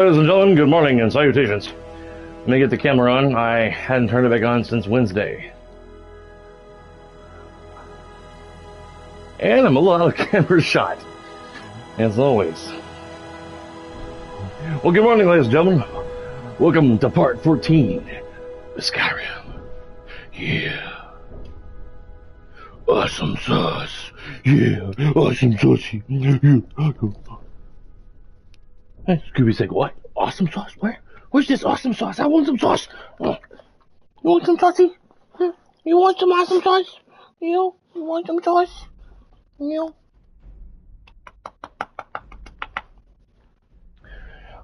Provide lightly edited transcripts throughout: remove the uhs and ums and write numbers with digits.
Ladies and gentlemen, good morning and salutations. Let me get the camera on. I hadn't turned it back on since Wednesday. And I'm a little out of camera shot, as always. Well, good morning, ladies and gentlemen. Welcome to part 14 of Skyrim. Yeah. Awesome sauce. Yeah, awesome saucy. Yeah. Hey, Scooby's like, what? Awesome sauce? Where? Where's this awesome sauce? I want some sauce. You want some saucy? You want some awesome sauce? You want some sauce?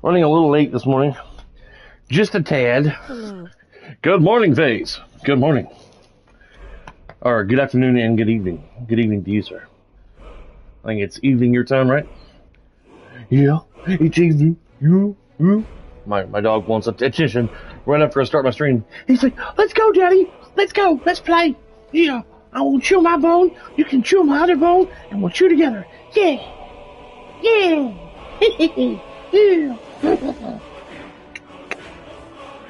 Running a little late this morning. Just a tad. Hello. Good morning, Faze. Good morning. Or good afternoon and good evening. Good evening to you, sir. I think it's evening your time, right? Yeah, it's evening. My dog wants attention right after I start my stream. He's like, let's go, Daddy. Let's go. Let's play. Yeah, I will chew my bone. You can chew my other bone, and we'll chew together. Yeah. Yeah. Yeah.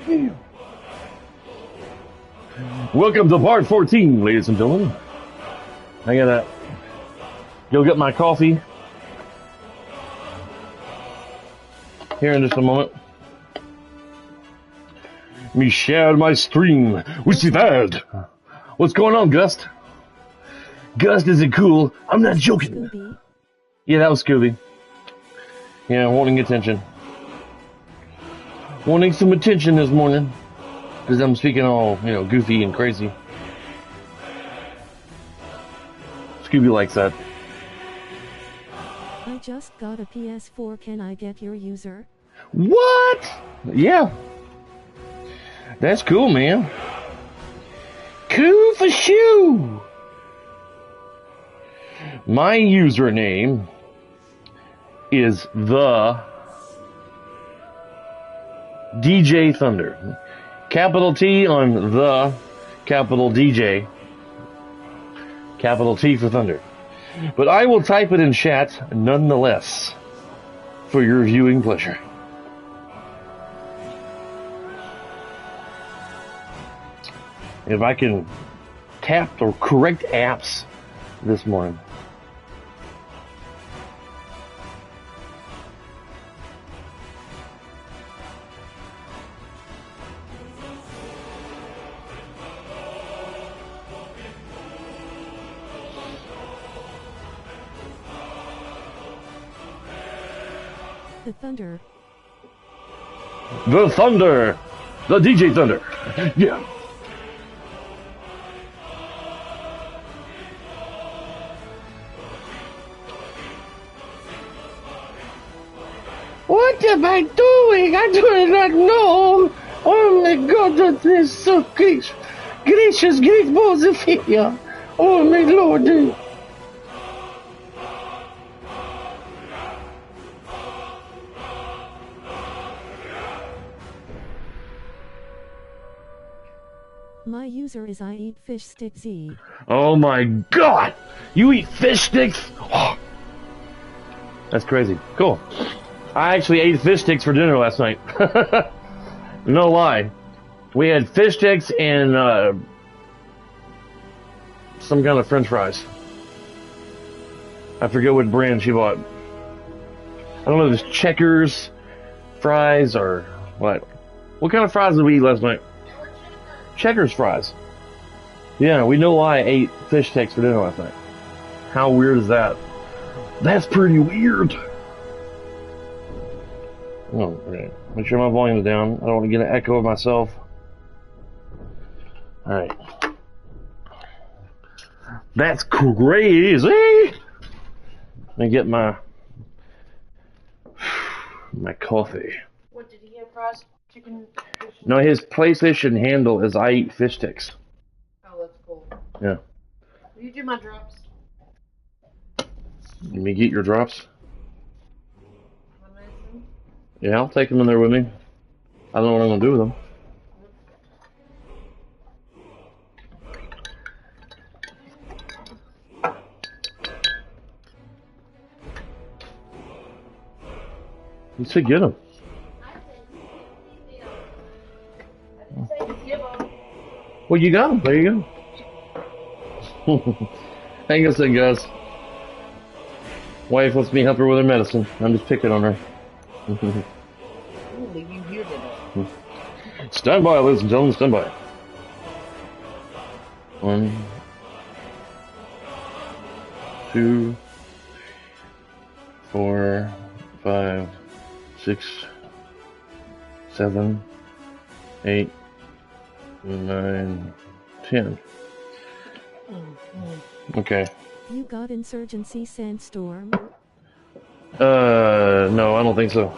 Yeah. Welcome to part 14, ladies and gentlemen. I gotta go get my coffee here in just a moment. Me share my stream with the dad. What's going on, Gust? Gust isn't cool. I'm not joking. Scooby. Yeah, that was Scooby. Yeah, wanting attention. Wanting some attention this morning. Because I'm speaking all, goofy and crazy. Scooby likes that. I just got a PS4. Can I get your user? What? Yeah. That's cool, man. Cool for shoe. My username is the DJ Thunder. Capital T on the, capital DJ, capital T for Thunder. But I will type it in chat nonetheless for your viewing pleasure. If I can tap the correct apps this morning. The Thunder. The Thunder! The DJ Thunder! Yeah. What am I doing? I do not know. Oh my God, that is so gracious, great balls of fire. Oh my Lord. My user is I eat fish stick Z. Oh my God! You eat fish sticks? Oh. That's crazy. Cool. I actually ate fish sticks for dinner last night. No lie. We had fish sticks and some kind of french fries. I forget what brand she bought. I don't know if it's Checkers fries or what. What kind of fries did we eat last night? Checkers fries. Yeah, we know why I ate fish sticks for dinner last night. How weird is that? That's pretty weird. Oh, okay. Make sure my volume's down. I don't want to get an echo of myself. Alright. That's crazy! Let me get my coffee. What did he get, fries? Chicken? Fish? No, his PlayStation handle is I eat fish sticks. Oh, that's cool. Yeah. Will you do my drops? Let me get your drops. My medicine? Yeah, I'll take them in there with me. I don't know what I'm going to do with them. You said get them. Well, you got him. There you go. Hang us in, guys. Wife lets me help her with her medicine. I'm just picking on her. We'll leave you here today. Stand by, ladies and gentlemen. Stand by. 1, 2, 4, 5, 6, 7, 8, 9, 10. Okay. You got Insurgency Sandstorm? No, I don't think so.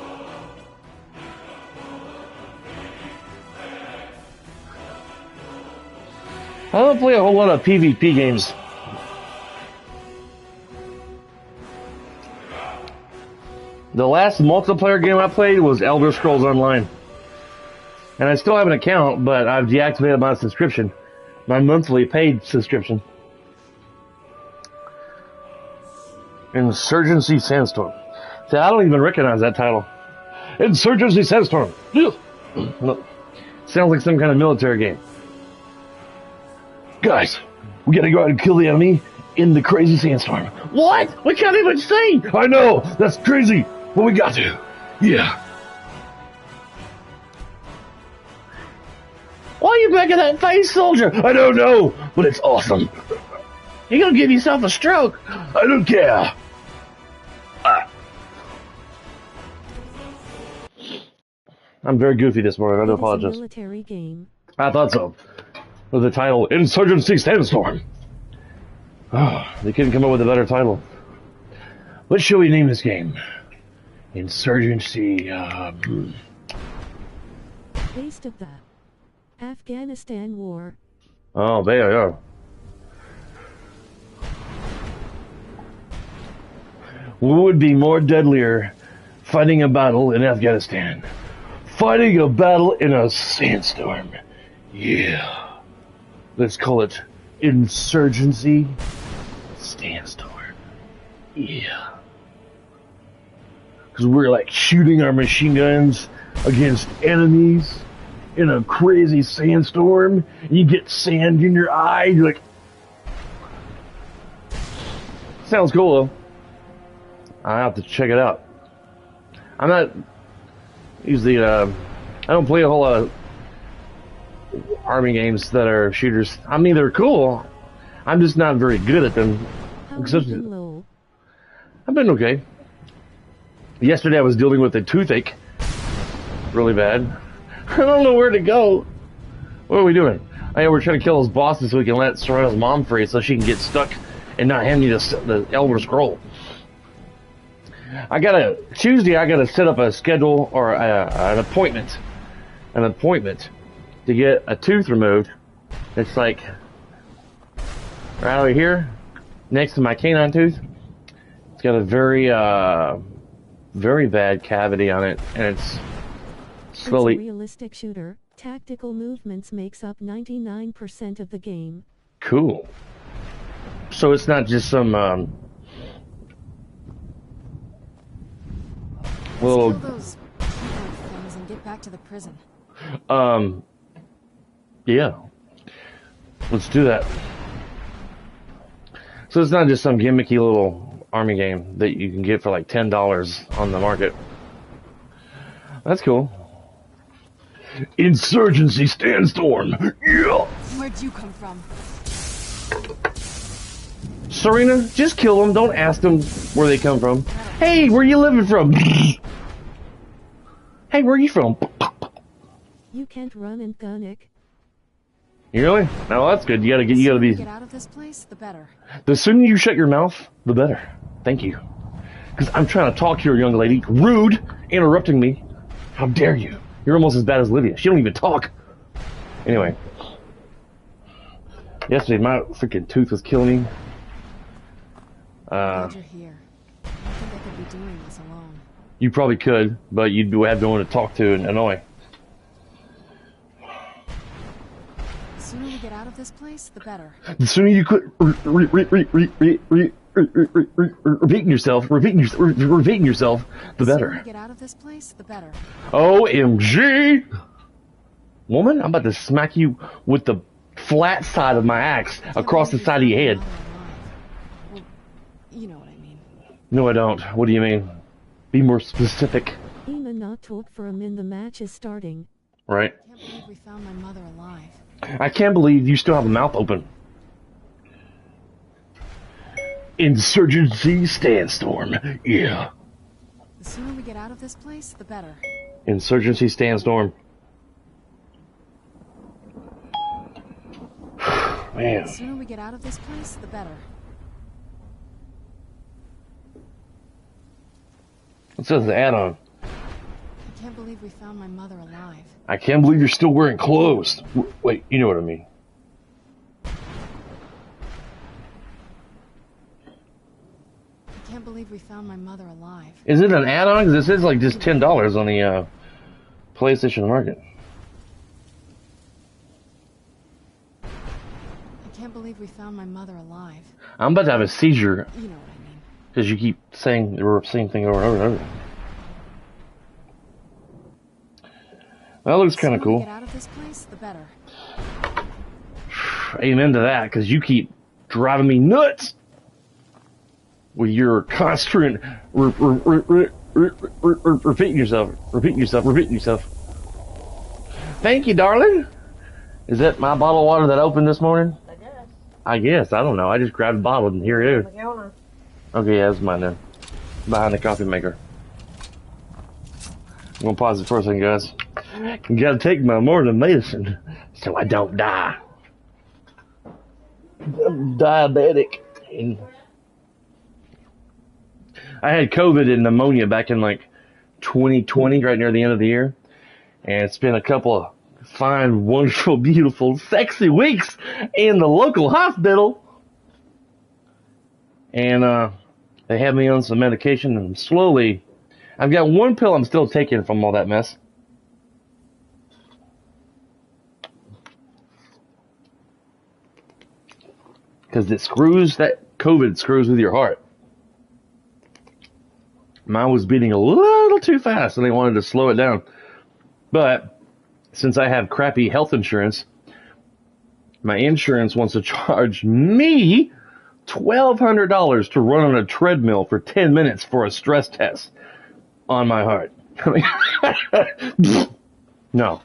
I don't play a whole lot of PvP games. The last multiplayer game I played was Elder Scrolls Online. And I still have an account, but I've deactivated my subscription. My monthly paid subscription. Insurgency Sandstorm. See, I don't even recognize that title. Insurgency Sandstorm. No. Sounds like some kind of military game. Guys, we gotta go out and kill the enemy in the crazy sandstorm. What? We can't even see! I know! That's crazy! But we got to. Yeah. Why are you back in that face, soldier? I don't know, but it's awesome. You're gonna give yourself a stroke. I don't care. I'm very goofy this morning. I do apologize. It's a military game. I thought so. With the title Insurgency Sandstorm. Oh, they couldn't come up with a better title. What should we name this game? Insurgency. Based of that. Afghanistan War. Oh, there you go. What would be more deadlier fighting a battle in Afghanistan? Fighting a battle in a sandstorm. Yeah. Let's call it Insurgency Sandstorm. Yeah. Because we're like shooting our machine guns against enemies in a crazy sandstorm. You get sand in your eye. You're like... Sounds cool though. I have to check it out. I'm not usually, I don't play a whole lot of army games that are shooters. I mean, they're cool. I'm just not very good at them. How have you been, lol? I've been okay. Yesterday I was dealing with a toothache. Really bad. I don't know where to go. What are we doing? We're trying to kill those bosses so we can let Serena's mom free so she can get stuck and not hand me the Elder Scroll. Tuesday I gotta set up a schedule or an appointment to get a tooth removed. It's like right over here next to my canine tooth. It's got a very bad cavity on it, and it's slowly... It's a realistic shooter. Tactical movements makes up 99% of the game. Cool. So it's not just some little... Steal those things and get back to the prison. Yeah. Let's do that. So it's not just some gimmicky little army game that you can get for like $10 on the market. That's cool. Insurgency Sandstorm. Yeah. Where'd you come from? Serena, just kill them. Don't ask them where they come from. Hey, where you living from? Hey, where are you from? You can't run and gun it. You really? No, that's good. You gotta be... Get out of this place, the better. The sooner you shut your mouth, the better. Thank you. Because I'm trying to talk to your young lady. Rude! Interrupting me. How dare you? You're almost as bad as Livia. She don't even talk. Anyway. Yesterday, my freaking tooth was killing me. Glad you're here. I don't think I could be doing this alone. You probably could, but you'd have no one to talk to and annoy. The sooner we get out of this place, the better. The sooner you quit repeating yourself, the The better. sooner we get out of this place, the better. OMG! Woman, I'm about to smack you with the flat side of my axe across the side of your head. Well, you know what I mean. No, I don't. What do you mean? Be more specific. Ema not talk for a min, the match is starting. Right. I can't believe we found my mother alive. I can't believe you still have a mouth open. Insurgency Sandstorm. Yeah. The sooner we get out of this place, the better. Insurgency Sandstorm. Man. The sooner we get out of this place, the better. It says the add-on. I can't believe we found my mother alive. I can't believe you're still wearing clothes. Wait, you know what I mean. I can't believe we found my mother alive. Is it an add-on? Because this is like just $10 on the PlayStation Market. I can't believe we found my mother alive. I'm about to have a seizure You know what I mean. because you keep saying the same thing over and over and over. That looks kind of The sooner we cool. get out of this place, the better. Amen to that, because you keep driving me nuts with your constant repeating yourself. Thank you, darling. Is that my bottle of water that opened this morning? I guess. I don't know. I just grabbed a bottle and here it is. Okay, yeah, that's mine then. Behind the coffee maker. I'm gonna pause it for a second, guys. You gotta take my morning medicine so I don't die. I'm diabetic. And I had COVID and pneumonia back in like 2020, right near the end of the year. And it's been a couple of fine, wonderful, beautiful, sexy weeks in the local hospital. And they had me on some medication and slowly, I've got one pill I'm still taking from all that mess. Because it screws, that COVID screws with your heart. Mine was beating a little too fast and they wanted to slow it down. But since I have crappy health insurance, my insurance wants to charge me $1,200 to run on a treadmill for 10 minutes for a stress test on my heart. No.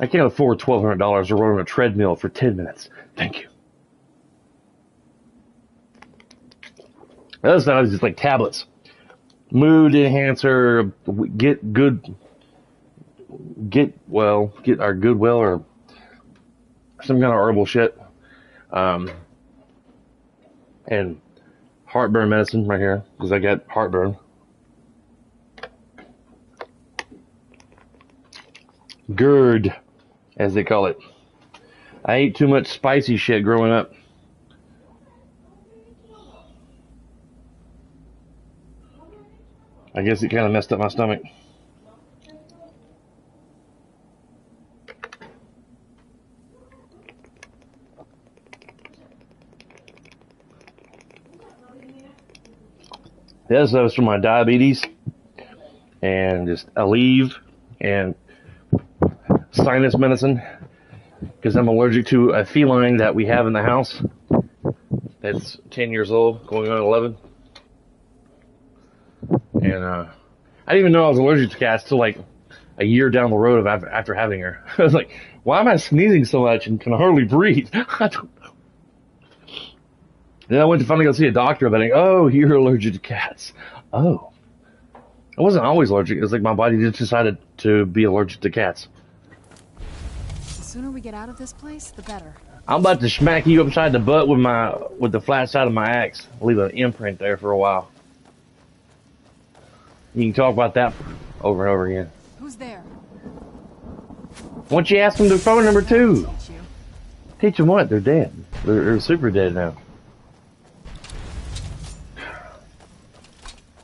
I can't afford $1,200 to run on a treadmill for 10 minutes. Thank you. The other stuff is just like tablets. Mood enhancer, get our Goodwill or some kind of herbal shit. And heartburn medicine right here, because I got heartburn. GERD, as they call it. I ate too much spicy shit growing up. I guess it kind of messed up my stomach. The other stuff is for my diabetes and just Aleve and sinus medicine because I'm allergic to a feline that we have in the house that's 10 years old, going on 11. And I didn't even know I was allergic to cats till like a year down the road of after having her. I was like, why am I sneezing so much and can hardly breathe? I don't know. Then I went to finally go see a doctor about it. Oh, you're allergic to cats. Oh. I wasn't always allergic. It was like my body just decided to be allergic to cats. The sooner we get out of this place, the better. I'm about to smack you upside the butt with the flat side of my axe. Leave an imprint there for a while. You can talk about that over and over again. Who's there? Why don't you ask them their phone number too? Teach you. Teach them what? They're dead. They're super dead now.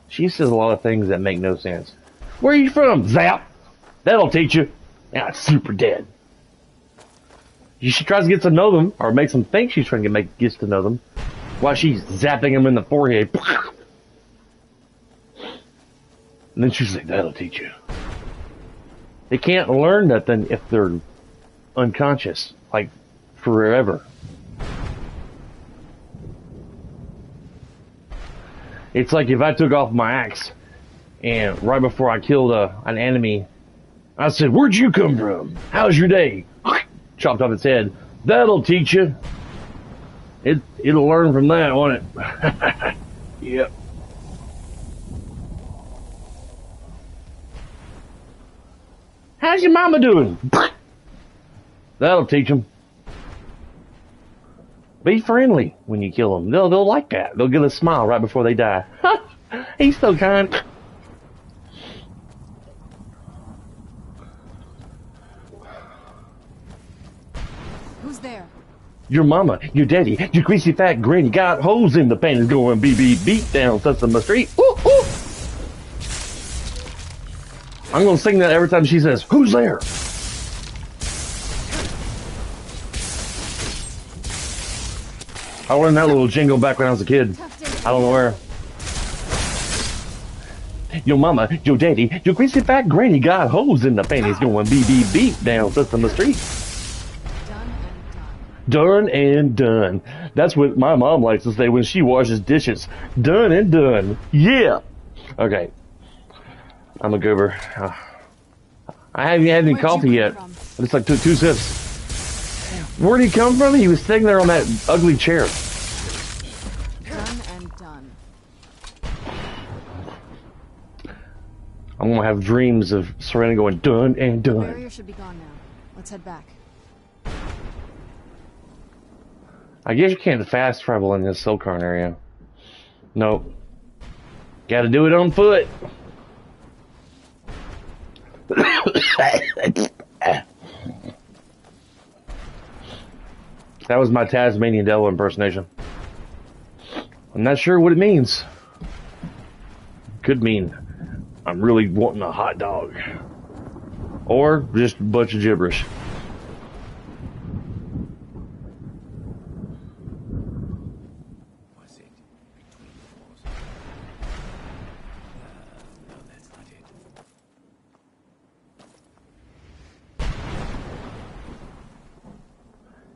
She says a lot of things that make no sense. Where are you from? Zap. That'll teach you. Now it's super dead. She tries to get to know them, or makes them think she's trying to get to know them, while she's zapping them in the forehead. And then she's like, that'll teach you. They can't learn nothing if they're unconscious like forever. It's like if I took off my axe and right before I killed an enemy, I said, "Where'd you come from? How's your day?" Chopped off its head. That'll teach you. It'll learn from that, won't it? Yep. How's your mama doing? That'll teach them. Be friendly when you kill them. They'll like that. They'll give a smile right before they die. He's so kind. Who's there? Your mama, your daddy, your greasy fat granny got holes in the panties going beat down Sesame Street. Woo, woo. I'm gonna sing that every time she says, "Who's there?" I learned that little jingle back when I was a kid. I don't know where. Your mama, your daddy, your greasy fat granny got holes in the panties going beat down Sesame Street. Done and done. That's what my mom likes to say when she washes dishes. Done and done. Yeah. Okay. I'm gonna go over. I haven't had any coffee yet. I just like took 2 sips. Where'd he come from? He was sitting there on that ugly chair. Done and done. I'm gonna have dreams of Serena going done and The done. barrier should be gone now. Let's head back. I guess you can't fast travel in this Silkarn area. Nope. Gotta do it on foot. That was my Tasmanian Devil impersonation. I'm not sure what it means. Could mean I'm really wanting a hot dog. Or just a bunch of gibberish.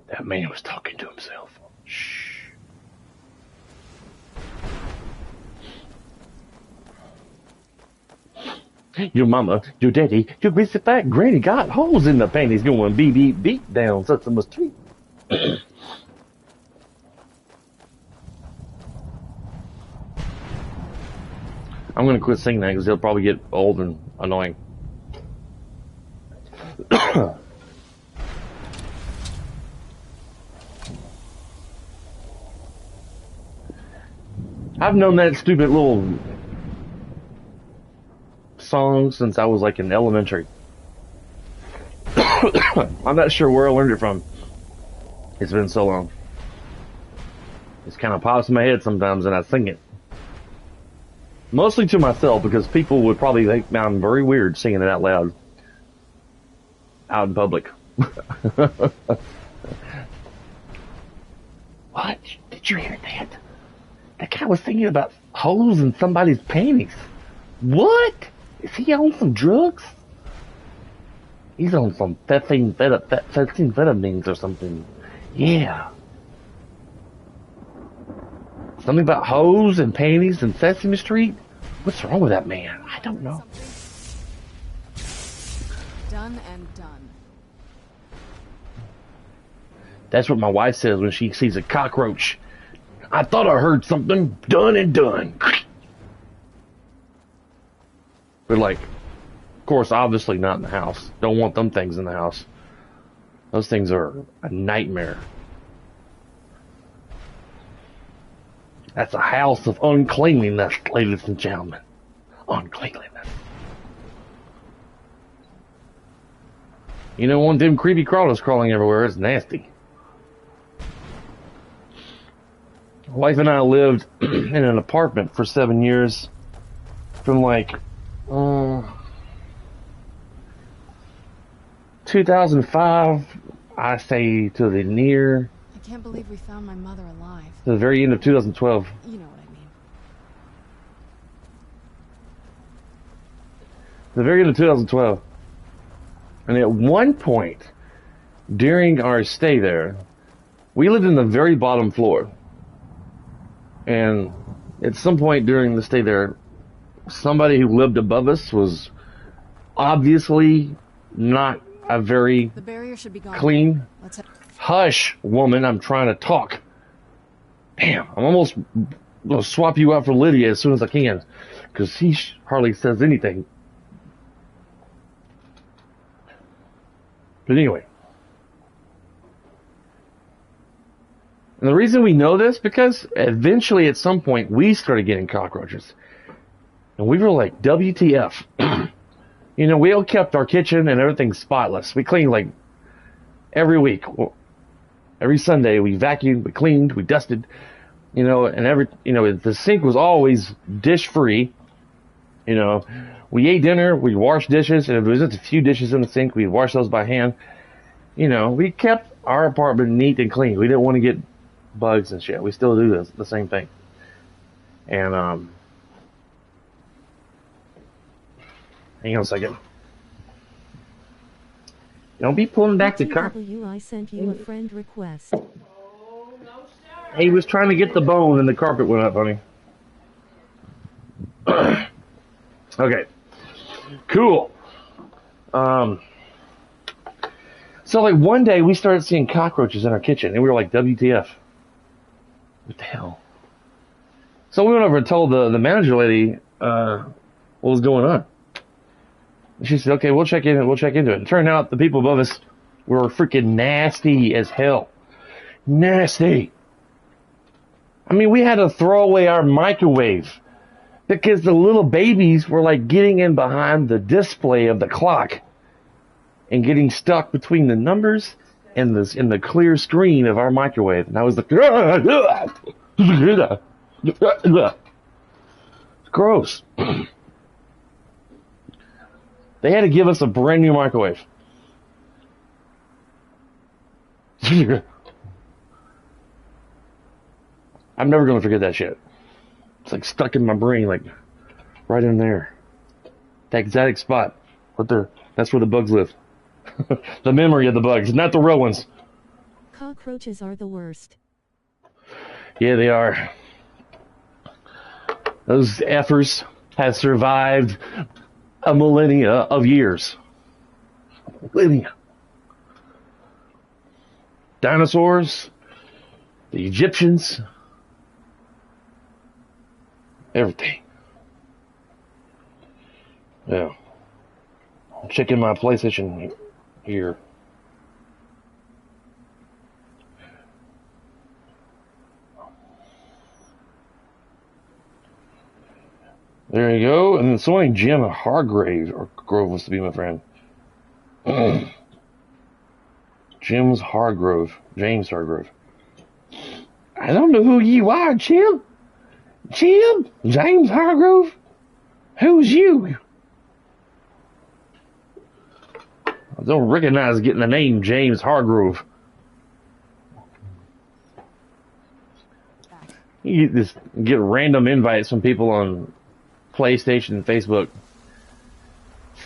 That man was talking to himself. Shh. Your mama, your daddy, your greasy fat granny got holes in the panties going beat down Sesame Street. I'm gonna quit singing that because it'll probably get old and annoying. I've known that stupid little song since I was like in elementary. I'm not sure where I learned it from. It's been so long. It kind of pops in my head sometimes and I sing it. Mostly to myself because people would probably think I'm very weird singing it out loud. Out in public. What? Did you hear that? That guy was thinking about holes in somebody's panties. What? Is he on some drugs? He's on some amphetamines or something. Yeah. Something about hoes and panties and Sesame Street? What's wrong with that man? I don't know. Done and done. That's what my wife says when she sees a cockroach. I thought I heard something. Done and done. But like, of course, obviously not in the house. Don't want them things in the house. Those things are a nightmare. That's a house of uncleanliness, ladies and gentlemen. Uncleanliness. You know, one of them creepy crawlers crawling everywhere is nasty. My wife and I lived in an apartment for 7 years. From like 2005, I say, to the near. I can't believe we found my mother alive. To the very end of 2012. You know what I mean. The very end of 2012. And at one point, during our stay there, we lived in the very bottom floor. And at some point during the stay there, somebody who lived above us was obviously not a very The barrier should be gone. clean. Let's head. Hush, woman, I'm trying to talk. Damn, I'm almost going to swap you out for Lydia as soon as I can, because he hardly says anything. But anyway. And the reason we know this, because eventually at some point we started getting cockroaches. And we were like, WTF. You know, we all kept our kitchen and everything spotless. We cleaned like every week. Every Sunday we vacuumed, we cleaned, we dusted, you know, and the sink was always dish free. You know, we ate dinner, we washed dishes, and if there was just a few dishes in the sink, we'd wash those by hand. You know, we kept our apartment neat and clean. We didn't want to get bugs and shit. We still do the same thing. And, hang on a second. Don't be pulling back the car. I sent you a friend request. He was trying to get the bone and the carpet went up, honey. Okay. Cool. So like one day we started seeing cockroaches in our kitchen and we were like, WTF. What the hell? So we went over and told the manager lady what was going on. She said, okay, we'll check into it. It turned out the people above us were freaking nasty as hell. Nasty. I mean, we had to throw away our microwave because the little babies were like getting in behind the display of the clock and getting stuck between the numbers and the clear screen of our microwave. And I was like, it's gross. They had to give us a brand new microwave. I'm never going to forget that shit. It's like stuck in my brain, like right in there. That exact spot. That's where the bugs live. The memory of the bugs, not the real ones. Cockroaches are the worst. Yeah, they are. Those effers have survived a millennia of years. Millennia. Dinosaurs, the Egyptians, everything. Yeah. I'm checking my PlayStation here. There you go. And then somebody Jim Hargrave, or Grove was to be my friend. James Hargrove. I don't know who you are, Jim. Jim? James Hargrove? Who's you? I don't recognize getting the name James Hargrove. You just get random invites from people on PlayStation and Facebook.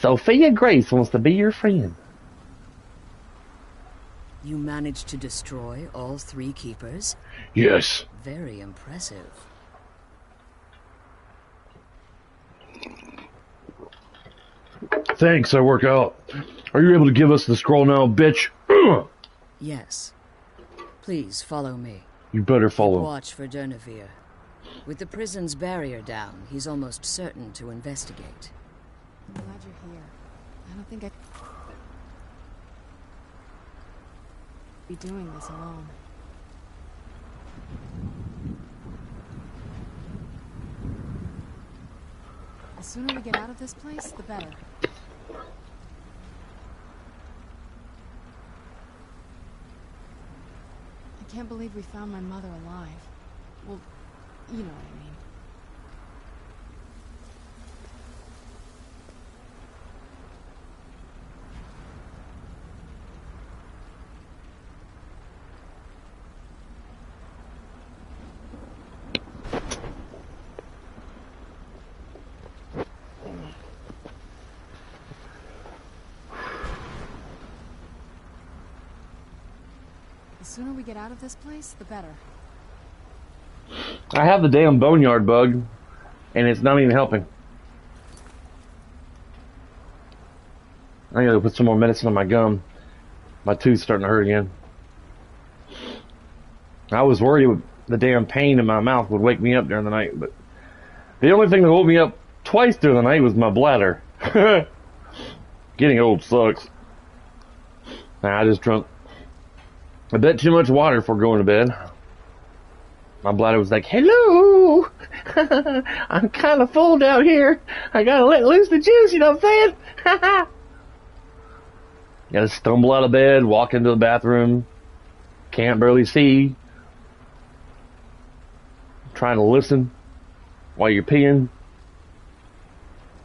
Sophia Grace wants to be your friend. You managed to destroy all 3 keepers? Yes. Very impressive. Thanks, I work out. Are you able to give us the scroll now, bitch? Yes. Please follow me. You better follow. Watch for Durnevere. With the prison's barrier down, he's almost certain to investigate. I'm glad you're here. I don't think I'd be doing this alone. The sooner we get out of this place, the better. I can't believe we found my mother alive. Well, you know what I mean. The sooner we get out of this place, the better. I have the damn boneyard bug, and it's not even helping. I gotta put some more medicine on my gum. My tooth's starting to hurt again. I was worried the damn pain in my mouth would wake me up during the night, but the only thing that woke me up twice during the night was my bladder. Getting old sucks. I just drunk a bit too much water before going to bed. My bladder was like, hello! I'm kind of full down here. I gotta let loose the juice, you know what I'm saying? Gotta stumble out of bed, walk into the bathroom, can't barely see, trying to listen while you're peeing.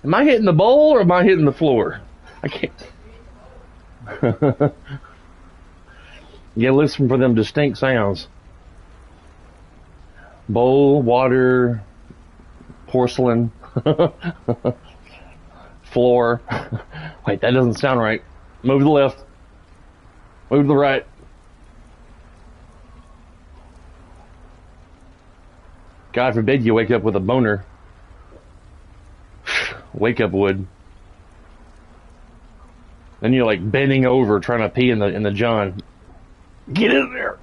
Am I hitting the bowl or am I hitting the floor? I can't. You listen for them distinct sounds. Bowl, water, porcelain, floor. Wait, that doesn't sound right. Move to the left. Move to the right. God forbid you wake up with a boner. Wake up wood. Then you're like bending over trying to pee in the john. Get in there.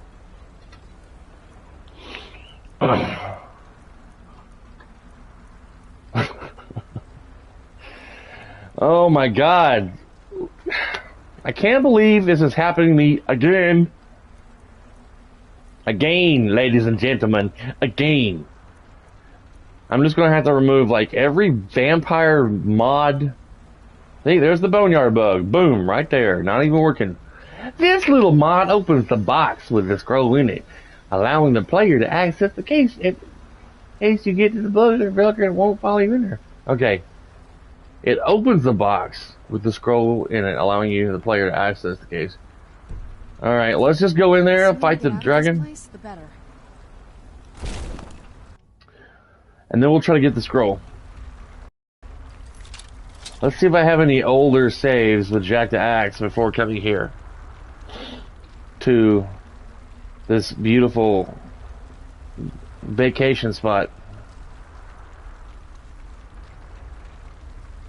Oh my God. I can't believe this is happening to me again. Again, ladies and gentlemen. Again. I'm just gonna have to remove like every vampire mod. See, there's the boneyard bug. Boom, right there. Not even working. This little mod opens the box with the scroll in it, allowing the player to access the case in case you get to the bug and it won't follow you in there. Okay. It opens the box with the scroll in it, allowing you, the player, to access the case. Alright, let's just go in there and fight the dragon. Place, the better. And then we'll try to get the scroll. Let's see if I have any older saves with Jack the Axe before coming here to this beautiful vacation spot.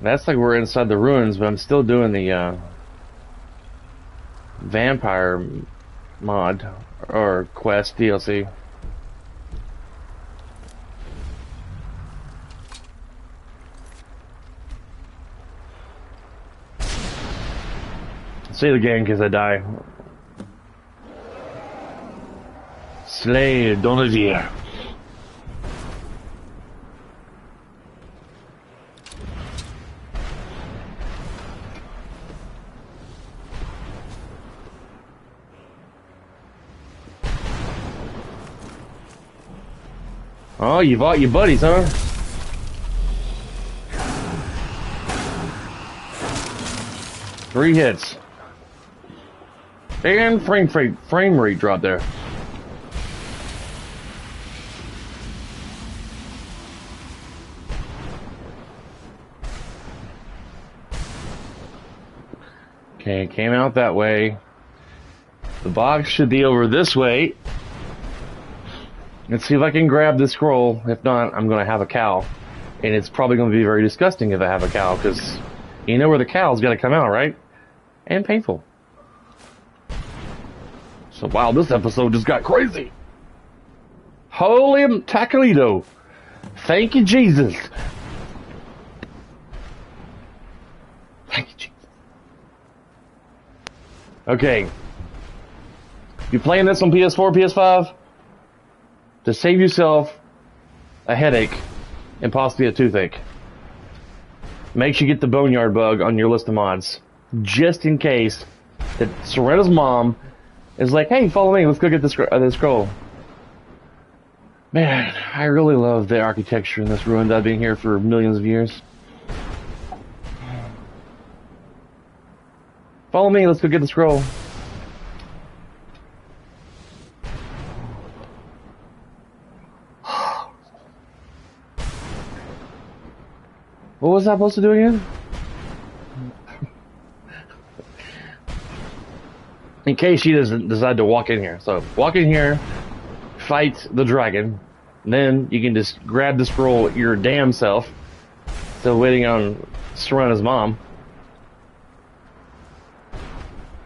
That's like we're inside the ruins, but I'm still doing the vampire mod or quest DLC. Say it again, because I die. Slay Donavier. Oh, you fought your buddies, huh? Three hits. And frame rate drop there. Okay, it came out that way. The box should be over this way. Let's see if I can grab the scroll. If not, I'm going to have a cow. And it's probably going to be very disgusting if I have a cow, because you know where the cow's got to come out, right? And painful. So, wow, this episode just got crazy. Holy Tacolito. Thank you, Jesus. Thank you, Jesus. Okay. You playing this on PS4, PS5? To save yourself a headache and possibly a toothache, make sure you get the boneyard bug on your list of mods. Just in case that Serena's mom is like, hey, follow me, let's go get this scroll. Man, I really love the architecture in this ruin that I've been here for millions of years. Follow me, let's go get the scroll. What was I supposed to do again? in case she doesn't decide to walk in here. So walk in here, fight the dragon, then you can just grab the scroll your damn self. Still waiting on Serana's mom.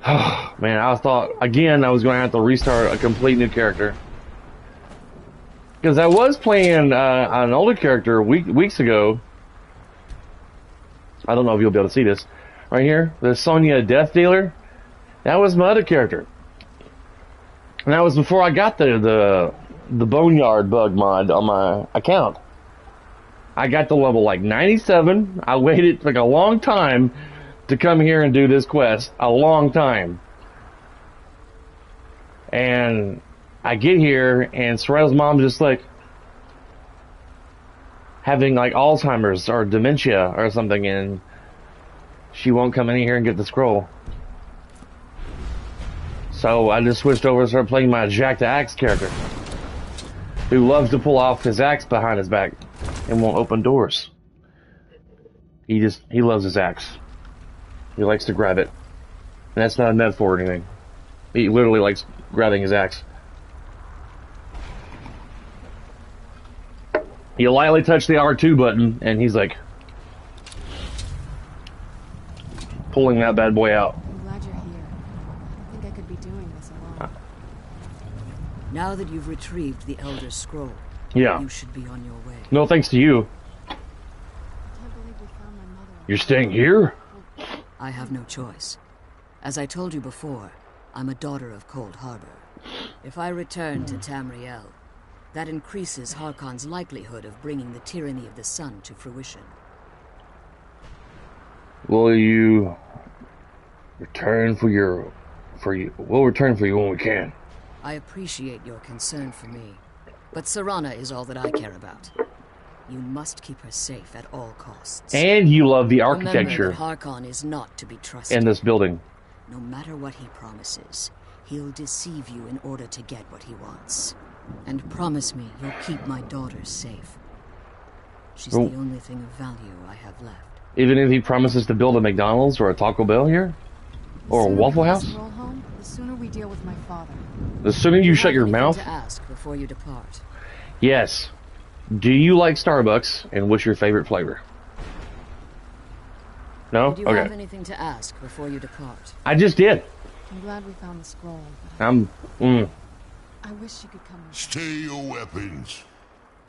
Man, I thought again I was going to have to restart a complete new character. Because I was playing an older character weeks ago. I don't know if you'll be able to see this. Right here, the Sonya Death Dealer. That was my other character. And that was before I got the Boneyard bug mod on my account. I got to level like 97. I waited like a long time to come here and do this quest. A long time. And I get here and Sorrel's mom's just like having like Alzheimer's or dementia or something, and she won't come in here and get the scroll. So I just switched over and started playing my Jack the Axe character, who loves to pull off his axe behind his back and won't open doors. He loves his axe. He likes to grab it. And that's not a metaphor or anything. He literally likes grabbing his axe. You lightly touch the R2 button, and he's like pulling that bad boy out. I'm glad you're here. I don't think I could be doing this alone. Now that you've retrieved the Elder Scroll, Yeah. you should be on your way. No thanks to you. I can't believe we found my mother. You're staying here? I have no choice. As I told you before, I'm a daughter of Cold Harbor. If I return to Tamriel, that increases Harkon's likelihood of bringing the tyranny of the sun to fruition. Will you return for you? We'll return for you when we can. I appreciate your concern for me, but Serana is all that I care about. You must keep her safe at all costs. And you love the architecture Remember that Harkon is not to be trusted. in this building. No matter what he promises, he'll deceive you in order to get what he wants. And promise me you'll keep my daughter safe. She's the only thing of value I have left. Even if he promises to build a McDonald's or a Taco Bell here? Or a Waffle House? The sooner we roll home, the sooner we deal with my father. The sooner you shut your mouth? To ask before you depart. Yes. Do you like Starbucks, and what's your favorite flavor? No? Do you have anything to ask before you depart? I just did. I'm glad we found the scroll. I wish you could come with me. Stay your weapons.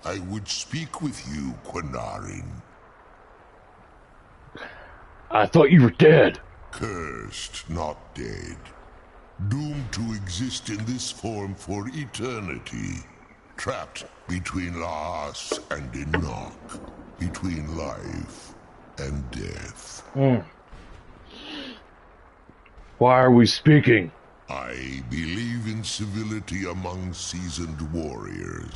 I would speak with you, Quinarin. I thought you were dead. Cursed, not dead. Doomed to exist in this form for eternity. Trapped between Laas and Enoch. Between life and death. Why are we speaking? I believe in civility among seasoned warriors,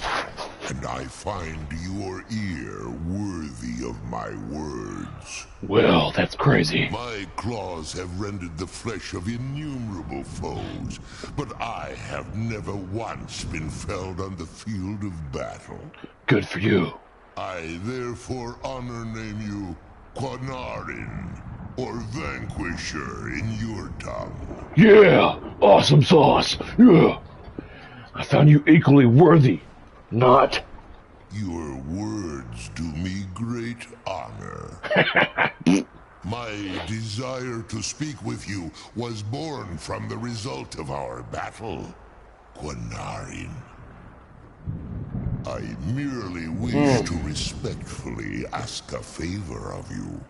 and I find your ear worthy of my words. Well, that's crazy. My claws have rended the flesh of innumerable foes, but I have never once been felled on the field of battle. Good for you. I therefore honor name you Quinarin, or Vanquisher in your tongue. Yeah! Awesome sauce! Yeah! I found you equally worthy. Not. Your words do me great honor. My desire to speak with you was born from the result of our battle, Quinarin. I merely wish to respectfully ask a favor of you.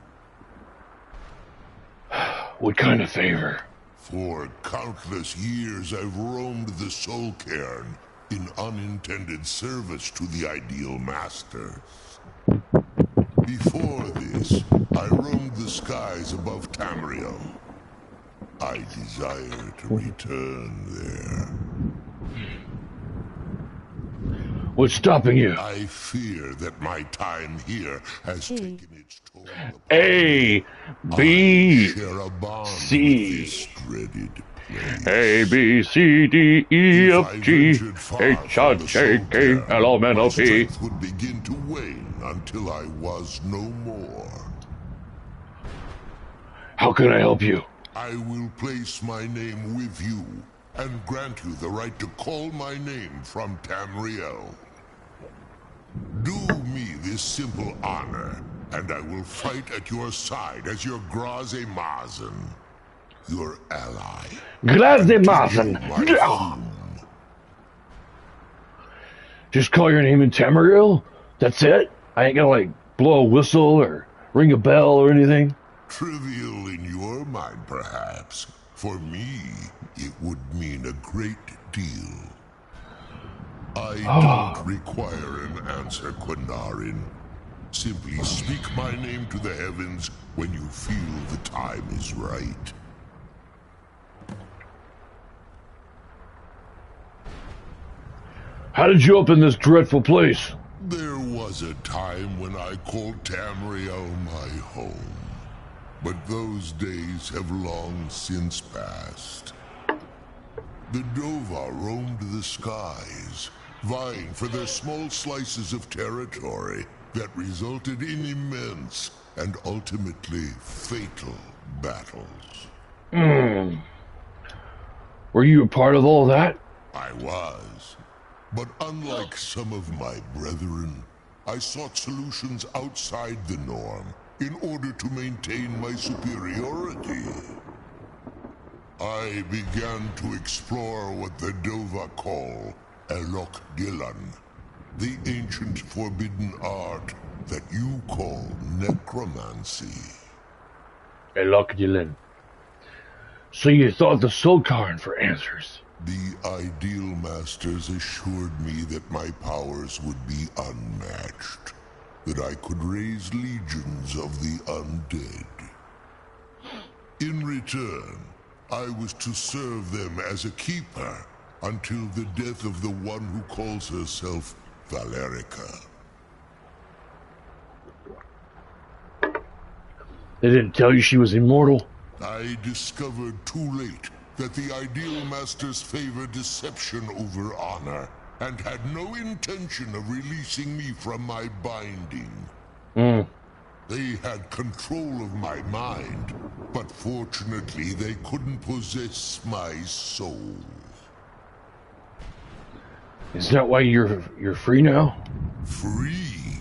What kind of favor? For countless years I've roamed the Soul Cairn in unintended service to the Ideal Masters. Before this, I roamed the skies above Tamriel. I desire to return there. What's stopping you? I fear that my time here has taken its toll upon A, B, I share a bond C. with this dreaded place. A, B, C, D, E, If F, I G, ventured far H, from I, the J, Soul K, Cairn, L, M, N, my O, P. strength would begin to wane until I was no more. How can I help you? I will place my name with you and grant you the right to call my name from Tamriel. Do me this simple honor, and I will fight at your side as your Graze Mazen, your ally. Graze and Mazen. continue my doom. Just call your name in Tamriel? That's it? I ain't gonna, like, blow a whistle or ring a bell or anything? Trivial in your mind, perhaps. For me, it would mean a great deal. I don't require an answer, Quinarin. Simply speak my name to the heavens when you feel the time is right. How did you open this dreadful place? There was a time when I called Tamriel my home. But those days have long since passed. The Dova roamed the skies, vying for their small slices of territory that resulted in immense and ultimately fatal battles. Were you a part of all that? I was. But unlike some of my brethren, I sought solutions outside the norm in order to maintain my superiority. I began to explore what the Dova call Elok Gillan, the ancient forbidden art that you call necromancy. Elokdilin. So you thought the Sulkarn for answers? The Ideal Masters assured me that my powers would be unmatched, that I could raise legions of the undead. In return, I was to serve them as a keeper until the death of the one who calls herself Valerica. They didn't tell you she was immortal? I discovered too late that the Ideal Masters favor deception over honor, and had no intention of releasing me from my binding. They had control of my mind, but fortunately they couldn't possess my soul. Is that why you're free now? Free?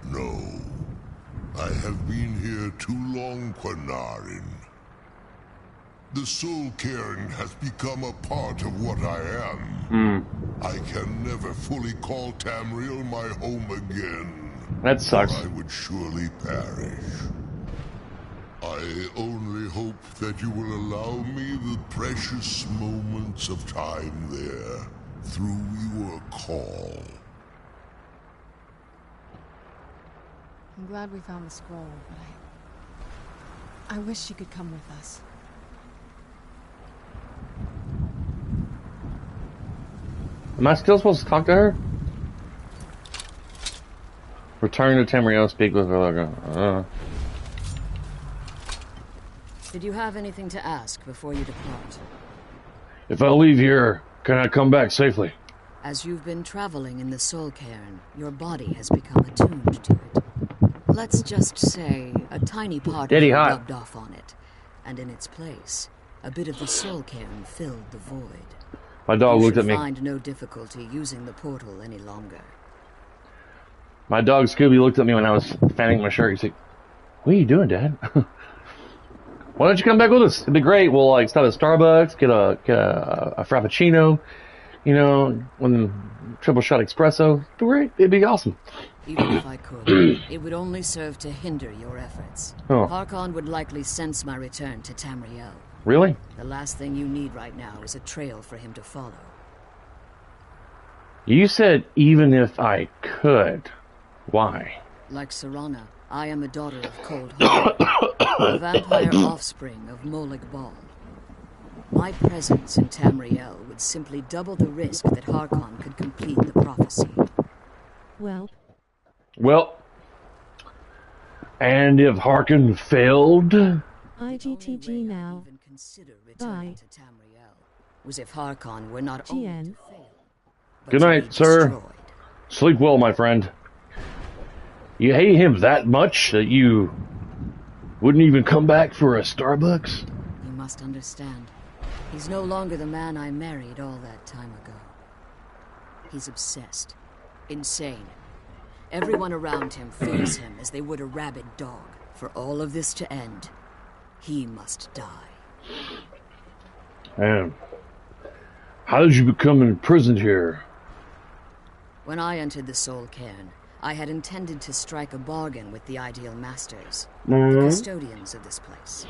No. I have been here too long, Quinarin. The Soul Cairn has become a part of what I am. I can never fully call Tamriel my home again. That sucks. Or I would surely perish. I only hope that you will allow me the precious moments of time there through your call. I'm glad we found the scroll, but I wish she could come with us. Am I still supposed to talk to her? Return to Tamriel, speak with her. Did you have anything to ask before you depart? If I leave here, can I come back safely? As you've been traveling in the Soul Cairn, your body has become attuned to it. Let's just say a tiny part of you rubbed off on it, and in its place, a bit of the Soul Cairn filled the void. My dog looked at me. You should find no difficulty using the portal any longer. My dog Scooby looked at me when I was fanning my shirt. He's like, "What are you doing, Dad? Why don't you come back with us? It'd be great. We'll like stop at Starbucks, get a frappuccino, you know, one triple shot espresso. It'd be great. It'd be awesome." Even if I could, it would only serve to hinder your efforts. Oh. Harkon would likely sense my return to Tamriel. Really? The last thing you need right now is a trail for him to follow. You said even if I could. Why? Like Serana, I am a daughter of Cold Heart, a vampire offspring of Molag Bal. My presence in Tamriel would simply double the risk that Harkon could complete the prophecy. Well, and if Harkon failed? IGTG now. Even consider returning Bye. to Tamriel was if Harkon were not GN. only to fail, but Good to night, be sir. destroyed. Sleep well, my friend. You hate him that much that you wouldn't even come back for a Starbucks? You must understand. He's no longer the man I married all that time ago. He's obsessed. Insane. Everyone around him fears him as they would a rabid dog. For all of this to end, he must die. And how did you become imprisoned here? When I entered the Soul Cairn, I had intended to strike a bargain with the Ideal Masters, the custodians of this place.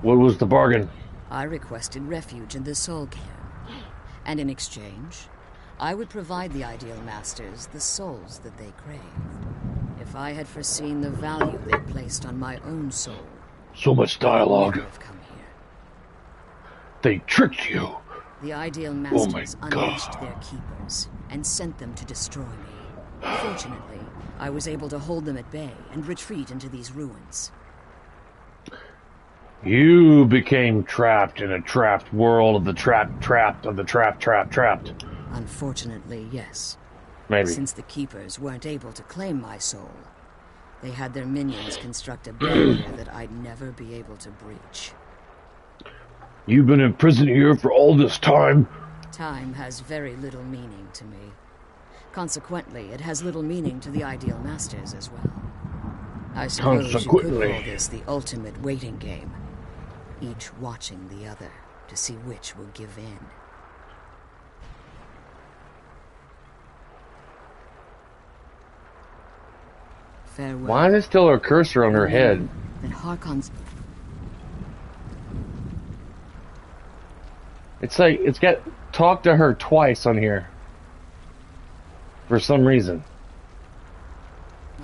What was the bargain? I requested refuge in the Soul Cairn, and in exchange, I would provide the Ideal Masters the souls that they craved. If I had foreseen the value they placed on my own soul, So much dialogue. I would have come here. They tricked you. The Ideal Oh Masters my God. unleashed their keepers and sent them to destroy me. Fortunately, I was able to hold them at bay and retreat into these ruins. You became trapped in a trapped world of the trapped of the trapped. Unfortunately, yes. Maybe. Since the keepers weren't able to claim my soul, they had their minions construct a barrier that I'd never be able to breach. You've been imprisoned here for all this time? Time has very little meaning to me. Consequently, it has little meaning to the Ideal Masters as well. I suppose you could call this the ultimate waiting game, each watching the other to see which will give in. Farewell. Why is there still a cursor on her head? That Harkon's... It's like, it's got talk to her twice on here. For some reason.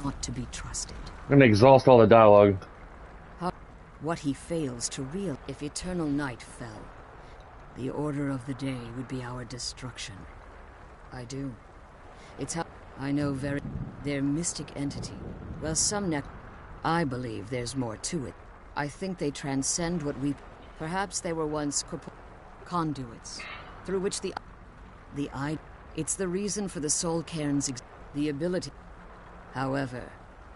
not to be trusted. I'm gonna exhaust all the dialogue. What he fails to realize, if eternal night fell, the order of the day would be our destruction. I do. It's how I know very... Their mystic entity. Well, I believe there's more to it. I think they transcend what we... Perhaps they were once conduits, through which the I... It's the reason for the soul cairns the ability. However,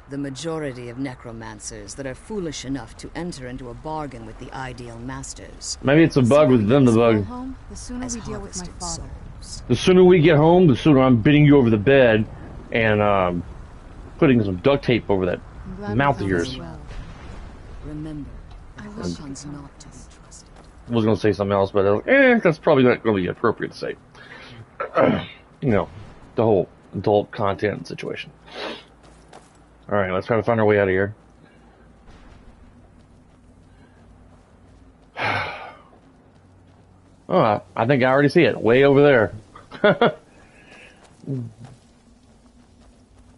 the majority of necromancers that are foolish enough to enter into a bargain with the ideal masters. Maybe it's a bug with them, the bug. Home, the sooner we deal with my father. The sooner we get home, the sooner I'm bidding you over the bed and putting some duct tape over that mouth of yours. Well. Remember, Harkon's not to be trusted. I was going to say something else, but I was like, that's probably not going to be appropriate to say. You know, the whole adult content situation. Alright, let's try to find our way out of here. Oh, I think I already see it. Way over there.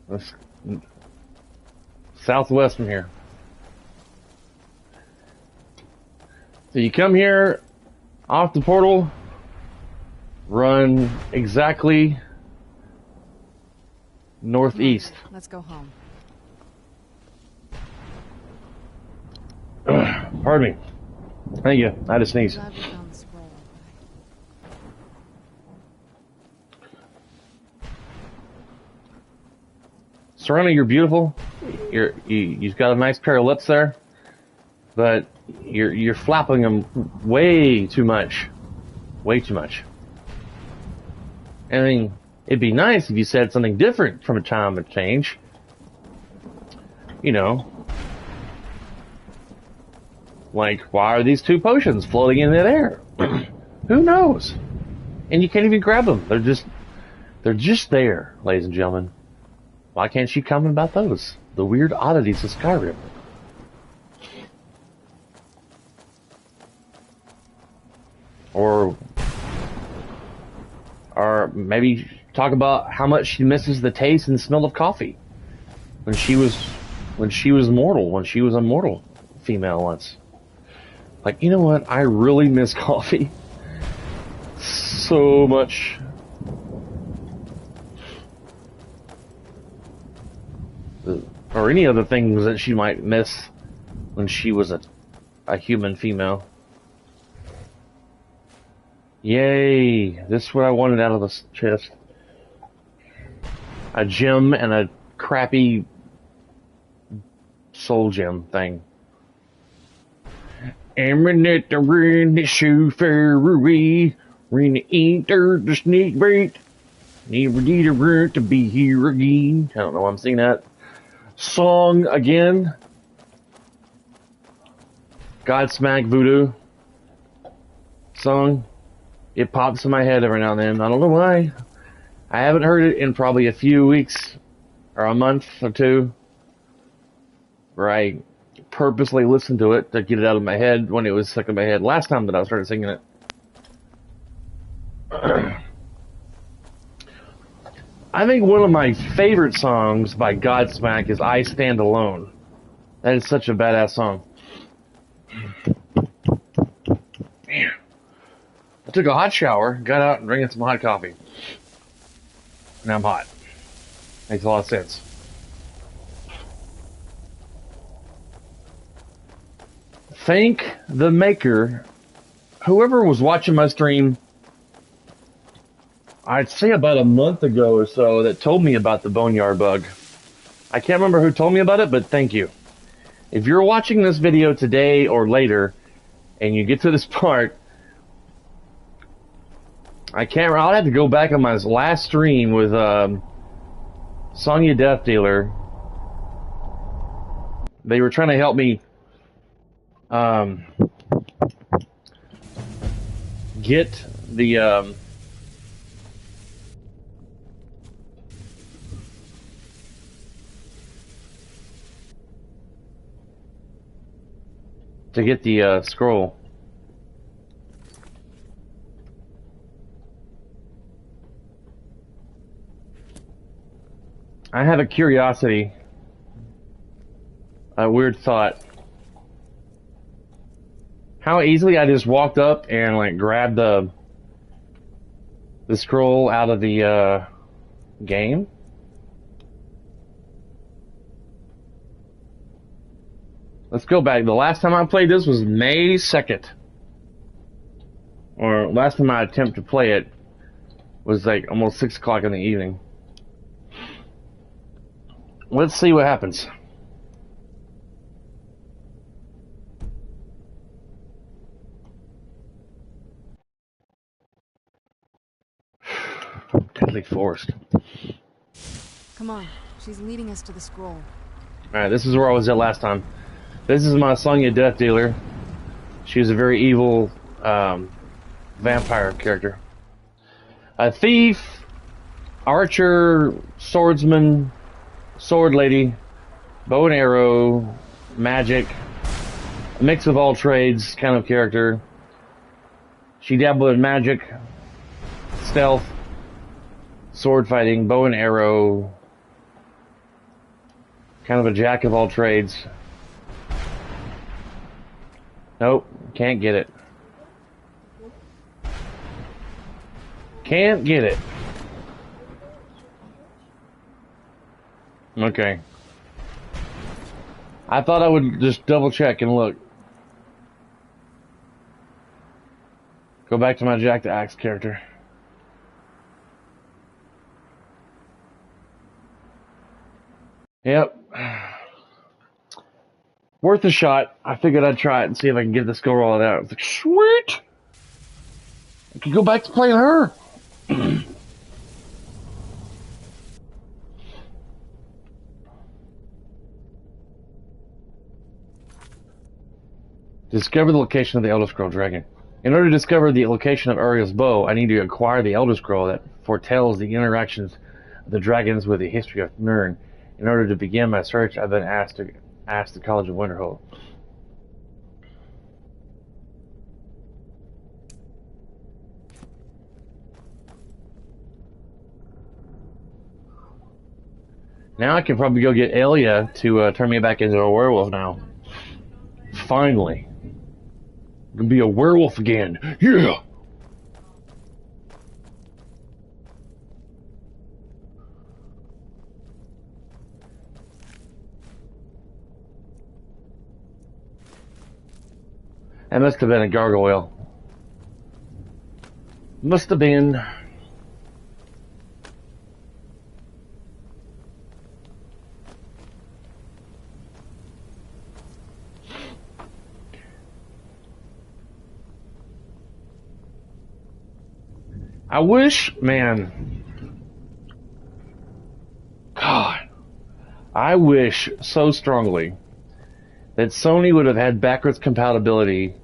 That's southwest from here. So you come here off the portal, run exactly northeast. Let's go home. Pardon me. Thank you. I had to sneeze. Glad we found the scroll. Serena, you're beautiful. You've got a nice pair of lips there, but you're flapping them way too much. Way too much. I mean, it'd be nice if you said something different from a time of change. You know. Like, why are these two potions floating in midair? Who knows? And you can't even grab them. They're just there, ladies and gentlemen. Why can't she comment about those? The weird oddities of Skyrim. Or maybe talk about how much she misses the taste and smell of coffee when she was mortal, when she was a mortal female once. Like, you know what? I really miss coffee so much. Or any other things that she might miss when she was a human female. Yay! This is what I wanted out of this chest. A gem and a crappy soul gem thing. Aiming at the rain that so far away. Rain enter the snake bait. Never did a run to be here again. I don't know why I'm singing that song again. Godsmack Voodoo song. It pops in my head every now and then. I don't know why. I haven't heard it in probably a few weeks or a month or two, where I purposely listened to it to get it out of my head when it was stuck in my head last time that I started singing it. I think one of my favorite songs by Godsmack is I Stand Alone. That is such a badass song. Man. I took a hot shower, got out and drank some hot coffee. Now I'm hot. Makes a lot of sense. Thank the maker. Whoever was watching my stream, I'd say about a month ago or so, that told me about the boneyard bug. I can't remember who told me about it, but thank you. If you're watching this video today or later, and you get to this part, I'll have to go back on my last stream with Sonya Death Dealer. They were trying to help me get the scroll. I have a curiosity, a weird thought. How easily I just walked up and like grabbed the scroll out of the game. Let's go back. The last time I played this was May 2nd. Or last time I attempted to play it was like almost 6 o'clock in the evening. Let's see what happens. Deadly Forest. Come on, she's leading us to the scroll. Alright, this is where I was at last time. This is my Sonya Death Dealer. She's a very evil vampire character. A thief, archer, swordsman, sword lady, bow and arrow, magic, a mix of all trades kind of character. She dabbled in magic, stealth, sword fighting, bow and arrow, kind of a jack of all trades. Nope, can't get it. Can't get it. Okay. I thought I would just double check and look. Go back to my Jack the Axe character. Yep. Worth a shot. I figured I'd try it and see if I can get the skill roll out. I was like, sweet! I can go back to playing her. Discover the location of the Elder Scroll Dragon. In order to discover the location of Uriel's bow, I need to acquire the Elder Scroll that foretells the interactions of the dragons with the history of Nirn. In order to begin my search, I've been asked the College of Winterhold. Now I can probably go get Elia to turn me back into a werewolf now. Finally. I'm gonna be a werewolf again. Yeah! That must have been a gargoyle. Must have been. I wish, man, God, I wish so strongly that Sony would have had backwards compatibility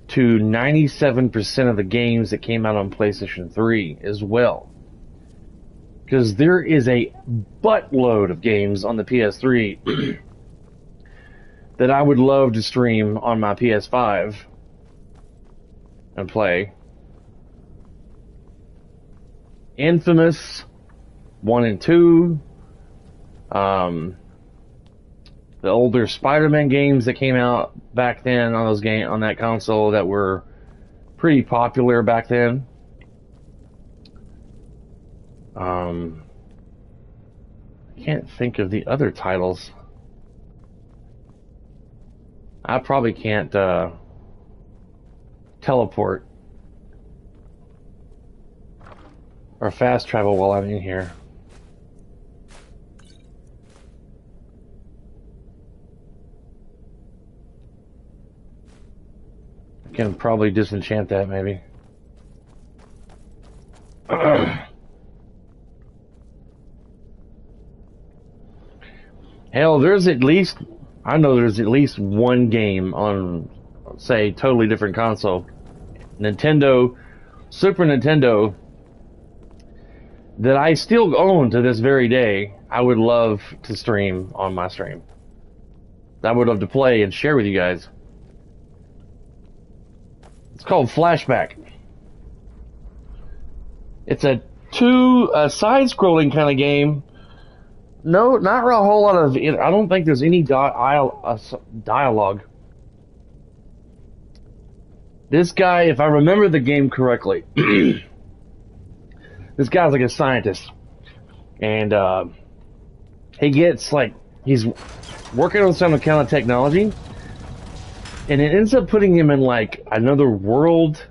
to 97% of the games that came out on PlayStation 3 as well. Because there is a buttload of games on the PS3 that I would love to stream on my PS5 and play. Infamous 1 and 2, the older Spider-Man games that came out back then on on that console that were pretty popular back then. I can't think of the other titles. I probably can't teleport or fast travel while I'm in here. I can probably disenchant that, maybe. Hell, I know there's at least one game on, say, totally different console, Nintendo, Super Nintendo, that I still own to this very day. I would love to stream on my stream. I would love to play and share with you guys. It's called Flashback. It's a side-scrolling kind of game. No, not a whole lot of. I don't think there's any dialogue. This guy, if I remember the game correctly, this guy's like a scientist, and he gets he's working on some kind of technology, and it ends up putting him in another world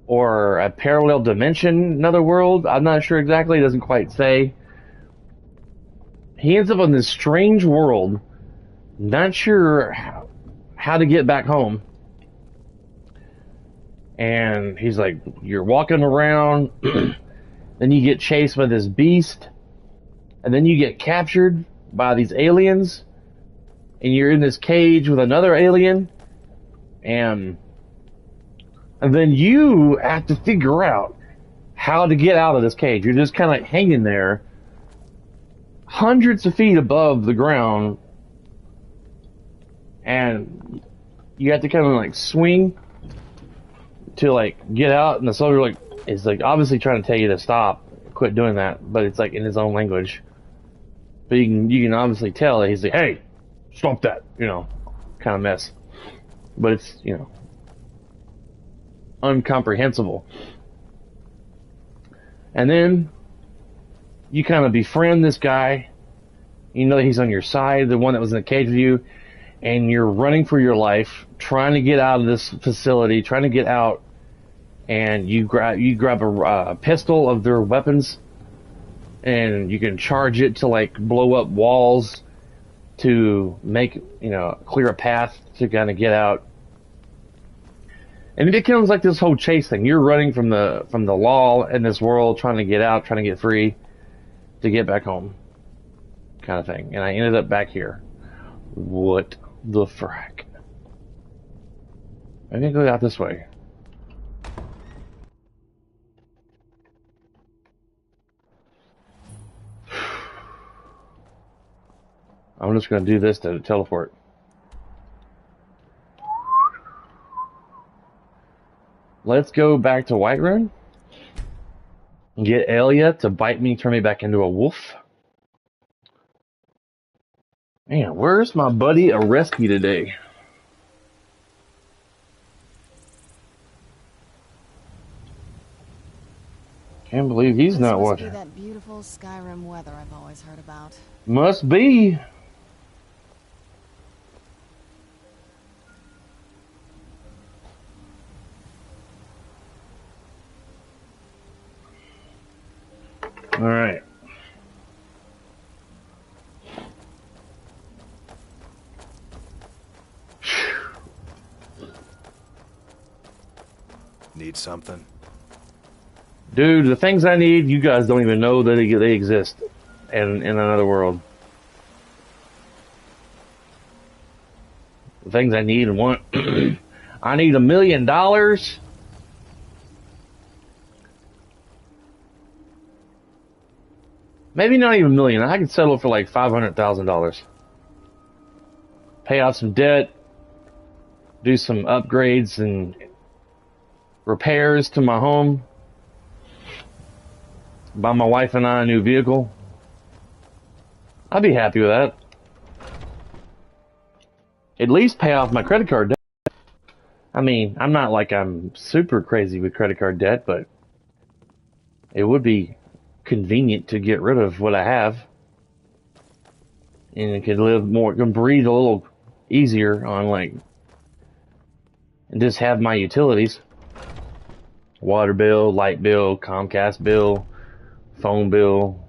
or a parallel dimension, another world. I'm not sure exactly. It doesn't quite say. He ends up on this strange world, not sure how to get back home. And he's like, you're walking around, then you get chased by this beast, and then you get captured by these aliens, and you're in this cage with another alien, and then you have to figure out how to get out of this cage. You're just kind of hanging there, hundreds of feet above the ground, and you have to kind of swing to get out, and the soldier is obviously trying to tell you to stop, quit doing that, but it's in his own language. But you can obviously tell that he's like, hey, stop that, kind of mess. But it's, incomprehensible. And then you kind of befriend this guy. You know that he's on your side, the one that was in the cage with you, and you're running for your life, trying to get out of this facility, trying to get out, and you grab a pistol of their weapons, and you can charge it to blow up walls to make clear a path to kind of get out. And it becomes this whole chase thing. You're running from the law in this world, trying to get out, trying to get free, to get back home, kind of thing. And I ended up back here. What the frack? I'm gonna go out this way. I'm just gonna do this to teleport. Let's go back to Whiterun and get Elia to bite me, turn me back into a wolf. Man, where's my buddy Areski today? Can't believe he's not watching. Must be that beautiful Skyrim weather I've always heard about. Must be. All right. Need something? Dude, the things I need, you guys don't even know that they exist in another world. The things I need and want. I need $1 million. Maybe not even $1 million. I could settle for like $500,000. Pay off some debt. Do some upgrades and repairs to my home. Buy my wife and I a new vehicle. I'd be happy with that. At least pay off my credit card debt. I mean, I'm not like I'm super crazy with credit card debt, but it would be convenient to get rid of what I have. And I could live more, can breathe a little easier on like, and just have my utilities. Water bill, light bill, Comcast bill, phone bill.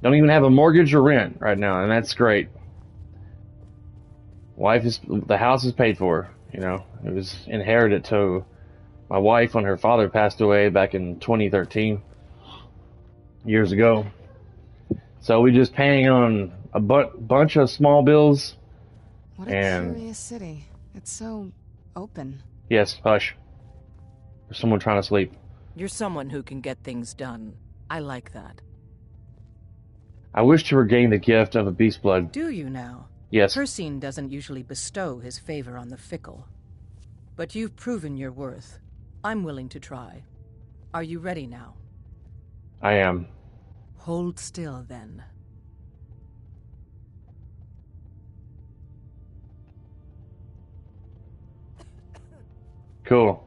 Don't even have a mortgage or rent right now, and that's great. The house is paid for, you know. It was inherited to my wife when her father passed away back in 2013, years ago. So we're just paying on a bunch of small bills. What a curious city. It's so open. Yes, hush. There's someone trying to sleep. You're someone who can get things done. I like that. I wish to regain the gift of a beast blood. Do you now? Yes. Persine doesn't usually bestow his favor on the fickle. But you've proven your worth. I'm willing to try. Are you ready now? I am. Hold still, then. Cool.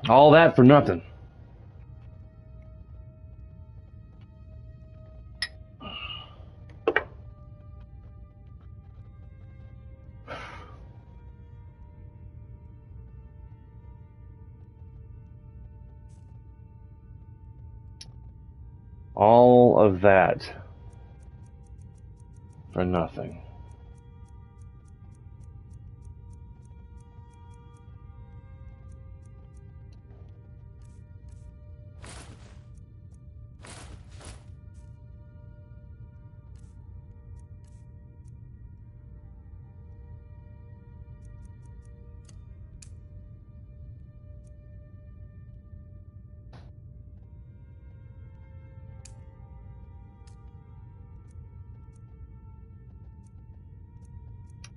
All that for nothing. All of that for nothing.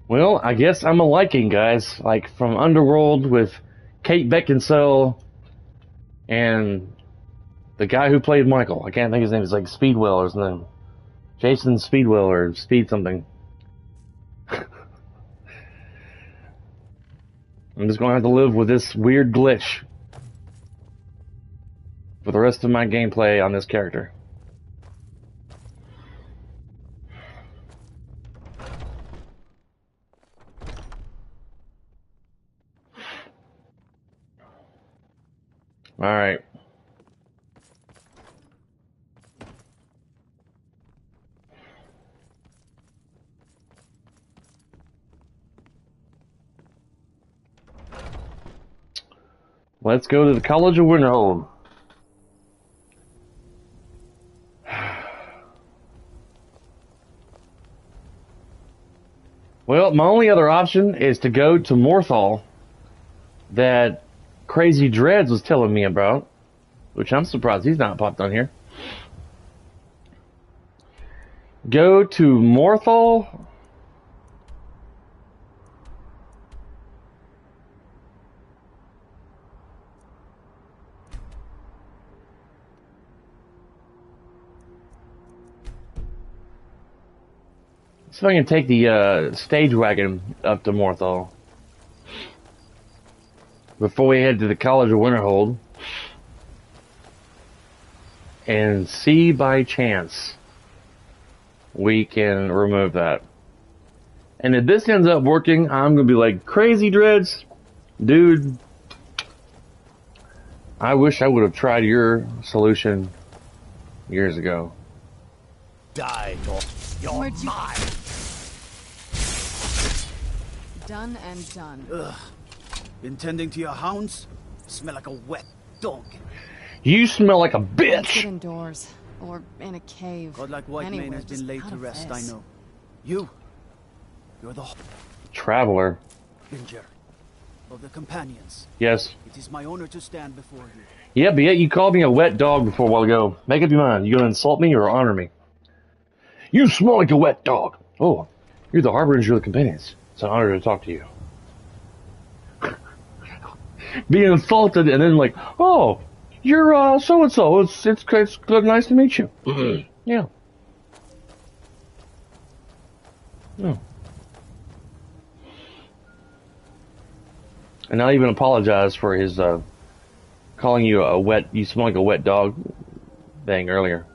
Well, I guess I'm a liking, guys. Like from Underworld with Kate Beckinsale and the guy who played Michael. I can't think his name. It's like Speedwell or something. Jason Speedwell or Speed something. I'm just gonna have to live with this weird glitch. for the rest of my gameplay on this character. Alright. Let's go to the College of Winterhold. Well, my only other option is to go to Morthal that Crazy Dreads was telling me about, which I'm surprised he's not popped on here. Go to Morthal. So I can take the stage wagon up to Morthal before we head to the College of Winterhold, and see by chance we can remove that. And if this ends up working, I'm gonna be like, Crazy Dreads, dude, I wish I would have tried your solution years ago. Die, you're mine. Done and done. Ugh. Been tending to your hounds? Smell like a wet dog. You smell like a Let's get bitch! indoors. Or in a cave. Godlike White Mane Anywhere, has been just laid out to of rest, this. I know. You're the Traveler. Harbinger of the companions. Yes. It is my honor to stand before you. Yeah, but yet you called me a wet dog before a while ago. Make up your mind. You gonna insult me or honor me? You smell like a wet dog. Oh, you're the harbinger of the companions. It's an honor to talk to you. Being insulted and then like, oh, you're so and so. It's good, nice to meet you. Yeah. Yeah. And not even apologize for his calling you you smell like a wet dog thing earlier.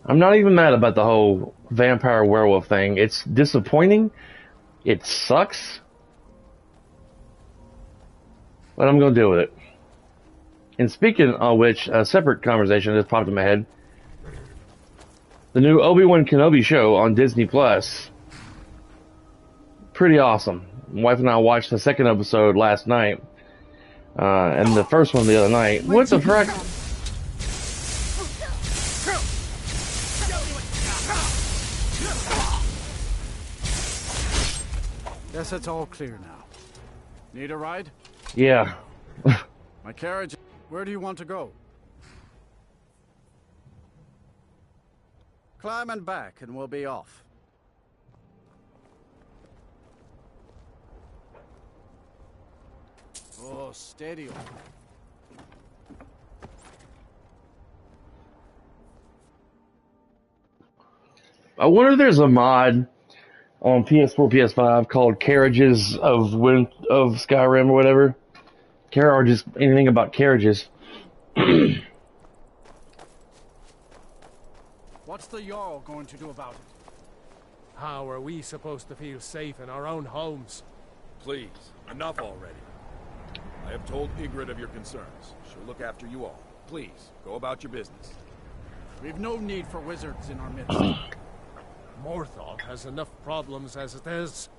I'm not even mad about the whole vampire werewolf thing. It's disappointing. It sucks. But I'm going to deal with it. And speaking of which, a separate conversation just popped in my head. The new Obi-Wan Kenobi show on Disney Plus. Pretty awesome. My wife and I watched the second episode last night. And the first one the other night. What the frick? Guess it's all clear now. Need a ride? Yeah. My carriage. Where do you want to go? Climb and back and we'll be off. Oh, steady. I wonder if there's a mod on PS4, PS5 called Carriages of Skyrim or whatever. Or just anything about carriages. What's the Jarl going to do about it? How are we supposed to feel safe in our own homes? Please, enough already. I have told Ygritte of your concerns. She'll look after you all. Please, go about your business. We've no need for wizards in our midst. Morthal has enough problems as it is.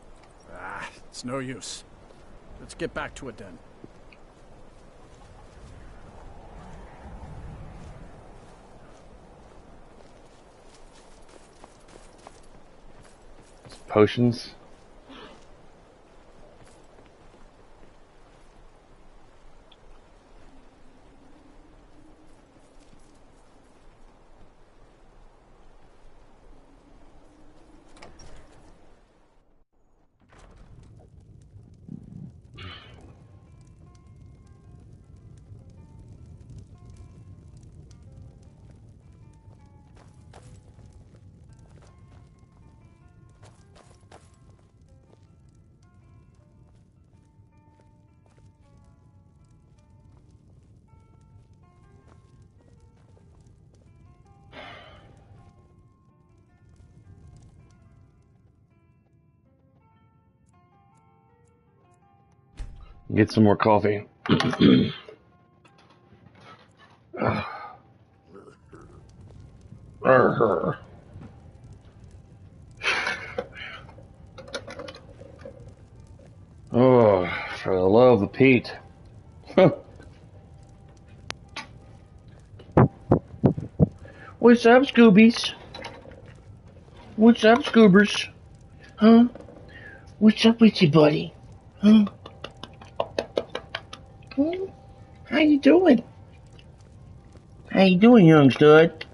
Ah, it's no use. Let's get back to it then. Potions. Get some more coffee. Oh, for the love of Pete. What's up, Scoobies? What's up, Scoobers? Huh? What's up with you, buddy? Huh? Hmm? How you doing? How you doing, young stud?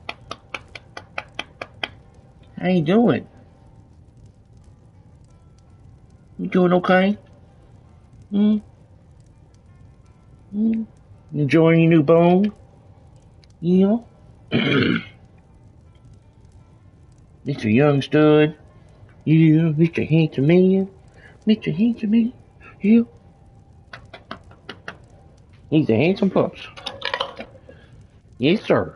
How you doing? You doing okay? Hmm? Hmm? Enjoying your new bone? Yeah? Mr. Young Stud? Yeah, Mr. Handsome Man? Mr. Handsome Man? Yeah? He's a handsome pups. Yes, sir.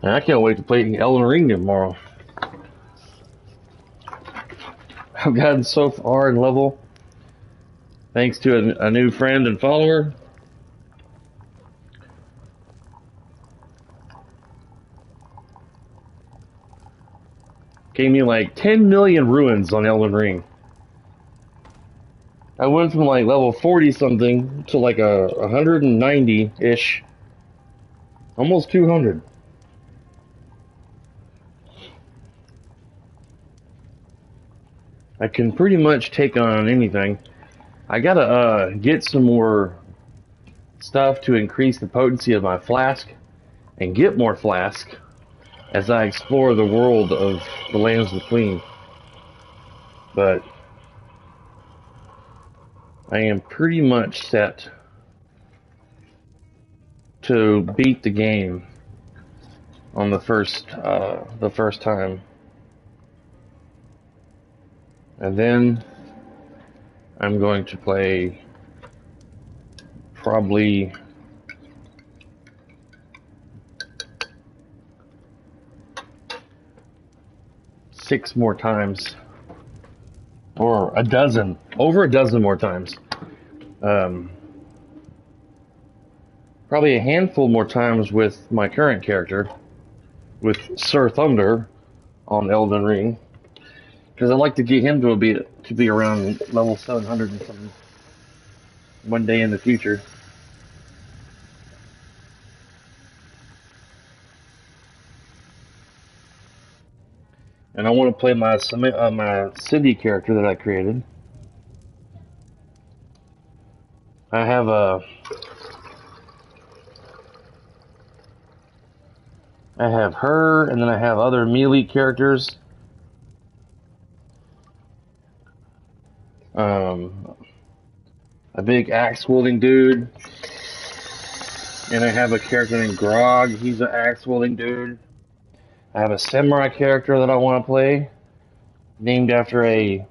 And I can't wait to play Elden Ring tomorrow. I've gotten so far in level thanks to a new friend and follower. Gave me like 10 million ruins on Elden Ring. I went from like level 40 something to like a 190-ish. Almost 200. I can pretty much take on anything. I gotta get some more stuff to increase the potency of my flask and get more flask as I explore the world of the Lands Between. But I am pretty much set to beat the game on the first time, and then I'm going to play probably six more times, or over a dozen more times. Probably a handful more times with my current character, with Sir Thunder on Elden Ring, because I'd like to get him to be around level 700 and something one day in the future. And I want to play my city character that I created. I have her, and then I have other melee characters. A big axe-wielding dude. And I have a character named Grog. He's an axe-wielding dude. I have a samurai character that I want to play, named after a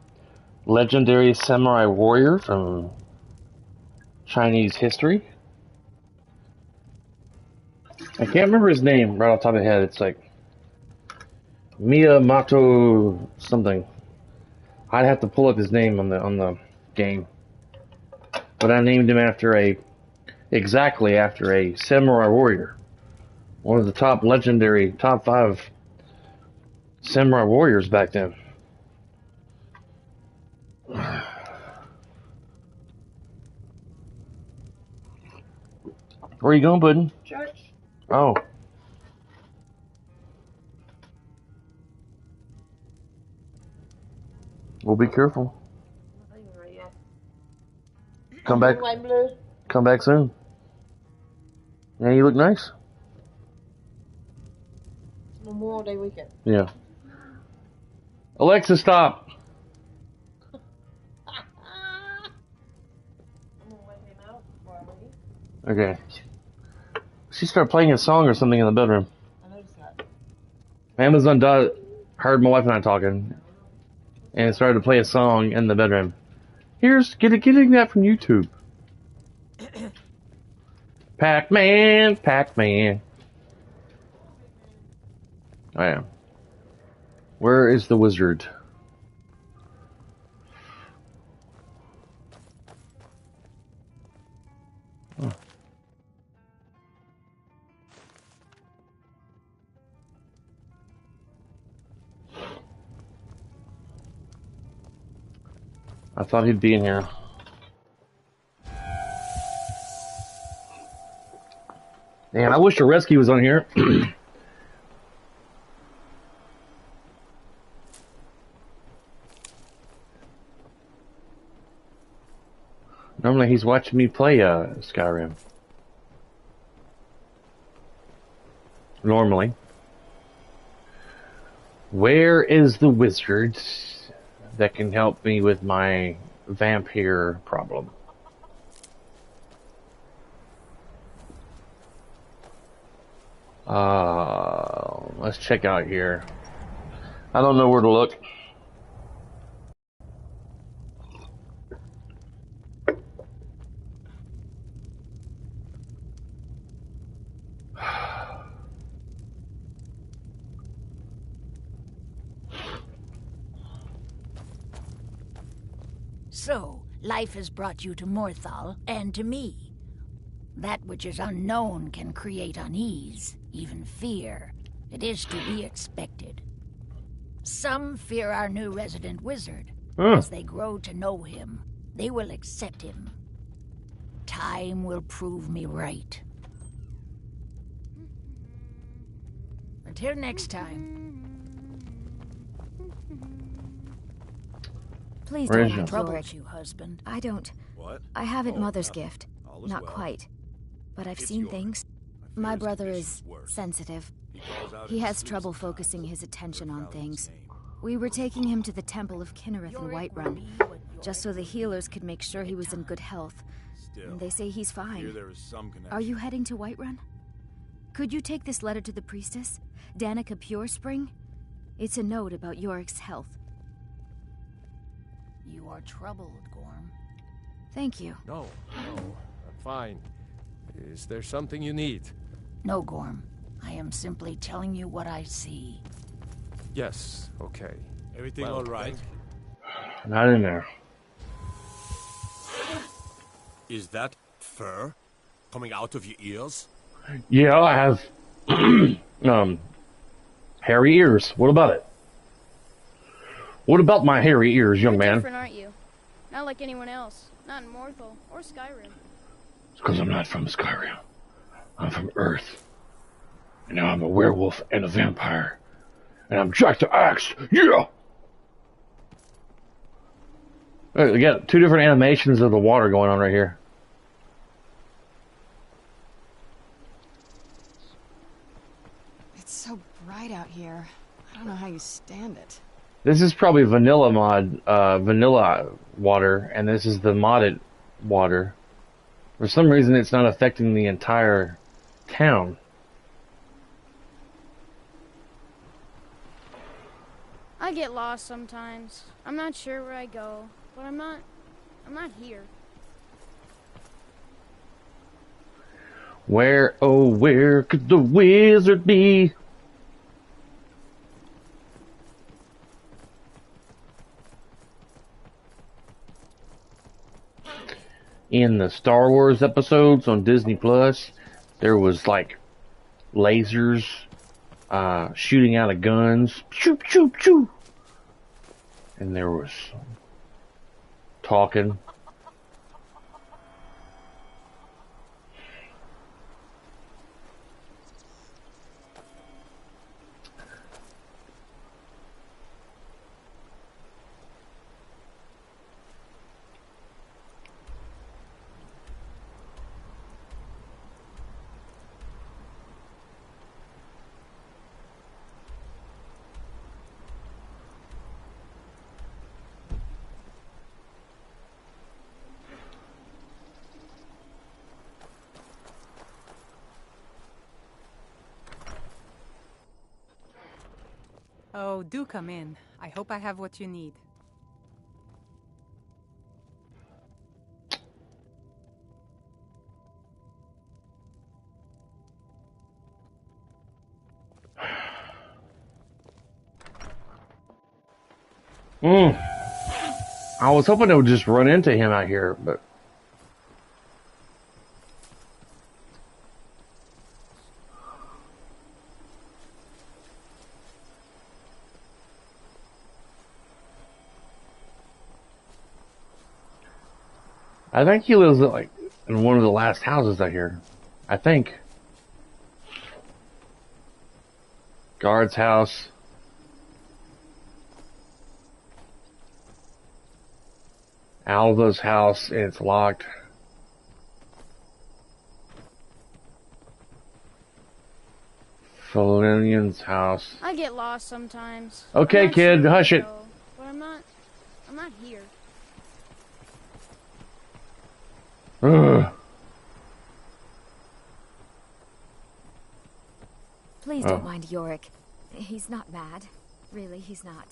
legendary samurai warrior from Chinese history. I can't remember his name right off the top of my head. It's like Miyamoto something. I'd have to pull up his name on the game. But I named him exactly after a samurai warrior. One of the top 5 samurai warriors back then. Where are you going, Puddin'? Church. Oh. Well, be careful. Not even right yet. Come back. White and blue. Come back soon. Yeah, you look nice. It's Memorial Day weekend. Yeah. Alexa, stop. I'm gonna let him out before I leave. Okay. She started playing a song or something in the bedroom. I noticed that. Amazon heard my wife and I talking, and it started to play a song in the bedroom. Here's getting that from YouTube. Pac-Man. I am. Where is the wizard? Oh. I thought he'd be in here. Man, I wish the rescue was on here. Normally he's watching me play Skyrim. Normally. Where is the wizard that can help me with my vampire problem? Let's check out here. I don't know where to look. So, life has brought you to Morthal, and to me. That which is unknown can create unease, even fear. It is to be expected. Some fear our new resident wizard. As they grow to know him, they will accept him. Time will prove me right. Until next time. Please Where don't is mind she? Troubles George. you, husband. I don't. What? I haven't Oh, Mother's nothing. gift. All is Not well. quite. But I've It's seen yours. things. I fear My his brother condition's is worse. sensitive. He calls out He in has sleep trouble sometimes. focusing his attention on Without his things. name. We were taking him to the Temple of Kinnereth in Whiterun, just so the healers could make sure he was in good health. Still, And they say he's here fine. there is some connection. Are you heading to Whiterun? Could you take this letter to the priestess, Danica Purespring? It's a note about Yorick's health. You are troubled, Gorm. Thank you. No, I'm fine. Is there something you need? No, Gorm. I am simply telling you what I see. Yes, okay. Everything Well, all right? Not in there. Is that fur coming out of your ears? Yeah, I have hairy ears. What about it? What about my hairy ears, young You're man? different, aren't you? Not like anyone else. Not in Morthal or Skyrim. It's because I'm not from Skyrim. I'm from Earth. And now I'm a werewolf and a vampire. And I'm Jack the Axe. Yeah! We got two different animations of the water going on right here. It's so bright out here. I don't know how you stand it. This is probably vanilla vanilla water, and this is the modded water. For some reason, it's not affecting the entire town. I get lost sometimes. I'm not sure where I go, but I'm not here. Where, oh, where could the wizard be? In the Star Wars episodes on Disney Plus, there was like lasers shooting out of guns, choop choop choop, and there was talking. Oh, do come in. I hope I have what you need. I was hoping I would just run into him out here, but... I think he lives like in one of the last houses out here. I think. Guard's house. Alva's house, and it's locked. Felinian's house. I get lost sometimes. Okay, kid, hush it. But I'm not here. Ugh. Please don't mind Yorick. He's not mad. Really, he's not.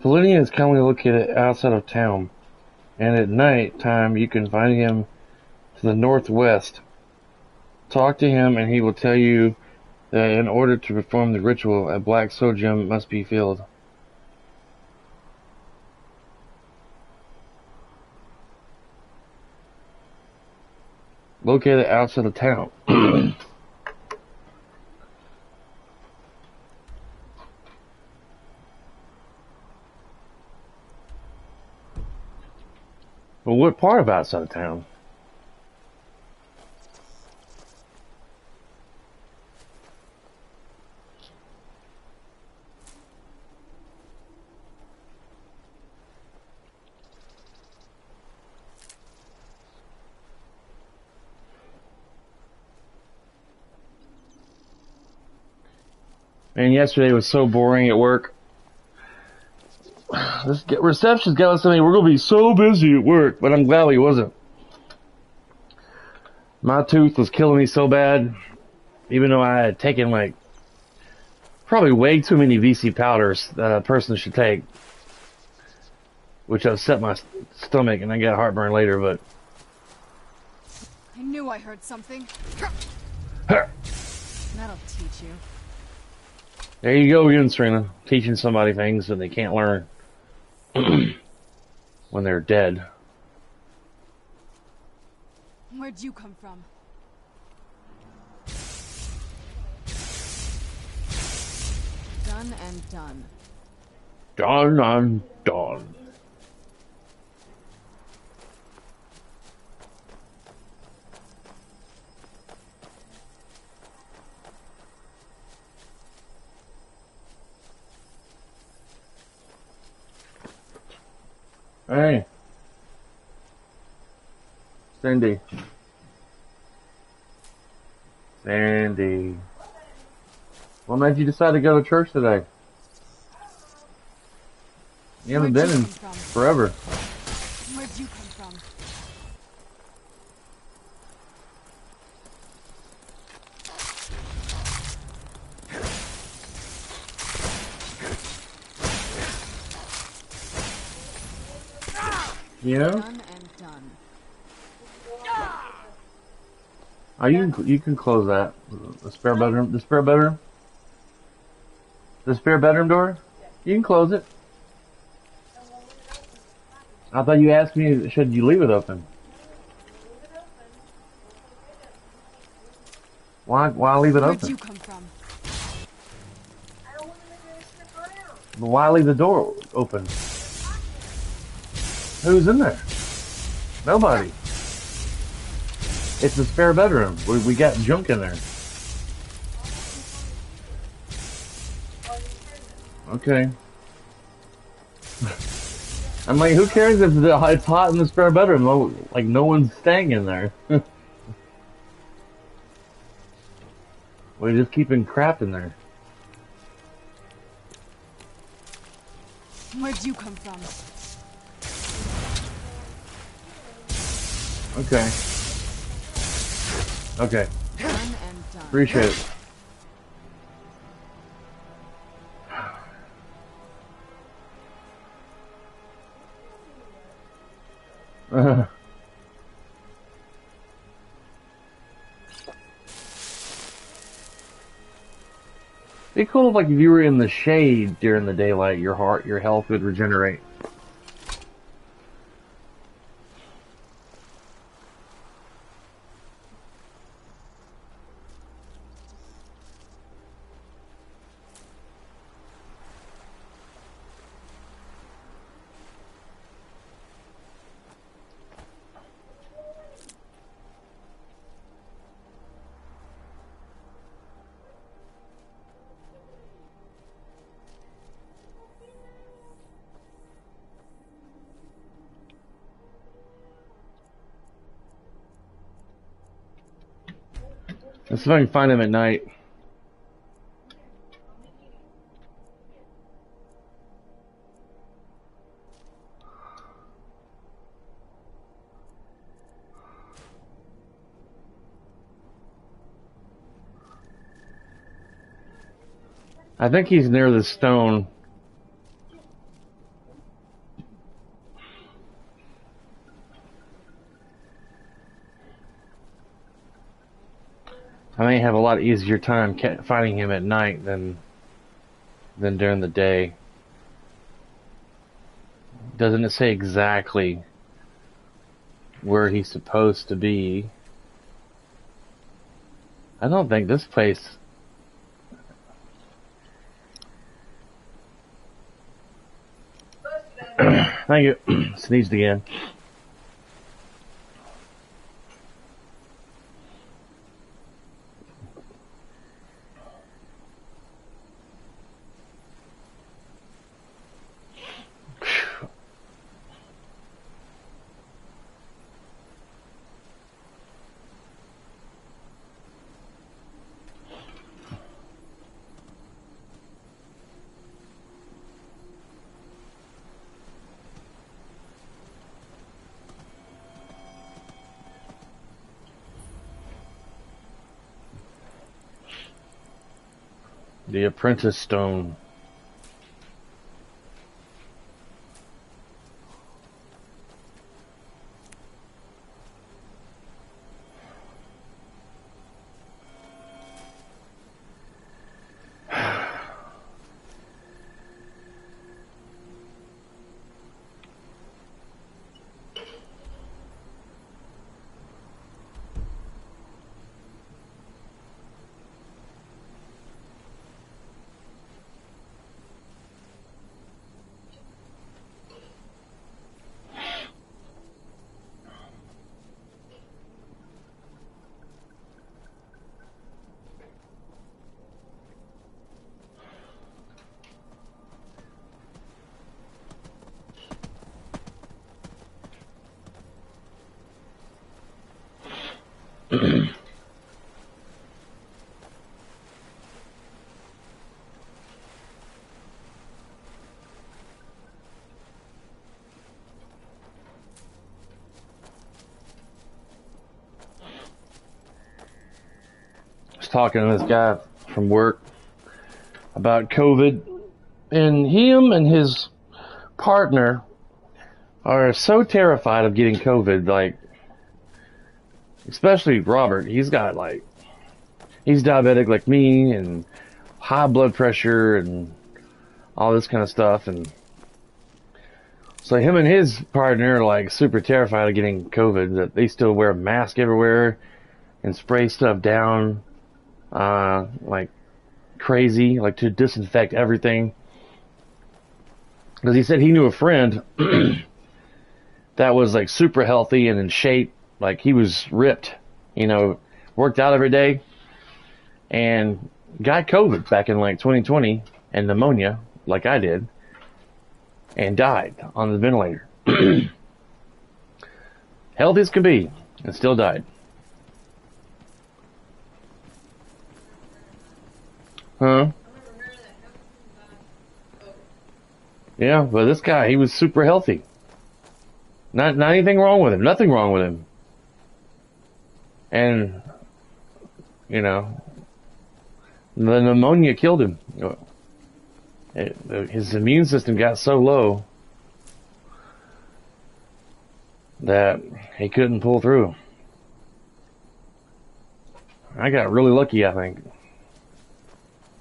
Felinian is commonly located outside of town, and at night time you can find him to the northwest. Talk to him and he will tell you that in order to perform the ritual, a black soul gem must be filled. Located outside of town. Well, what part of outside of town? Man, yesterday was so boring at work. This reception's got us saying we're going to be so busy at work, but I'm glad we wasn't. My tooth was killing me so bad, even though I had taken like probably way too many VC powders that a person should take, which upset my stomach and I got heartburn later, but... I knew I heard something. That'll teach you. There you go again, Serena. Teaching somebody things that they can't learn when they're dead. Where'd you come from? Done and done. Done and done. Hey. Cindy. Sandy. What made you decide to go to church today? You haven't been in forever. Where'd you come from? Yeah? Done and done. Oh, you can close that. The spare bedroom. The spare bedroom. The spare bedroom door. You can close it. I thought you asked me, should you leave it open? Why leave it open? Where'd you come from? But why leave the door open? Who's in there? Nobody. It's a spare bedroom. We got junk in there. Okay. I'm like, who cares if it's hot in the spare bedroom? Like, no one's staying in there. We're just keeping crap in there. Where'd you come from? Okay. Okay. Done and done. Appreciate it. Be cool if, like, if you were in the shade during the daylight, your health would regenerate. Let's see if I can find him at night. I think he's near the stone. I may have a lot easier time finding him at night than during the day. Doesn't it say exactly where he's supposed to be? I don't think this place... Thank you. Sneezed again. The Apprentice Stone. Talking to this guy from work about COVID, and him and his partner are so terrified of getting COVID, like, especially Robert. He's diabetic like me, and high blood pressure and all this kind of stuff, and so him and his partner are like super terrified of getting COVID, that they still wear a mask everywhere and spray stuff down like crazy, like to disinfect everything. Because he said he knew a friend that was like super healthy and in shape, like he was ripped, worked out every day, and got COVID back in like 2020 and pneumonia, like I did. and died on the ventilator. Healthy as could be, and still died. Huh? Yeah, but this guy, he was super healthy. Not anything wrong with him. Nothing wrong with him. And, you know, the pneumonia killed him. His immune system got so low that he couldn't pull through. I got really lucky, I think,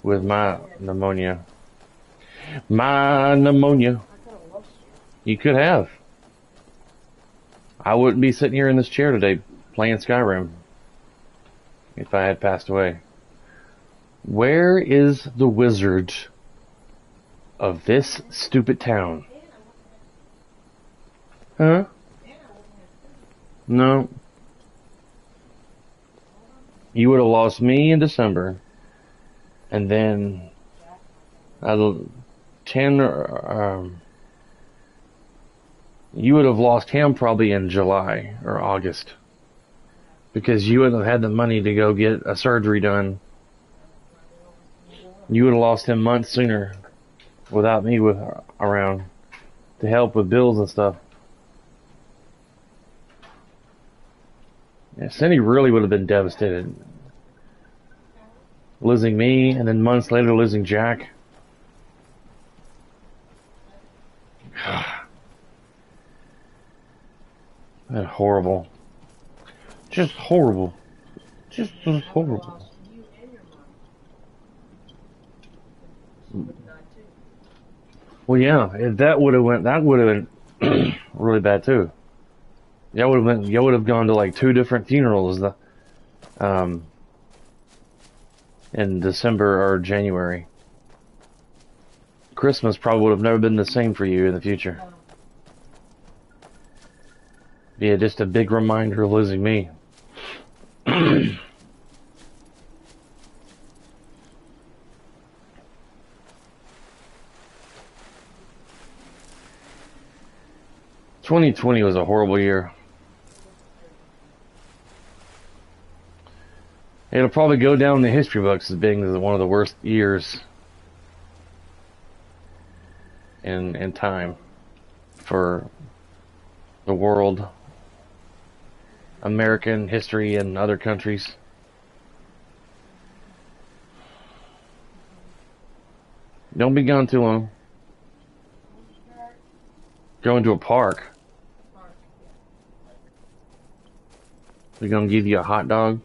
with my pneumonia. My pneumonia. You could have. I wouldn't be sitting here in this chair today playing Skyrim if I had passed away. Where is the wizard of this stupid town? Huh? No. You would have lost me in December, and then 10 you would have lost him probably in July or August, because you wouldn't have had the money to go get a surgery done. You would have lost him months sooner without me around to help with bills and stuff. Yeah, Cindy really would have been devastated. Losing me, and then months later losing Jack. That's horrible. Just horrible. Just horrible. Well, yeah, if that would have been really bad too. Y'all would have gone to like 2 different funerals, in December or January. Christmas probably would have never been the same for you in the future. Yeah, just a big reminder of losing me. 2020 was a horrible year. It'll probably go down in the history books as being one of the worst years in time for the world, American history, and other countries. Don't be gone too long. Going to a park. They're gonna give you a hot dog.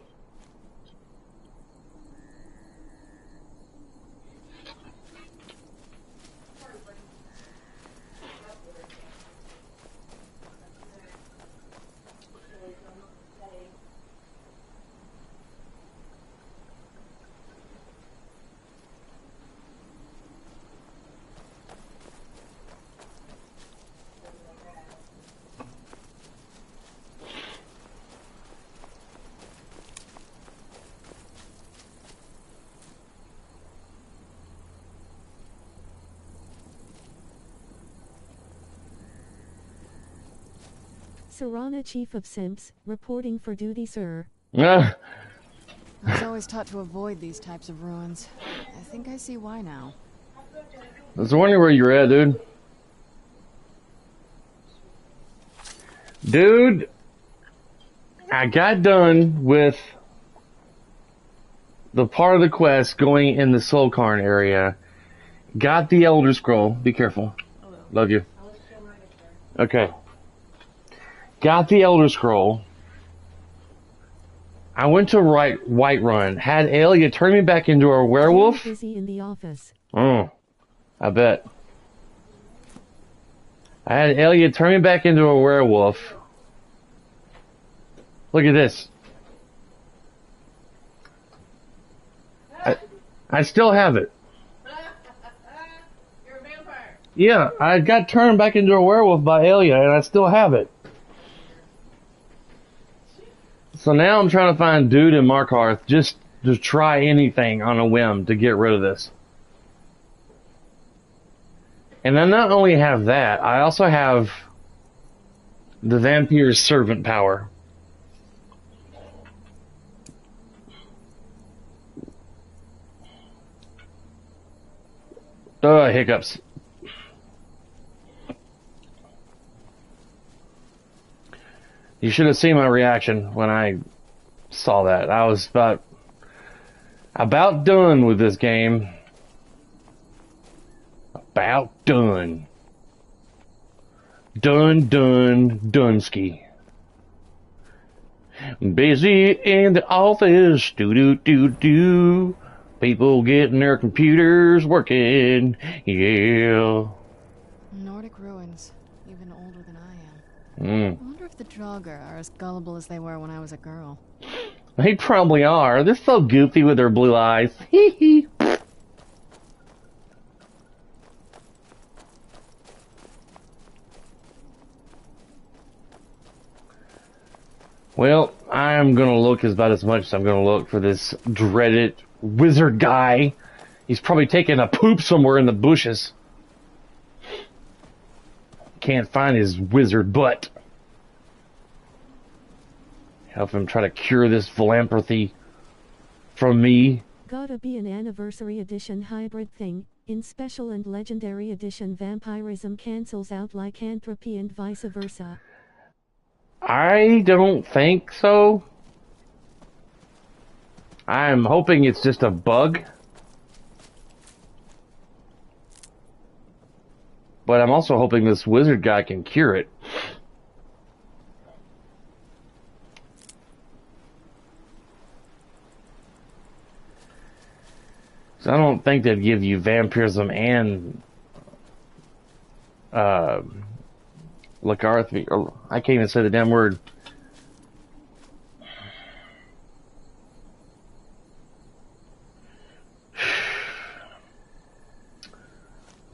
Serana, Chief of Simps, reporting for duty, sir. I was always taught to avoid these types of ruins. I think I see why now. I was wondering where you're at, dude. Dude, I got done with the part of the quest going in the Soul Cairn area. Got the Elder Scroll. Be careful. Love you. Okay. Got the Elder Scroll. I went to Whiterun. Had Aelia turn me back into a werewolf. Busy in the office. Oh, I bet. I had Aelia turn me back into a werewolf. Look at this. I still have it. You're a vampire. Yeah, I got turned back into a werewolf by Aelia, and I still have it. So now I'm trying to find Dude and Markarth just to try anything on a whim to get rid of this. And I not only have that, I also have the vampire's servant power. Hiccups. You should have seen my reaction when I saw that. I was about done with this game. About done. Dunsky. Busy in the office, do. People getting their computers working, yeah. Nordic ruins, even older than I am. I wonder if the Draugr are as gullible as they were when I was a girl. They probably are. They're so goofy with their blue eyes. Hee hee. Well, I'm gonna look about as much as I'm gonna look for this dreaded wizard guy. He's probably taking a poop somewhere in the bushes. Can't find his wizard butt. Help him try to cure this philanthropy from me. Gotta be an anniversary edition hybrid thing. In special and legendary edition, vampirism cancels out lycanthropy and vice versa. I don't think so. I'm hoping it's just a bug. But I'm also hoping this wizard guy can cure it. So I don't think they'd give you vampirism and lycanthropy. I can't even say the damn word.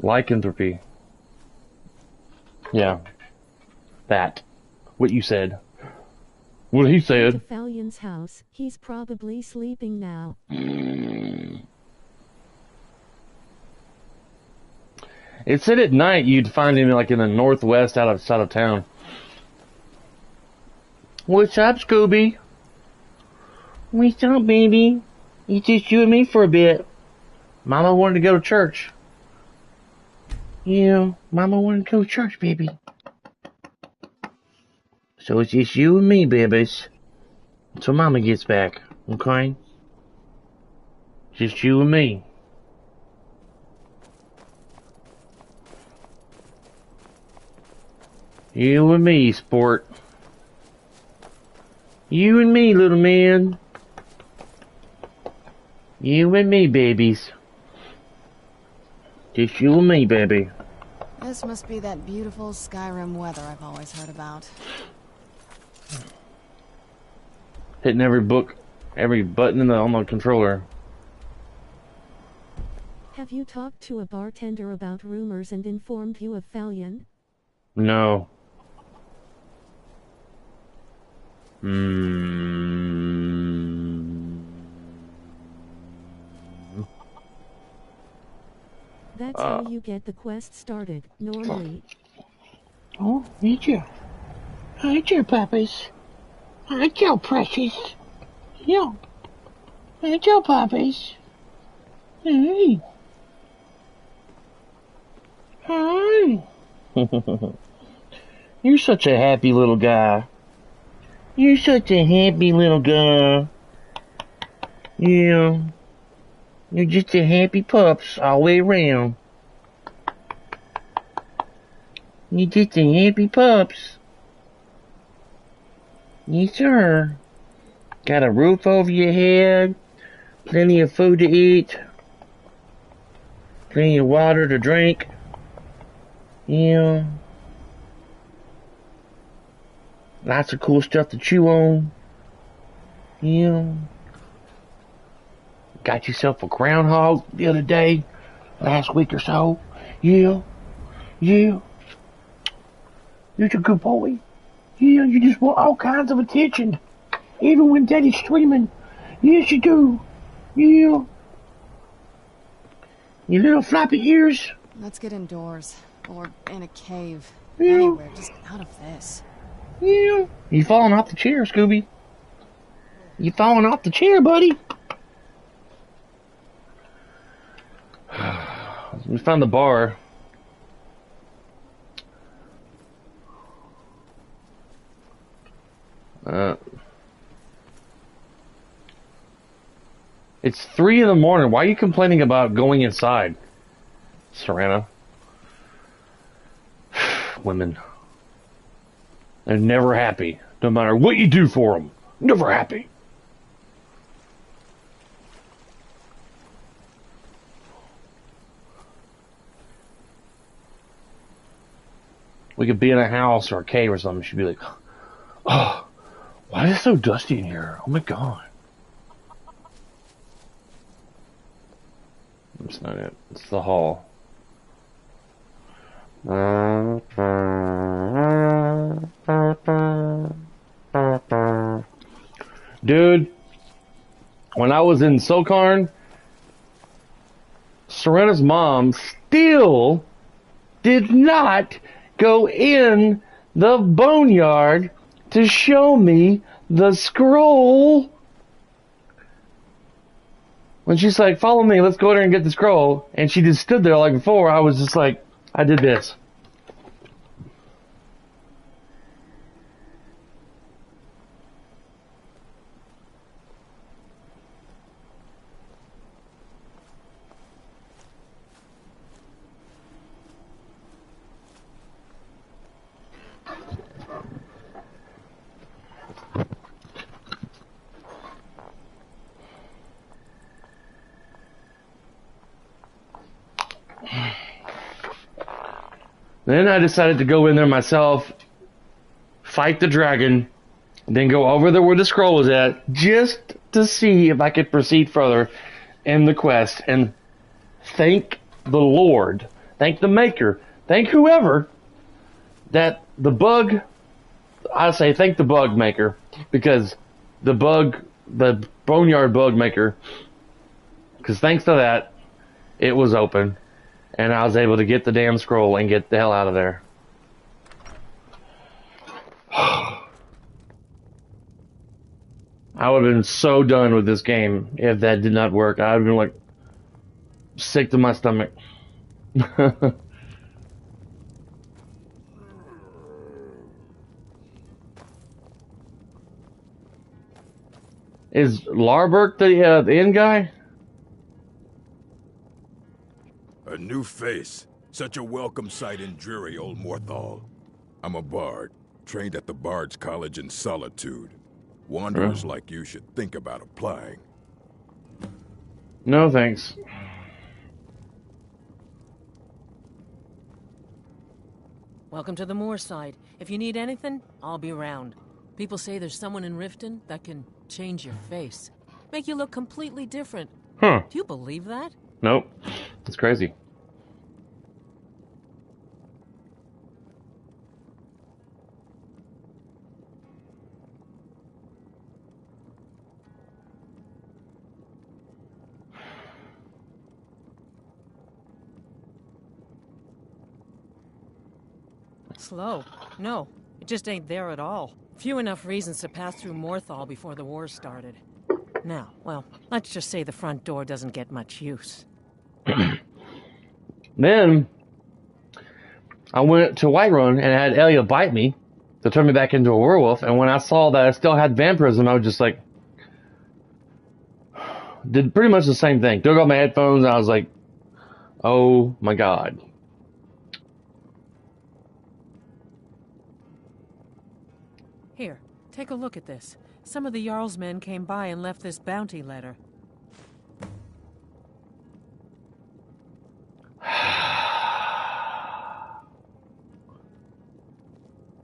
Lycanthropy. Yeah. That. What you said. What he said. Fallion's house. He's probably sleeping now. It said at night you'd find him like in the northwest out of town. What's up, Scooby? What's up, baby? It's just you and me for a bit. Mama wanted to go to church. Yeah, Mama wanted to go to church, baby. So it's just you and me, babies. Until Mama gets back, okay? Just you and me. You and me, sport. You and me, little man. You and me, babies. Just you and me, baby. This must be that beautiful Skyrim weather I've always heard about. Hitting every button on the controller. Have you talked to a bartender about rumors and informed you of Fallion? No. That's how you get the quest started, normally. Oh, meet you. Hi, dear puppies. Hi, Joe Precious. Yeah. Hi, Joe Puppies. Hey. Hi. You're such a happy little guy. You're such a happy little guy. Yeah. You're just a happy pups all the way around. You're just a happy pups. Yes, sir. Got a roof over your head, plenty of food to eat, plenty of water to drink. Yeah. Lots of cool stuff to chew on. Yeah. Got yourself a groundhog the other day, last week or so. Yeah. Yeah. You're a good boy. Yeah, you just want all kinds of attention. Even when Daddy's streaming. Yes, you do. Yeah. Your little floppy ears. Let's get indoors. Or in a cave. Yeah. Anywhere, just out of this. Yeah. You falling off the chair, Scooby. You falling off the chair, buddy. We found the bar. It's 3 in the morning. Why are you complaining about going inside, Serena? Women. They're never happy. No matter what you do for them. Never happy. We could be in a house or a cave or something. She'd be like, oh, why is it so dusty in here? Oh my god. That's not it. It's the hall. Dude, when I was in Sokarn, Serena's mom still did not go in the boneyard to show me the scroll. When she's like, follow me, let's go there and get the scroll. And she just stood there like before. I was just like, I did this. Then I decided to go in there myself, fight the dragon, then go over there where the scroll was at, just to see if I could proceed further in the quest. And thank the Lord, thank the Maker, thank whoever, that the bug, I say thank the bug maker, because the boneyard bug maker, because thanks to that, it was open. And I was able to get the damn scroll and get the hell out of there. I would have been so done with this game if that did not work. I would have been like sick to my stomach. Is Larbert the inn guy? A new face. Such a welcome sight in dreary old Morthal. I'm a bard, trained at the Bard's College in Solitude. Wanderers like you should think about applying. No, thanks. Welcome to the Moorside. If you need anything, I'll be around. People say there's someone in Riften that can change your face. Make you look completely different. Huh. Do you believe that? Nope. That's crazy. Slow. No, it just ain't there at all. Few enough reasons to pass through Morthal before the war started. Now, well, let's just say the front door doesn't get much use. Then I went to Whiterun and had Elia bite me to turn me back into a werewolf, and when I saw that I still had vampirism, I was just like, did pretty much the same thing. Took off my headphones and I was like, oh my god. Here, take a look at this. Some of the Jarl's men came by and left this bounty letter.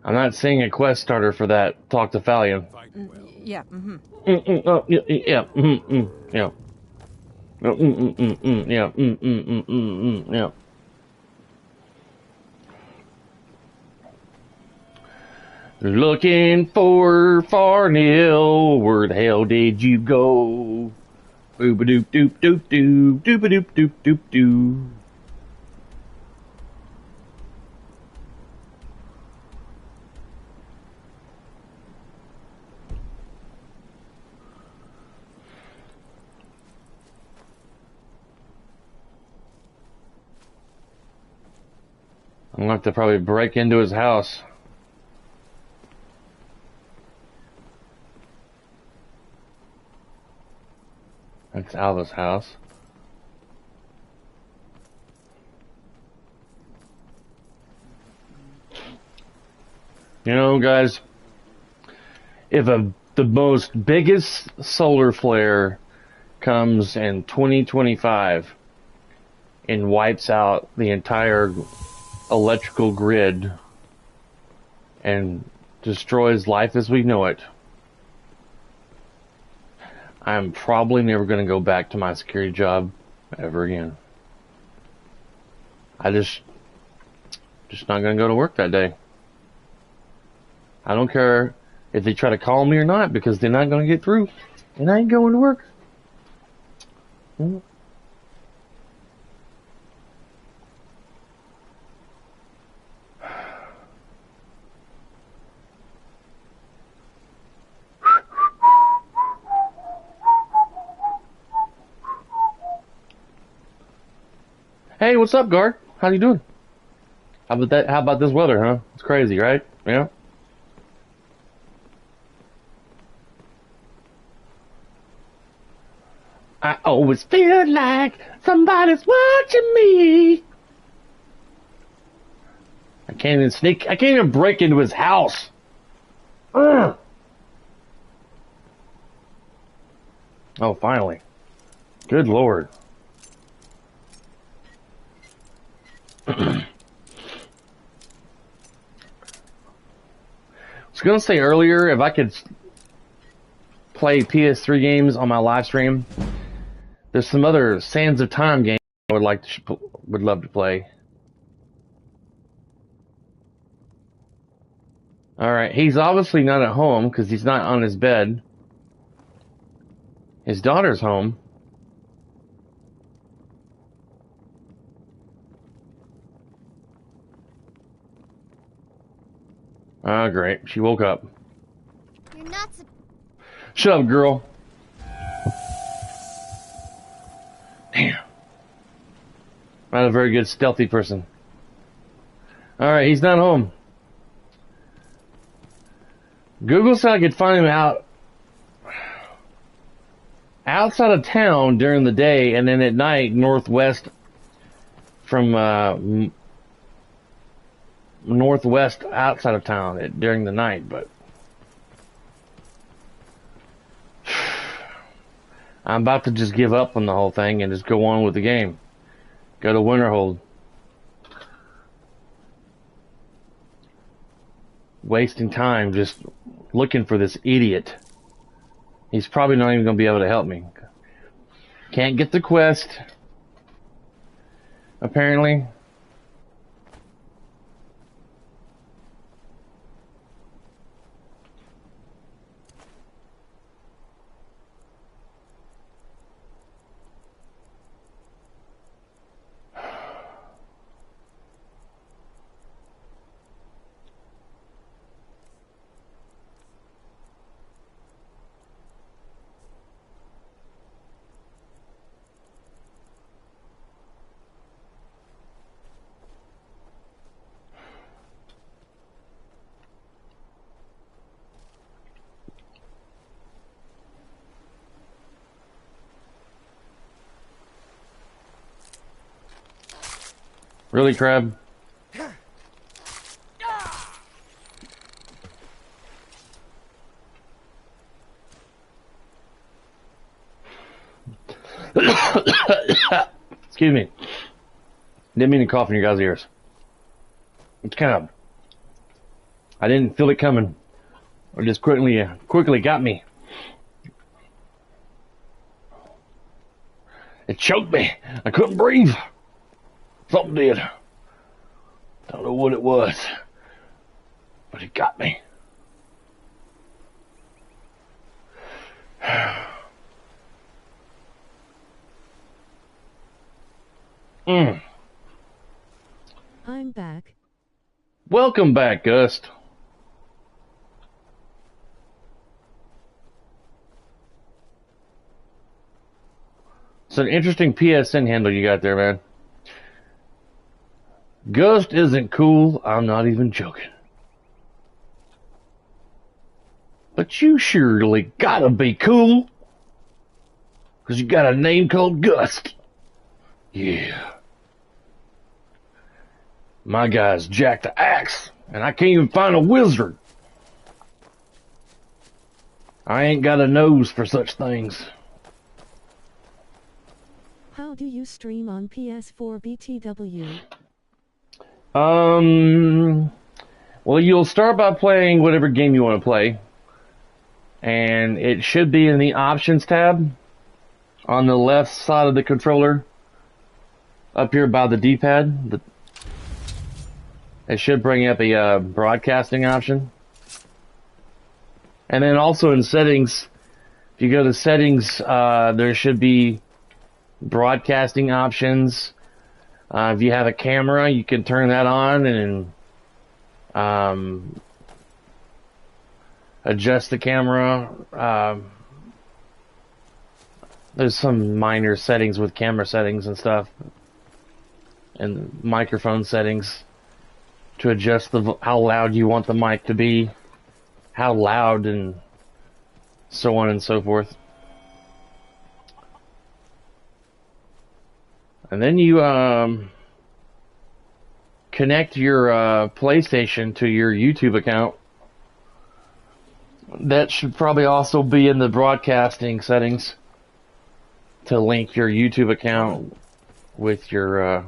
I'm not seeing a quest starter for that. Talk to Falion. Yeah, mm-hmm. Oh, yeah, yeah, yeah. Yeah. Looking for Farnil, where the hell did you go? Ooba doop doop doop doop, dooba doop doop doop doop. I'm gonna have to probably break into his house. That's Alva's house. You know, guys, if the most biggest solar flare comes in 2025 and wipes out the entire electrical grid and destroys life as we know it, I'm probably never going to go back to my security job ever again. I just not going to go to work that day. I don't care if they try to call me or not, because they're not going to get through, and I ain't going to work. Hey, what's up, guard? How you doing? How about that? How about this weather, huh? It's crazy, right? Yeah. I always feel like somebody's watching me. I can't even break into his house. Ugh. Oh, finally. Good Lord. I was going to say earlier, if I could play PS3 games on my live stream, there's some other Sands of Time games I would love to play. Alright, he's obviously not at home because he's not on his bed. His daughter's home. Ah, great. She woke up. You're not Shut up, girl. Damn. Not a very good stealthy person. Alright, he's not home. Google said I could find him outside of town during the day, and then at night northwest from northwest outside of town during the night, but I'm about to just give up on the whole thing and just go on with the game. Go to Winterhold. Wasting time just looking for this idiot. He's probably not even going to be able to help me. Can't get the quest, apparently. Really, Crab? Excuse me. Didn't mean to cough in your guys' ears. It's kind of... I didn't feel it coming. It just quickly got me. It choked me. I couldn't breathe. Something did. Don't know what it was, but it got me. I'm back. Welcome back, Gust. It's an interesting PSN handle you got there, man. Ghost isn't cool, I'm not even joking. But you surely gotta be cool. 'Cause you got a name called Gust. Yeah. My guy's Jack the Axe, and I can't even find a wizard. I ain't got a nose for such things. How do you stream on PS4 BTW? Well, you'll start by playing whatever game you want to play. And it should be in the options tab on the left side of the controller. Up here by the D-pad. It should bring up a broadcasting option. And then also in settings, if you go to settings, there should be broadcasting options. If you have a camera, you can turn that on and adjust the camera. There's some minor settings with camera settings and stuff, and microphone settings to adjust how loud you want the mic to be, how loud, and so on and so forth. And then you connect your PlayStation to your YouTube account. That should probably also be in the broadcasting settings to link your YouTube account with your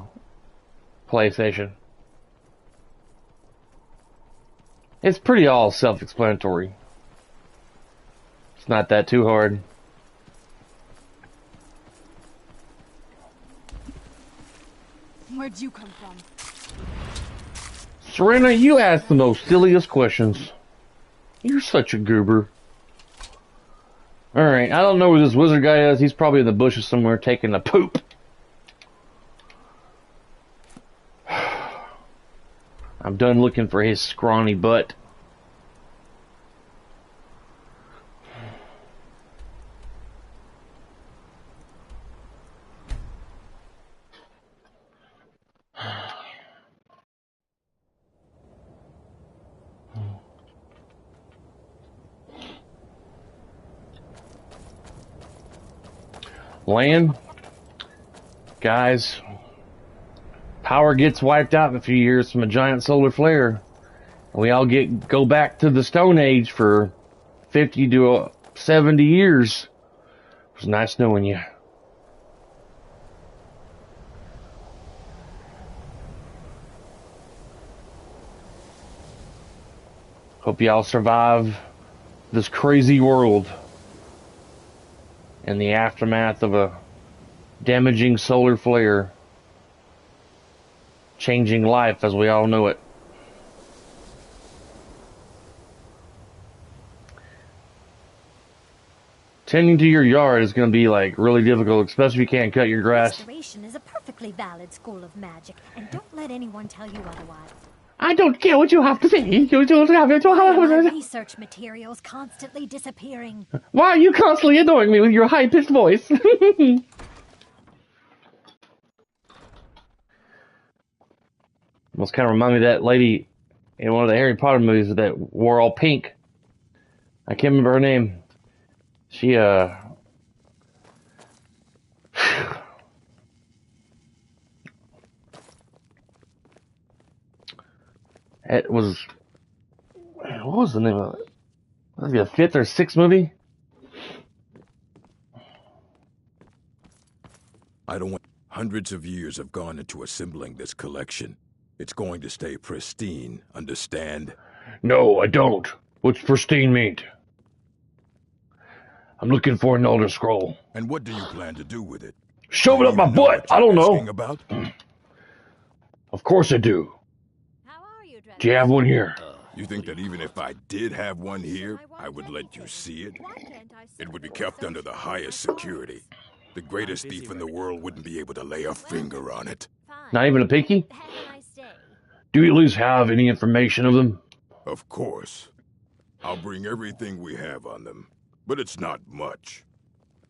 PlayStation. It's pretty all self-explanatory. It's not that too hard. Where'd you come from? Serena, you ask the most silliest questions. You're such a goober. Alright, I don't know where this wizard guy is. He's probably in the bushes somewhere taking a poop. I'm done looking for his scrawny butt. Land, guys, power gets wiped out in a few years from a giant solar flare. We all go back to the Stone Age for 50 to 70 years. It was nice knowing you. Hope y'all survive this crazy world in the aftermath of a damaging solar flare, changing life as we all know it. Tending to your yard is going to be like really difficult, especially if you can't cut your grass. Restoration is a perfectly valid school of magic, and don't let anyone tell you otherwise. I don't care what you have to say. You don't have My research materials constantly disappearing. Why are you constantly annoying me with your high-pitched voice? Almost kind of remind me of that lady in one of the Harry Potter movies that wore all pink. I can't remember her name. She, it was, what was the name of it? Was it a 5th or 6th movie? I don't want... Hundreds of years have gone into assembling this collection. It's going to stay pristine, understand? No, I don't. What's pristine mean? I'm looking for an Elder Scroll. And what do you plan to do with it? Shove it up my butt! I don't know. About? Of course I do. Do you have one here? You think that even if I did have one here, I would let you see it? It would be kept under the highest security. The greatest thief in the world wouldn't be able to lay a finger on it. Not even a pinky? Do you at least have any information of them? Of course. I'll bring everything we have on them. But it's not much.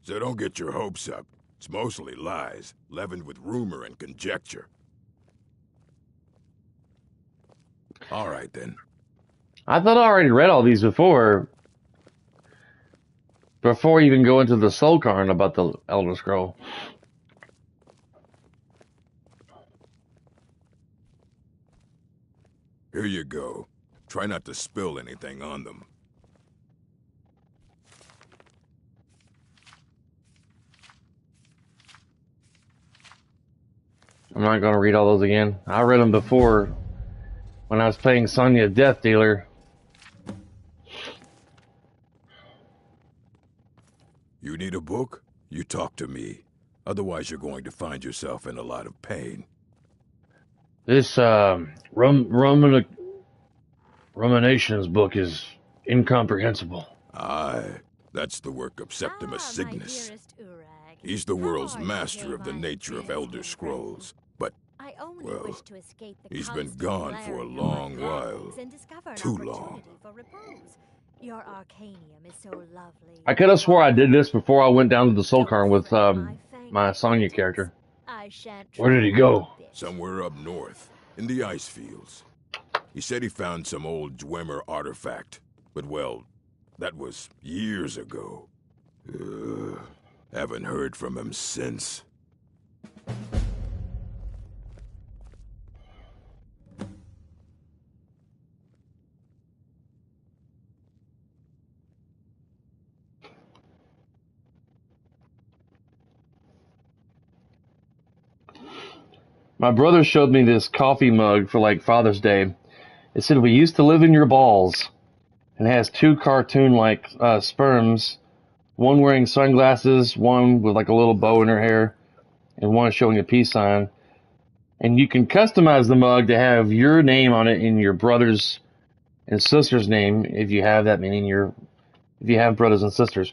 So don't get your hopes up. It's mostly lies, leavened with rumor and conjecture. All right, then. I thought I already read all these before even going to the Soul Cairn about the Elder Scroll. Here you go. Try not to spill anything on them. I'm not going to read all those again. I read them before when I was playing Sonya Death Dealer. You need a book? You talk to me. Otherwise, you're going to find yourself in a lot of pain. This Ruminations book is incomprehensible. Aye, that's the work of Septimus Cygnus. He's the world's master of the nature of Elder Scrolls. But, well, he's been gone for a long while. Too long. Your Arcanium is so lovely. I could have swore I did this before I went down to the Soul Cairn with my Sonya character. Where did he go? Somewhere up north, in the ice fields. He said he found some old Dwemer artifact, but well, that was years ago. Haven't heard from him since. My brother showed me this coffee mug for like Father's Day. It said, "We used to live in your balls." And it has two cartoon-like sperms, one wearing sunglasses, one with like a little bow in her hair, and one showing a peace sign. And you can customize the mug to have your name on it and your brother's and sister's name, if you have that, meaning if you have brothers and sisters.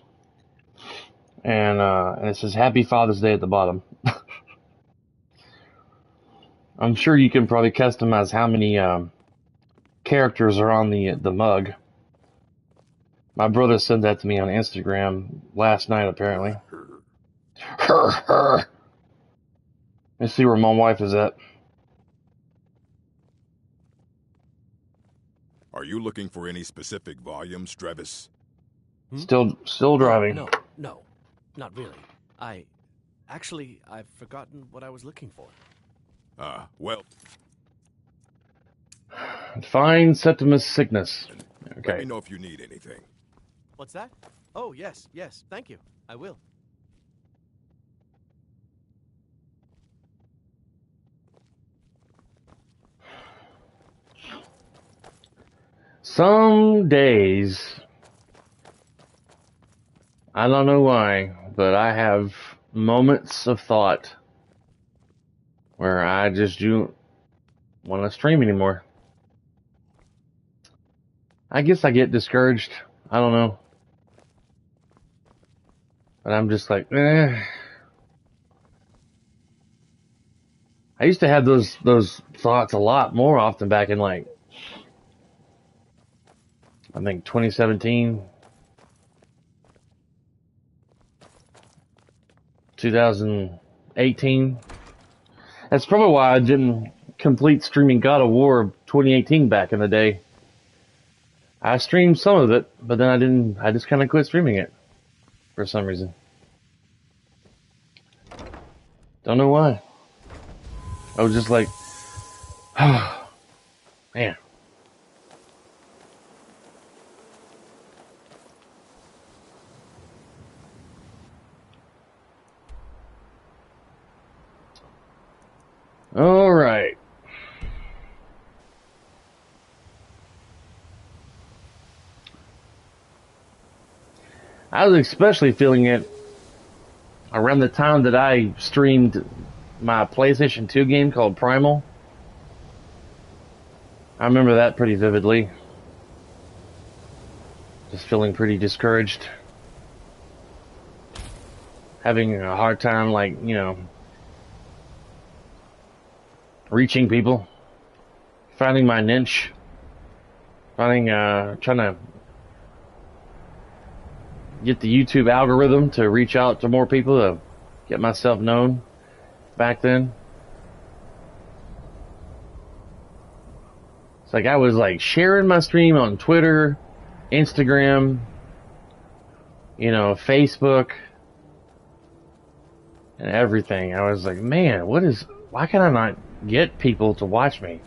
And it says Happy Father's Day at the bottom. I'm sure you can probably customize how many characters are on the mug. My brother sent that to me on Instagram last night, apparently. Let's see where my wife is at. Are you looking for any specific volumes, Trevis? Still driving. No, not really. I've forgotten what I was looking for. Well. Find Septimus Cygnus. Okay. Let me know if you need anything. What's that? Oh, yes, thank you. I will. Some days, I don't know why, but I have moments of thought where I just don't want to stream anymore. I guess I get discouraged. I don't know. But I'm just like, I used to have those thoughts a lot more often back in like, I think 2017, 2018. That's probably why I didn't complete streaming God of War 2018 back in the day. I streamed some of it, but then I just kind of quit streaming it for some reason. Don't know why. I was just like, oh, man. All right. I was especially feeling it around the time that I streamed my PlayStation 2 game called Primal. I remember that pretty vividly. Just feeling pretty discouraged. Having a hard time, like, you know, reaching people. Finding my niche. Trying to get the YouTube algorithm to reach out to more people to get myself known back then. It's like I was like sharing my stream on Twitter, Instagram, Facebook, and everything. I was like, man, why can I not get people to watch me?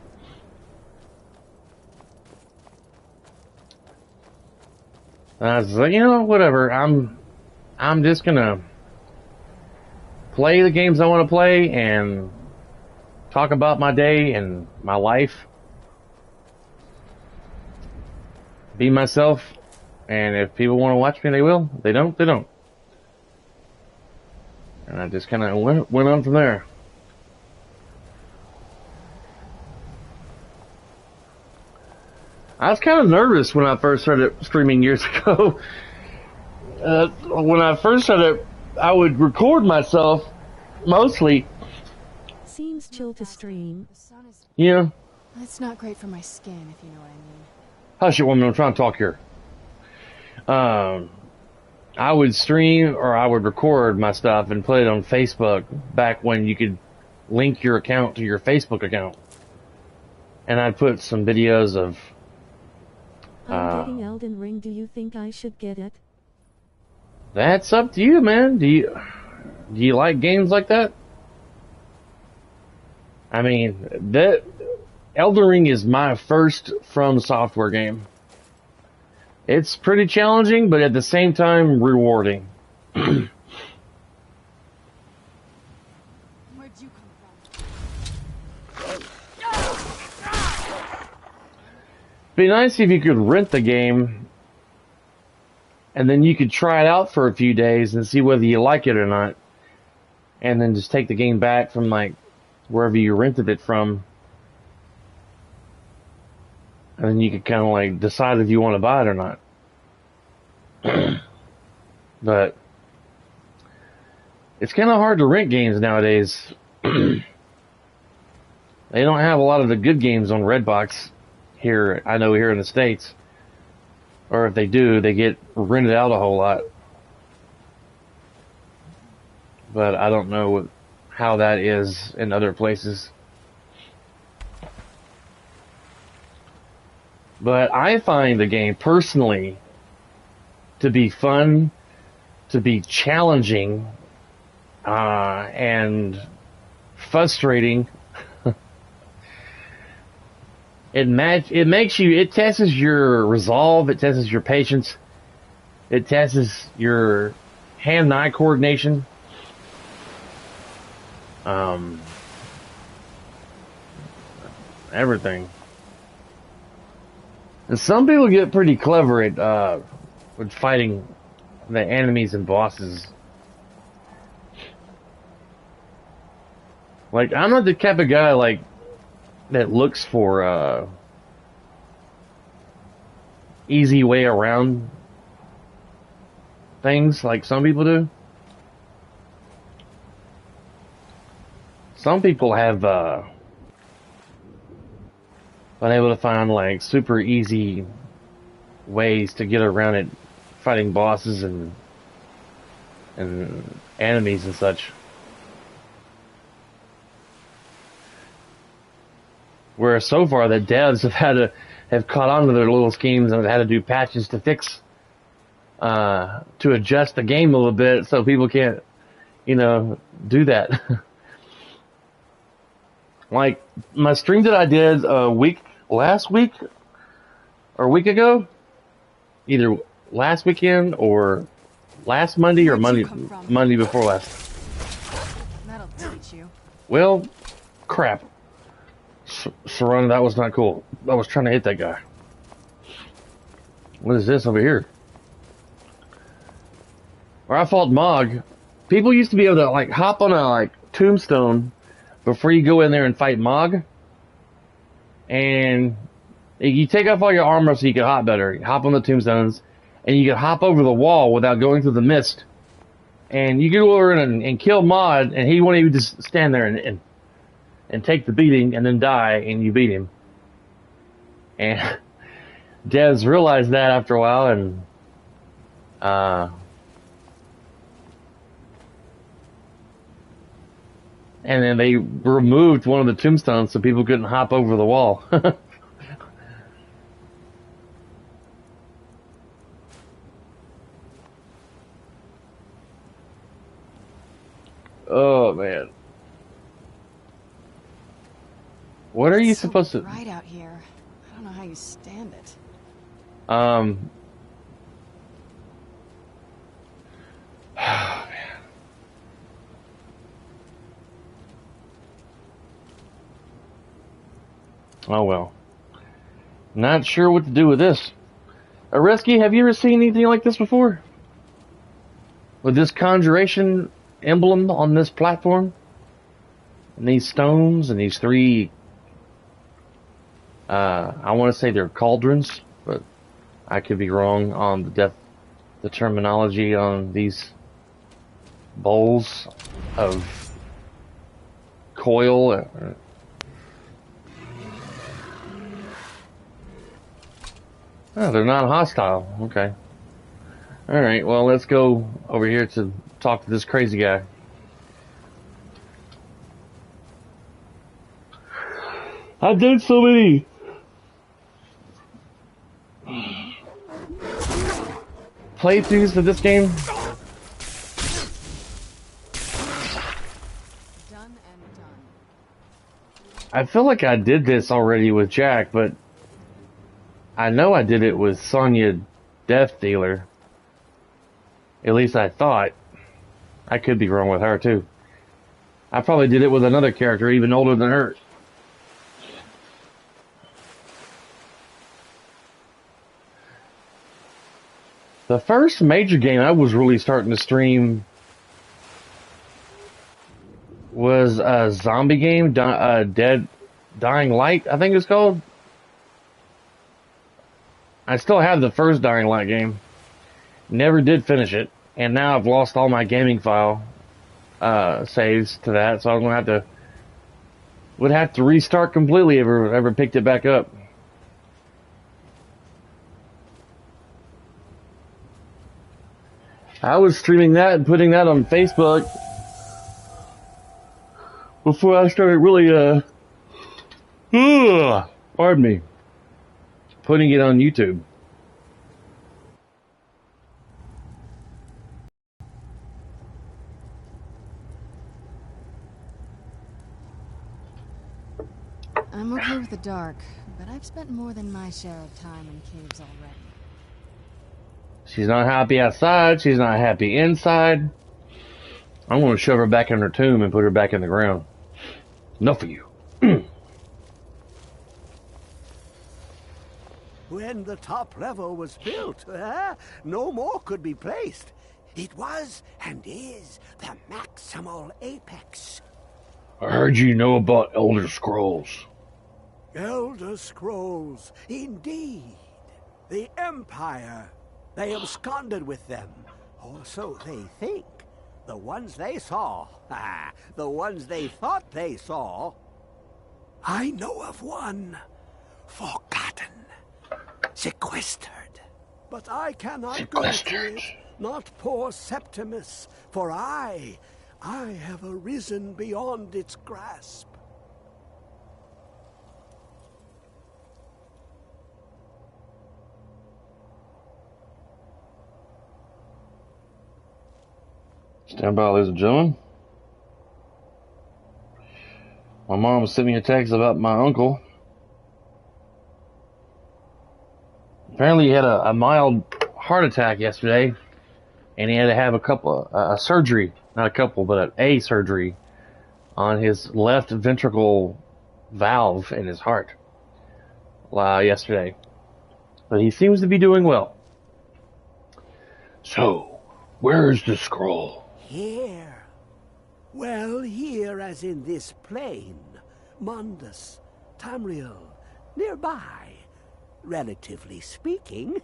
And I was like, whatever. I'm just gonna play the games I want to play and talk about my day and my life. Be myself. And if people want to watch me, they will. If they don't, they don't. And I just kind of went on from there. I was kind of nervous when I first started streaming years ago. When I first started, I would record myself, mostly. Seems chill to stream. Yeah. That's not great for my skin, if you know what I mean. Hush it, woman. I'm trying to talk here. I would stream or I would record my stuff and put it on Facebook back when you could link your account to your Facebook account. And I'd put some videos of... I'm getting Elden Ring. Do you think I should get it? That's up to you, man. Do you like games like that? I mean, Elden Ring is my first From Software game. It's pretty challenging, but at the same time, rewarding. Where'd you come from? Be nice if you could rent the game, and then you could try it out for a few days and see whether you like it or not. And then just take the game back from, like, wherever you rented it from. And then you could kind of like decide if you want to buy it or not. But it's kind of hard to rent games nowadays. They don't have a lot of the good games on Redbox here, I know, here in the States. Or if they do, they get rented out a whole lot. But I don't know how that is in other places. But I find the game, personally, to be fun, to be challenging, and frustrating. It tests your resolve, it tests your patience, it tests your hand-eye coordination. Everything. And some people get pretty clever at with fighting the enemies and bosses. Like, I'm not the type of guy like that looks for easy way around things like some people do. Some people have been able to find like super easy ways to get around it, fighting bosses and enemies and such. Whereas so far the devs have caught on to their little schemes and have had to do patches to fix to adjust the game a little bit so people can't, do that. Like my stream that I did last week or a week ago, either last weekend or last Monday or Monday before last. That'll teach you. Well, crap. Sarun, that was not cool. I was trying to hit that guy. What is this over here? Where I fought Mog, people used to be able to like hop on a tombstone before you go in there and fight Mog. And you take off all your armor so you can hop better. You hop on the tombstones, and you can hop over the wall without going through the mist. And you go over and kill Mod, and he won't even just stand there and take the beating and then die, and you beat him. And devs realized that after a while, and then they removed one of the tombstones so people couldn't hop over the wall. Oh man. What are you supposed to? It's so bright out here. I don't know how you stand it. Oh man. Oh well. Not sure what to do with this. Areski, have you ever seen anything like this before? With this conjuration emblem on this platform? And these stones and these three, I want to say they're cauldrons, but I could be wrong on the terminology on these bowls of coil. Oh, they're not hostile. Okay. Alright, well, let's go over here to talk to this crazy guy. I've done so many playthroughs of this game. Done and done. I feel like I did this already with Jack, but I know I did it with Sonya Death Dealer. At least I thought. I could be wrong with her too. I probably did it with another character even older than her. The first major game I was really starting to stream was a zombie game, Dying Light, I think it's called. I still have the first Dying Light game. Never did finish it, and now I've lost all my gaming file saves to that, so I'm gonna would have to restart completely if I ever picked it back up. I was streaming that and putting that on Facebook before I started really, pardon me, putting it on YouTube. I'm okay with the dark, but I've spent more than my share of time in caves already. She's not happy outside. She's not happy inside. I'm going to shove her back in her tomb and put her back in the ground. Enough of you. When the top level was built, no more could be placed. It was and is the maximal apex. I heard you know about Elder Scrolls. Elder Scrolls, indeed. The Empire. They absconded with them, or so they think. The ones they saw, the ones they thought they saw. I know of one, forgotten, sequestered. But I cannot go to it, not poor Septimus, for I have arisen beyond its grasp. Stand by, ladies and gentlemen. My mom sent me a text about my uncle. Apparently he had a mild heart attack yesterday, and he had to have a surgery, not a couple, but a surgery on his left ventricle valve in his heart yesterday. But he seems to be doing well. So, where's the scroll? Here. Well, here as in this plane. Mundus, Tamriel, nearby. Relatively speaking.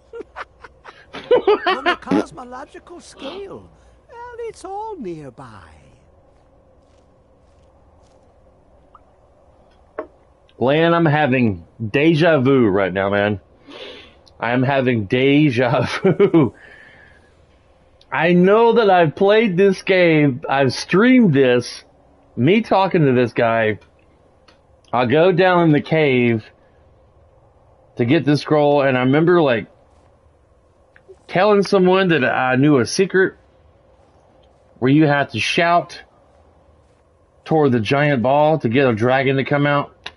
On the cosmological scale, well, it's all nearby. Lan, I'm having deja vu right now, man. I'm having deja vu. I know that I've played this game, I've streamed this, me talking to this guy. I'll go down in the cave to get the scroll, and I remember, like, telling someone that I knew a secret where you had to shout toward the giant ball to get a dragon to come out,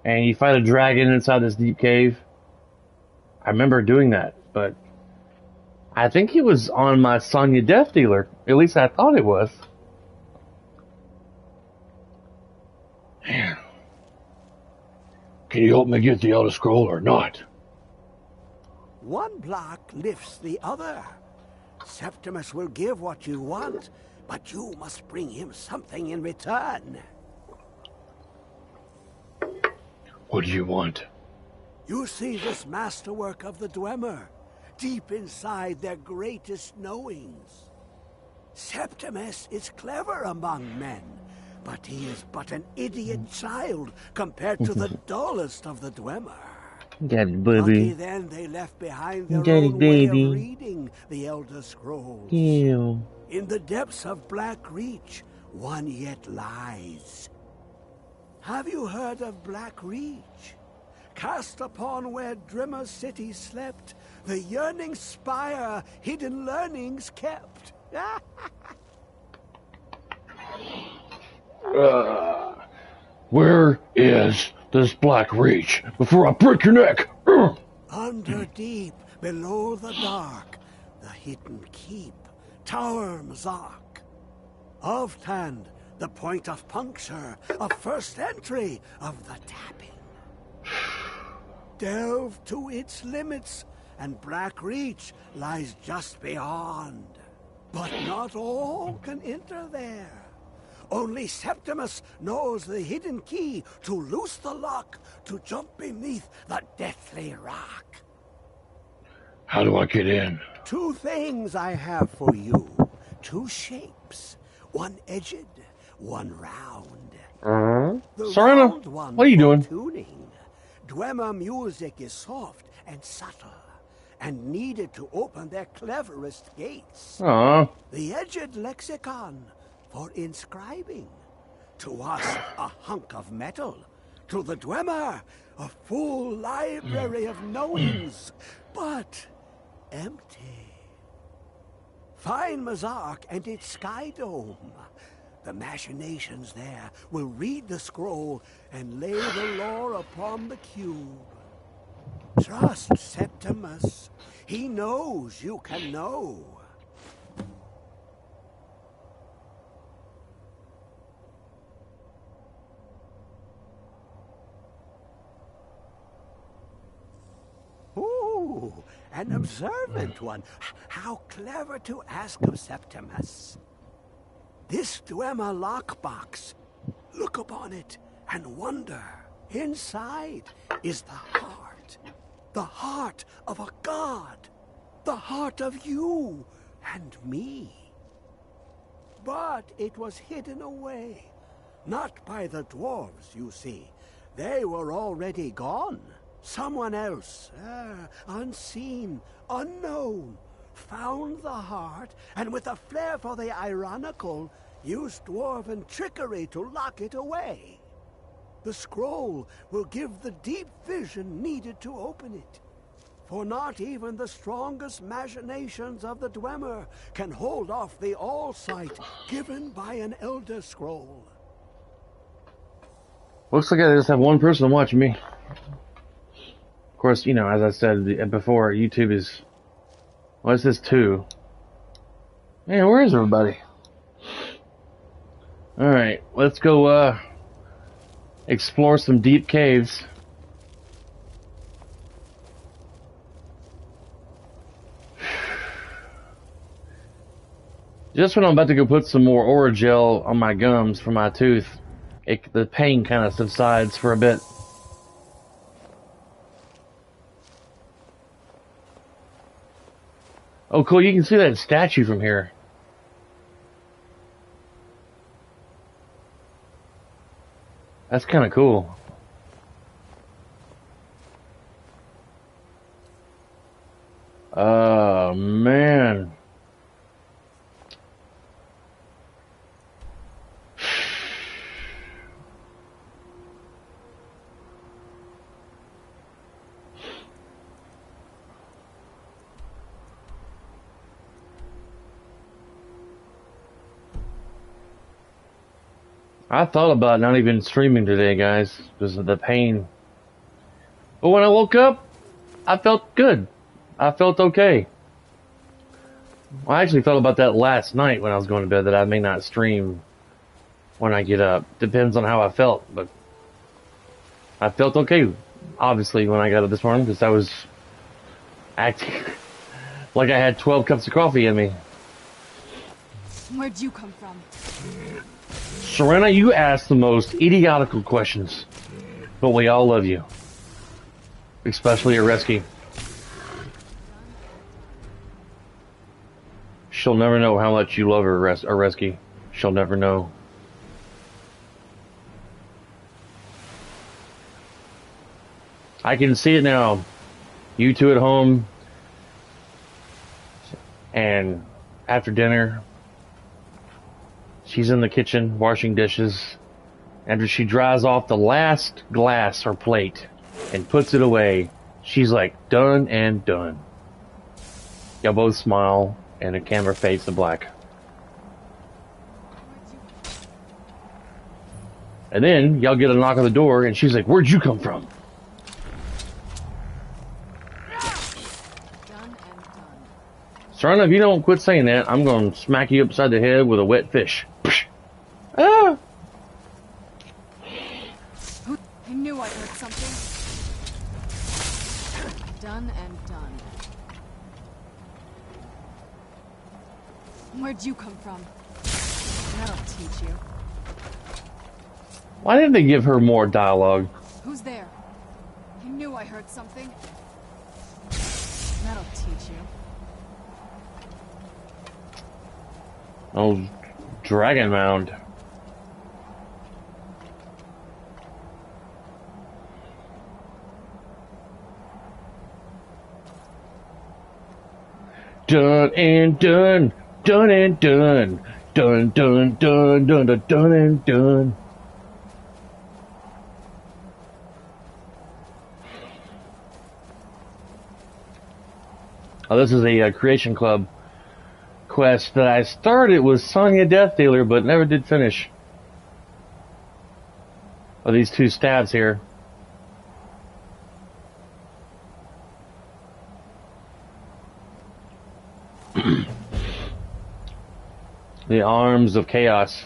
and you fight a dragon inside this deep cave. I remember doing that, but I think it was on my Sonya Death Dealer. At least I thought it was. Man. Can you help me get the Elder Scroll or not? One block lifts the other. Septimus will give what you want, but you must bring him something in return. What do you want? You see this masterwork of the Dwemer, deep inside their greatest knowings. Septimus is clever among men, but he is but an idiot child compared to the dullest of the Dwemer. Daddy Lucky baby. then they left behind their Daddy own way of baby. reading the Elder Scrolls. Ew. In the depths of Black Reach, one yet lies. Have you heard of Black Reach? Cast upon where Drimmer's city slept, the yearning spire hidden learnings kept. Where is this Black Reach before I break your neck? Under deep, below the dark, the hidden keep, Tower Mazark. Oftand, the point of puncture, of first entry of the tapping. Delve to its limits, and Black Reach lies just beyond. But not all can enter there. Only Septimus knows the hidden key to loose the lock, to jump beneath the deathly rock. How do I get in? 2 things I have for you. 2 shapes. One edged, one round. The Serena, round one what are you for doing? Tuning. Dwemer music is soft and subtle, and needed to open their cleverest gates. Aw. The edged lexicon for inscribing. To us, a hunk of metal. To the Dwemer, a full library of knowings, but empty. Find Mazark and its sky dome. The machinations there will read the scroll and lay the lore upon the cube. Trust Septimus. He knows you can know. Ooh, an observant one. How clever to ask of Septimus. This Dwemer lockbox. Look upon it and wonder. Inside is the heart. The heart of a god. The heart of you and me. But it was hidden away. Not by the dwarves, you see. They were already gone. Someone else, unseen, unknown, found the heart, and with a flair for the ironical, used dwarven trickery to lock it away. The scroll will give the deep vision needed to open it. For not even the strongest machinations of the Dwemer can hold off the all-sight given by an Elder Scroll. Looks like I just have one person watching me. Of course, you know, as I said before, YouTube is... Well, it says 2. Man, where is everybody? Alright, let's go, explore some deep caves. Just when I'm about to go put some more Oragel on my gums for my tooth, the pain kind of subsides for a bit. Oh, cool, you can see that statue from here. That's kind of cool. Oh, man. I thought about not even streaming today, guys, because of the pain. But when I woke up, I felt good. I felt okay. Well, I actually thought about that last night when I was going to bed, that I may not stream when I get up. Depends on how I felt, but I felt okay, obviously, when I got up this morning, because I was acting like I had 12 cups of coffee in me. Where'd you come from? Serena, you ask the most idiotical questions, but we all love you. Especially Areski. She'll never know how much you love her, Areski. She'll never know. I can see it now. You two at home, and after dinner, she's in the kitchen washing dishes. After she dries off the last glass or plate and puts it away, she's like, done and done. Y'all both smile, and the camera fades to black. And then y'all get a knock on the door, and she's like, where'd you come from? Serena, if you don't quit saying that, I'm going to smack you upside the head with a wet fish. Ah! I knew I heard something. Done and done. Where'd you come from? That'll teach you. Why didn't they give her more dialogue? Who's there? I knew I heard something. That'll teach you. Oh, Dragon Mound. Done and done, done and done, done, done, done, done, done, done and done. Oh, this is a Creation Club quest that I started with Sonya Death Dealer, but never did finish. Oh, these two stabs here. The Arms of Chaos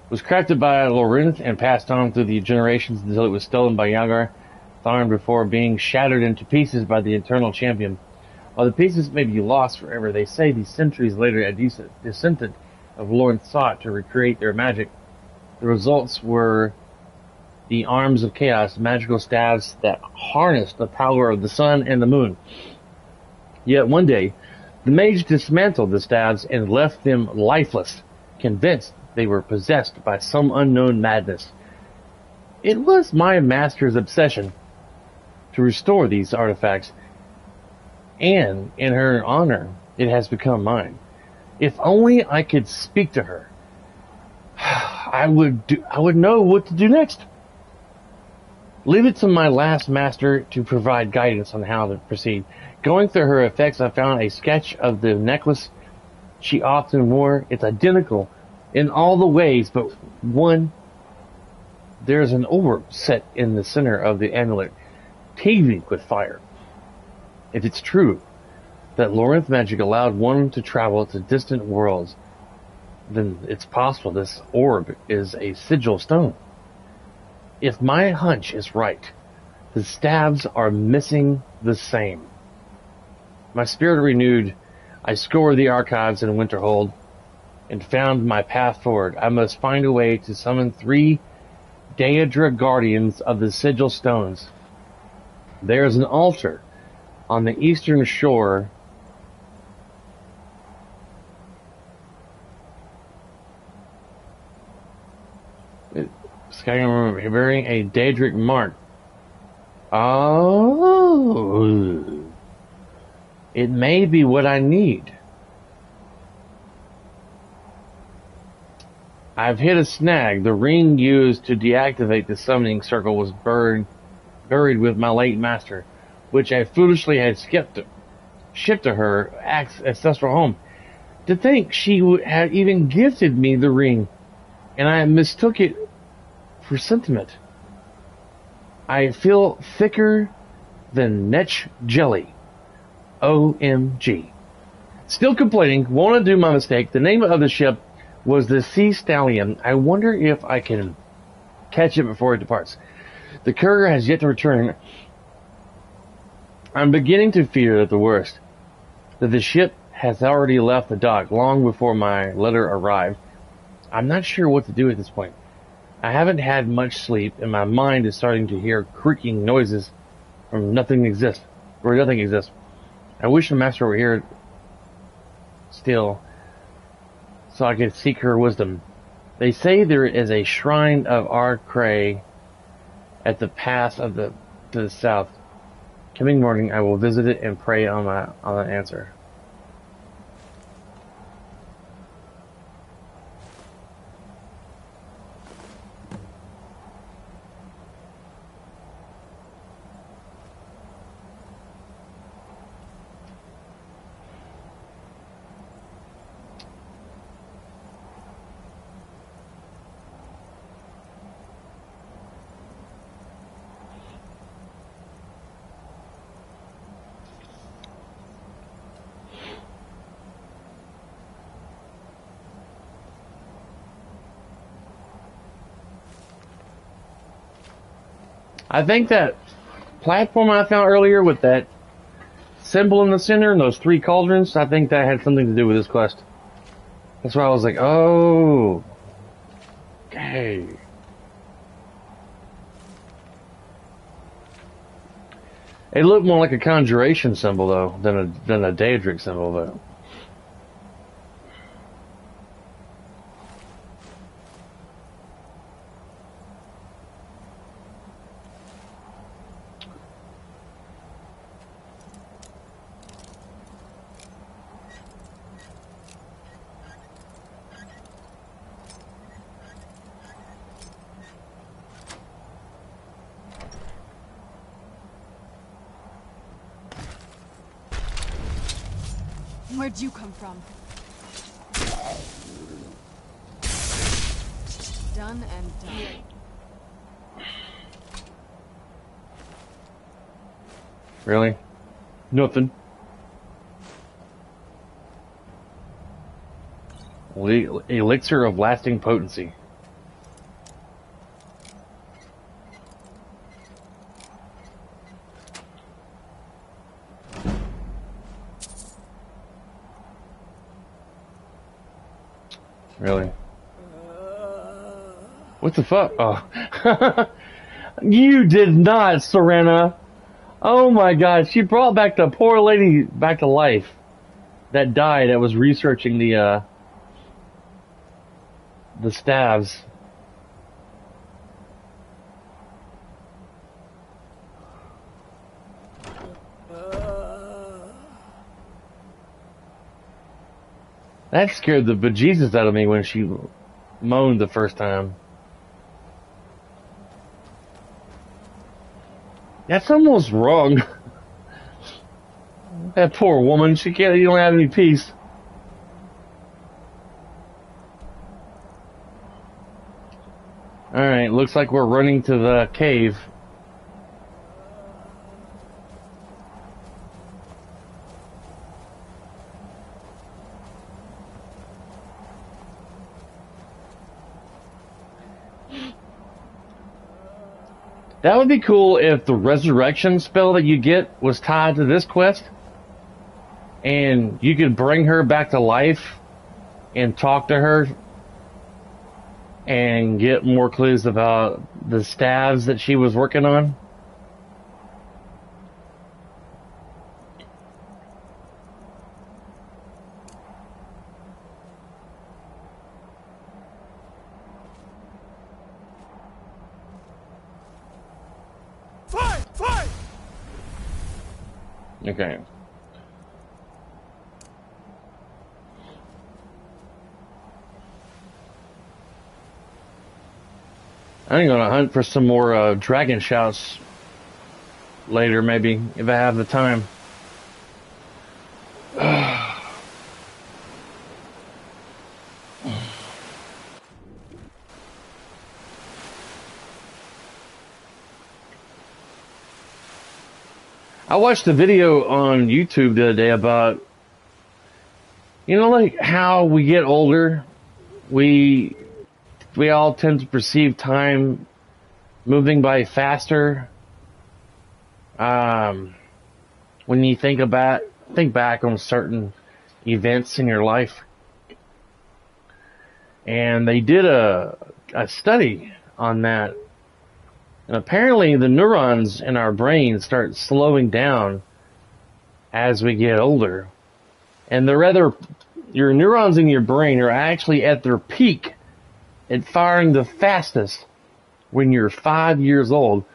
was crafted by Lorinth and passed on through the generations until it was stolen by Yagar Tharn before being shattered into pieces by the Eternal Champion. While the pieces may be lost forever, they say these centuries later a descendant of Lorinth sought to recreate their magic. The results were the Arms of Chaos, magical staves that harnessed the power of the sun and the moon. Yet one day, the mage dismantled the staves and left them lifeless, convinced they were possessed by some unknown madness. It was my master's obsession to restore these artifacts, and in her honor, it has become mine. If only I could speak to her, I would know what to do next. Leave it to my last master to provide guidance on how to proceed. Going through her effects, I found a sketch of the necklace she often wore. It's identical in all the ways, but one. There's an orb set in the center of the amulet, teeming with fire. If it's true that Lorinth magic allowed one to travel to distant worlds, then it's possible this orb is a sigil stone. If my hunch is right, the stabs are missing the same. My spirit renewed, I scoured the archives in Winterhold and found my path forward. I must find a way to summon 3 Daedra guardians of the sigil stones. There is an altar on the eastern shore Skyrim bearing a Daedric mark. Oh, it may be what I need. I've hit a snag. The ring used to deactivate the summoning circle was buried with my late master, which I foolishly had shipped to her ancestral home. To think she had even gifted me the ring, and I mistook it for sentiment. I feel thicker than Netch jelly. OMG. Still complaining, won't undo my mistake. The name of the ship was the Sea Stallion. I wonder if I can catch it before it departs. The courier has yet to return. I'm beginning to fear the worst, that the ship has already left the dock long before my letter arrived. I'm not sure what to do at this point. I haven't had much sleep, and my mind is starting to hear creaking noises from where nothing exists. I wish the master were here still, so I could seek her wisdom. They say there is a shrine of Arcray at the pass to the south. Coming morning, I will visit it and pray on an answer. I think that platform I found earlier with that symbol in the center and those 3 cauldrons, I think that had something to do with this quest. That's why I was like, oh, okay. It looked more like a conjuration symbol though than a Daedric symbol though. Where'd you come from? Done and done. Really? Nothing. Elixir of lasting potency. Really? What the fuck? Oh. You did not, Serena. Oh my god, she brought back the poor lady back to life that died that was researching the staves. That scared the bejesus out of me when she moaned the first time. That's almost wrong. That poor woman, you don't have any peace. Alright, looks like we're running to the cave. That would be cool if the resurrection spell that you get was tied to this quest. And you could bring her back to life and talk to her and get more clues about the staves that she was working on. Okay. I'm gonna hunt for some more dragon shouts later, maybe, if I have the time. I watched a video on YouTube the other day about, like how we get older, we all tend to perceive time moving by faster. When you think back on certain events in your life. And they did a study on that. And apparently the neurons in our brain start slowing down as we get older. And your neurons in your brain are actually at their peak at firing the fastest when you're 5 years old,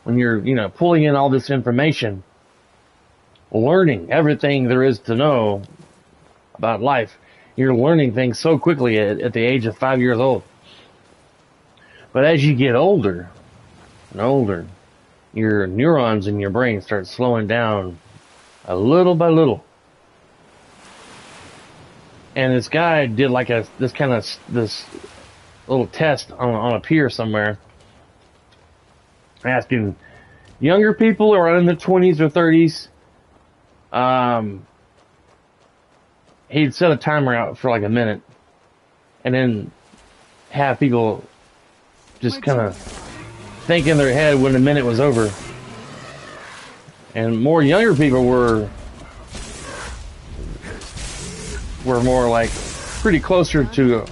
when you're, pulling in all this information, learning everything there is to know about life. You're learning things so quickly at the age of 5 years old. But as you get older and older, your neurons in your brain start slowing down a little by little. And this guy did like this little test on a pier somewhere, asking younger people around in their 20s or 30s. He'd set a timer out for like a minute, and then have people just kind of think in their head when the minute was over. And more younger people were more like pretty closer to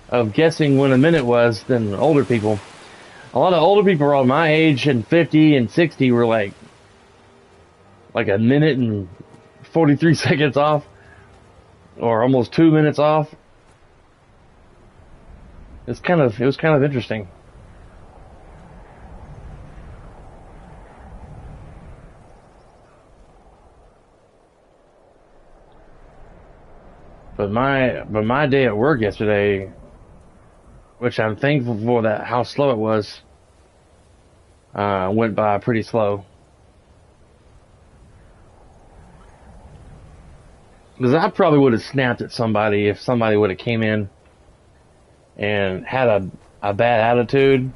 of guessing when a minute was than older people. A lot of older people around my age and 50 and 60 were like a minute and 43 seconds off, or almost 2 minutes off. It was kind of interesting. But my day at work yesterday, which I'm thankful for that how slow it was, went by pretty slow. Because I probably would have snapped at somebody if somebody would have came in and had a bad attitude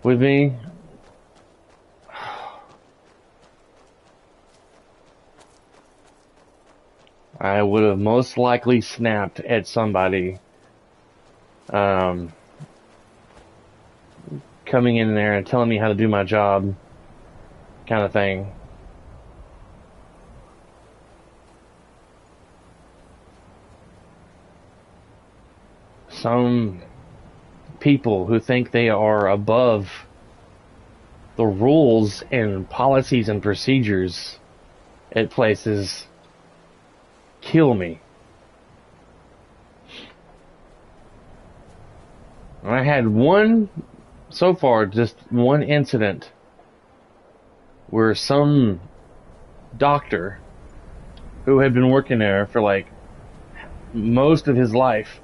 with me. I would have most likely snapped at somebody coming in there and telling me how to do my job, kind of thing. Some people who think they are above the rules and policies and procedures at places kill me. I had just one incident where some doctor who had been working there for like most of his life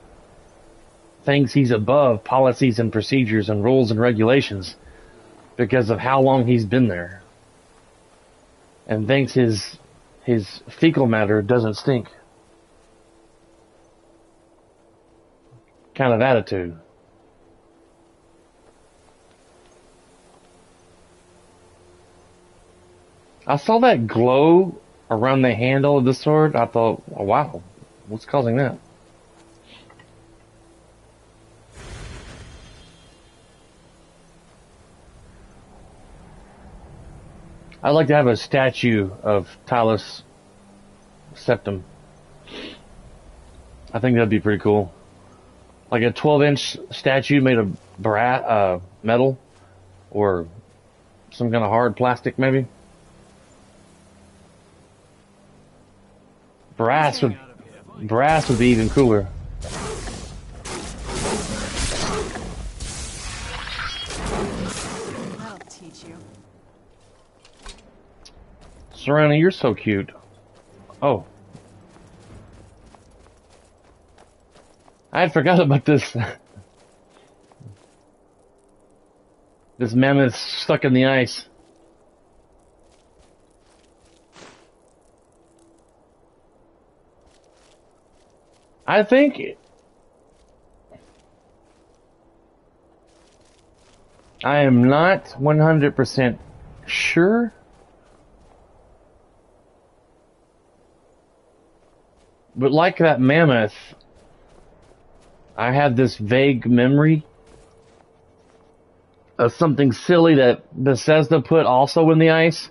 thinks he's above policies and procedures and rules and regulations because of how long he's been there, and thinks his fecal matter doesn't stink. Kind of attitude. I saw that glow around the handle of the sword. I thought, oh, wow, what's causing that? I'd like to have a statue of Talus Septim. I think that'd be pretty cool. Like a 12-inch statue made of metal, or some kind of hard plastic, maybe. Brass would be even cooler. That'll teach you. Serena, you're so cute. Oh. I had forgot about this. This mammoth stuck in the ice. I think I am not 100% sure. But like that mammoth, I have this vague memory of something silly that Bethesda put also in the ice.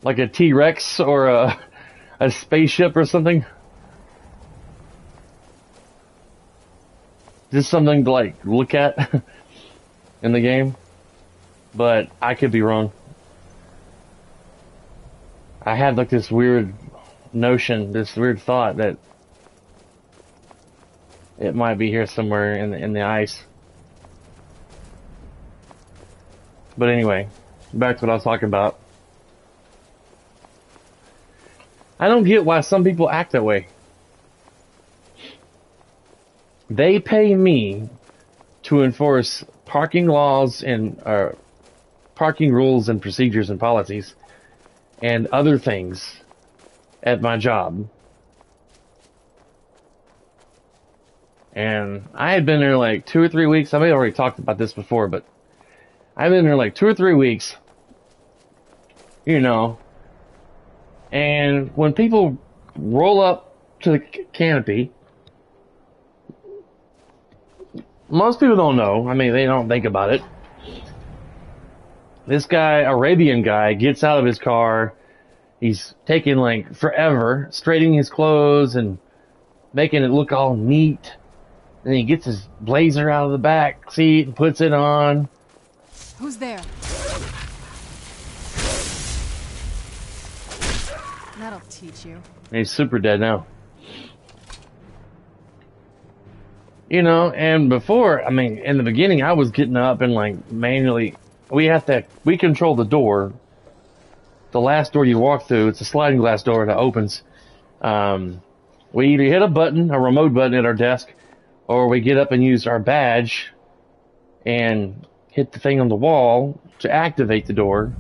Like a T-Rex or a spaceship or something. Just something to like look at in the game. But I could be wrong. I had like this weird notion, this weird thought that it might be here somewhere in the ice. But anyway, back to what I was talking about. I don't get why some people act that way. They pay me to enforce parking laws and parking rules and procedures and policies and other things at my job. And I had been there like 2 or 3 weeks. I may have already talked about this before, but I've been there like 2 or 3 weeks. You know. And when people roll up to the canopy, most people don't know. I mean, they don't think about it. This guy, Arabian guy, gets out of his car. He's taking like forever, straightening his clothes and making it look all neat. Then he gets his blazer out of the back seat and puts it on. Who's there? That'll teach you. And he's super dead now. You know, and before, I mean, in the beginning, I was getting up and like manually, we control the door. The last door you walk through, it's a sliding glass door that opens. We either hit a button, a remote button at our desk, or we get up and use our badge and hit the thing on the wall to activate the door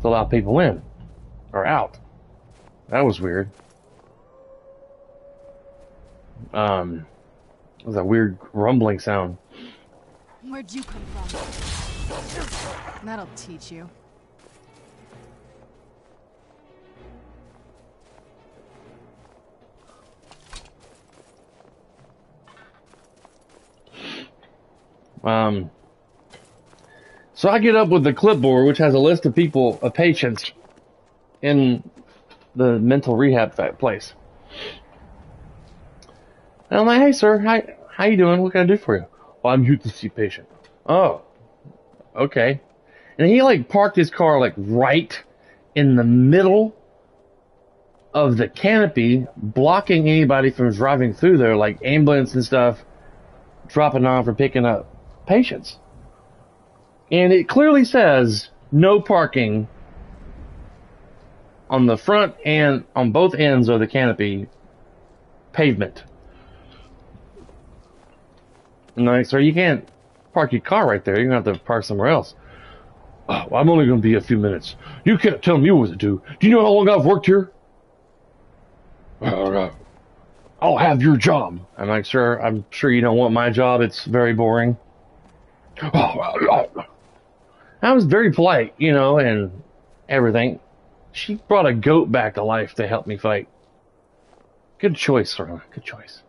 to allow people in or out. That was weird. It was a weird rumbling sound. Where'd you come from? That'll teach you. So I get up with the clipboard, which has a list of people, of patients in the mental rehab place. And I'm like, hey sir, how you doing? What can I do for you? Well, I'm here to see a patient. Oh, okay. And he like parked his car like right in the middle of the canopy, blocking anybody from driving through there, like ambulance and stuff, dropping off or picking up patients. And it clearly says no parking on the front and on both ends of the canopy pavement. And like, sir, you can't park your car right there. You're going to have to park somewhere else. Oh, well, I'm only going to be a few minutes. You can't tell me what to do. Do you know how long I've worked here? I'll have your job. I'm like, sir, I'm sure you don't want my job. It's very boring. I was very polite, you know, and everything. She brought a goat back to life to help me fight. Good choice, sir. Good choice.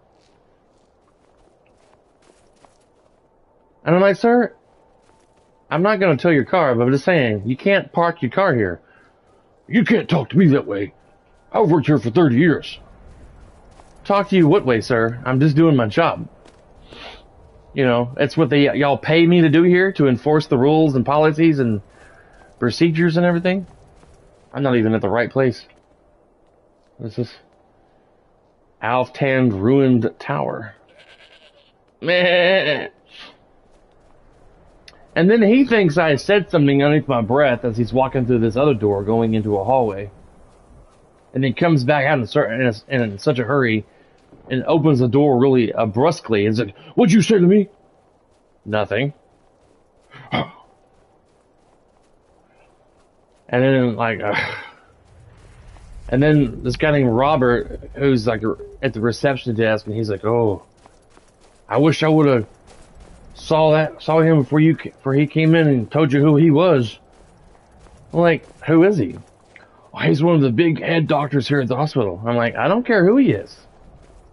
And I'm like, sir, I'm not going to tow your car, but I'm just saying, you can't park your car here. You can't talk to me that way. I've worked here for 30 years. Talk to you what way, sir? I'm just doing my job. You know, that's what y'all pay me to do here, to enforce the rules and policies and procedures and everything. I'm not even at the right place. This is Alftand Ruined Tower. Meh. And then he thinks I said something underneath my breath as he's walking through this other door going into a hallway. And he comes back out in such a hurry and opens the door really brusquely and said, "What'd you say to me?" Nothing. And then and then this guy named Robert, who's like at the reception desk, and he's like, "Oh, I wish I would have saw him before he came in and told you who he was. I'm like, who is he? Oh, he's one of the big head doctors here at the hospital. I'm like, I don't care who he is.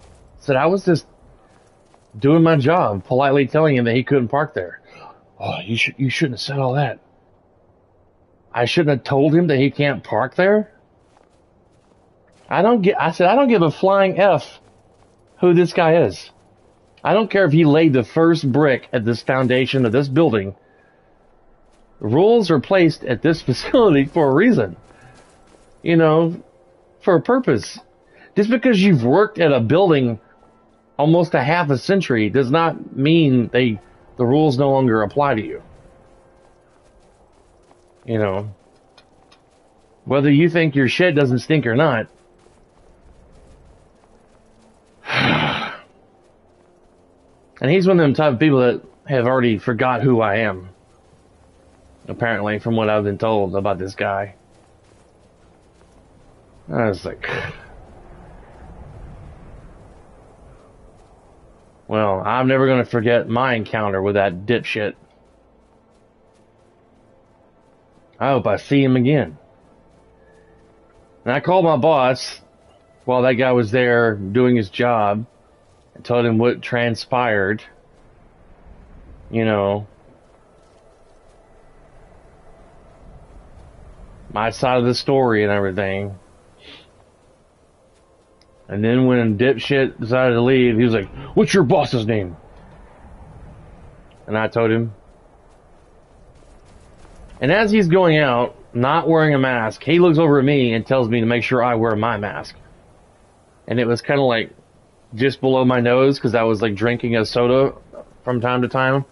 I said, I was just doing my job, politely telling him that he couldn't park there. Oh, you shouldn't have said all that. I shouldn't have told him that he can't park there? I said, I don't give a flying F who this guy is. I don't care if he laid the first brick at this foundation of this building. Rules are placed at this facility for a reason. You know, for a purpose. Just because you've worked at a building almost a half a century does not mean the rules no longer apply to you. You know, whether you think your shit doesn't stink or not. And he's one of them type of people that have already forgot who I am. Apparently, from what I've been told about this guy. I was like, well, I'm never going to forget my encounter with that dipshit. I hope I see him again. And I called my boss while that guy was there doing his job and told him what transpired. You know, my side of the story and everything. And then when dipshit decided to leave, he was like, what's your boss's name? And I told him. And as he's going out, not wearing a mask, he looks over at me and tells me to make sure I wear my mask. And it was kind of like just below my nose because I was like drinking a soda from time to time.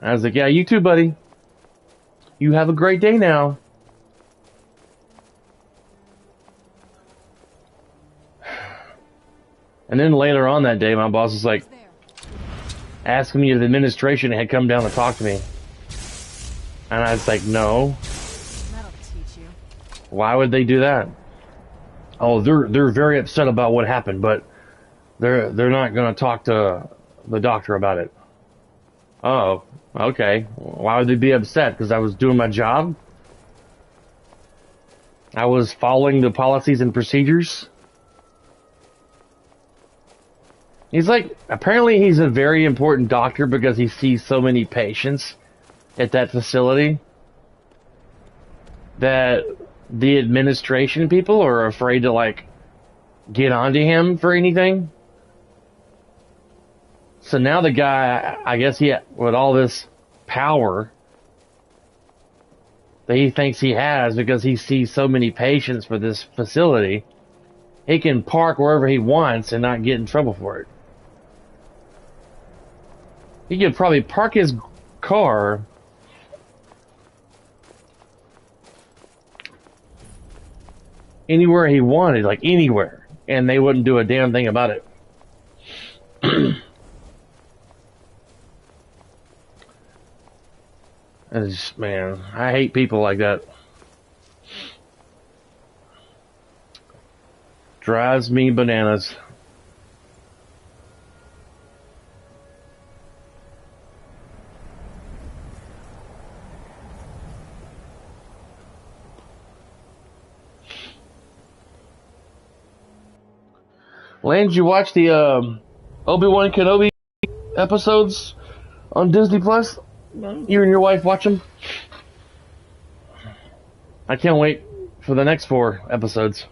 I was like, yeah, you too, buddy. You have a great day now. And then later on that day, my boss was like, asking me if the administration had come down to talk to me. And I was like, no. That'll teach you. Why would they do that? Oh, they're very upset about what happened, but they're not going to talk to the doctor about it. Oh, okay. Why would they be upset? Because I was doing my job? I was following the policies and procedures? He's like, apparently he's a very important doctor because he sees so many patients at that facility that the administration people are afraid to, like, get onto him for anything. So now the guy, I guess with all this power that he thinks he has because he sees so many patients for this facility, he can park wherever he wants and not get in trouble for it. He could probably park his car anywhere he wanted, like anywhere, and they wouldn't do a damn thing about it. Man, I hate people like that. Drives me bananas. Lance, you watch the Obi-Wan Kenobi episodes on Disney Plus? You and your wife watch them? I can't wait for the next 4 episodes.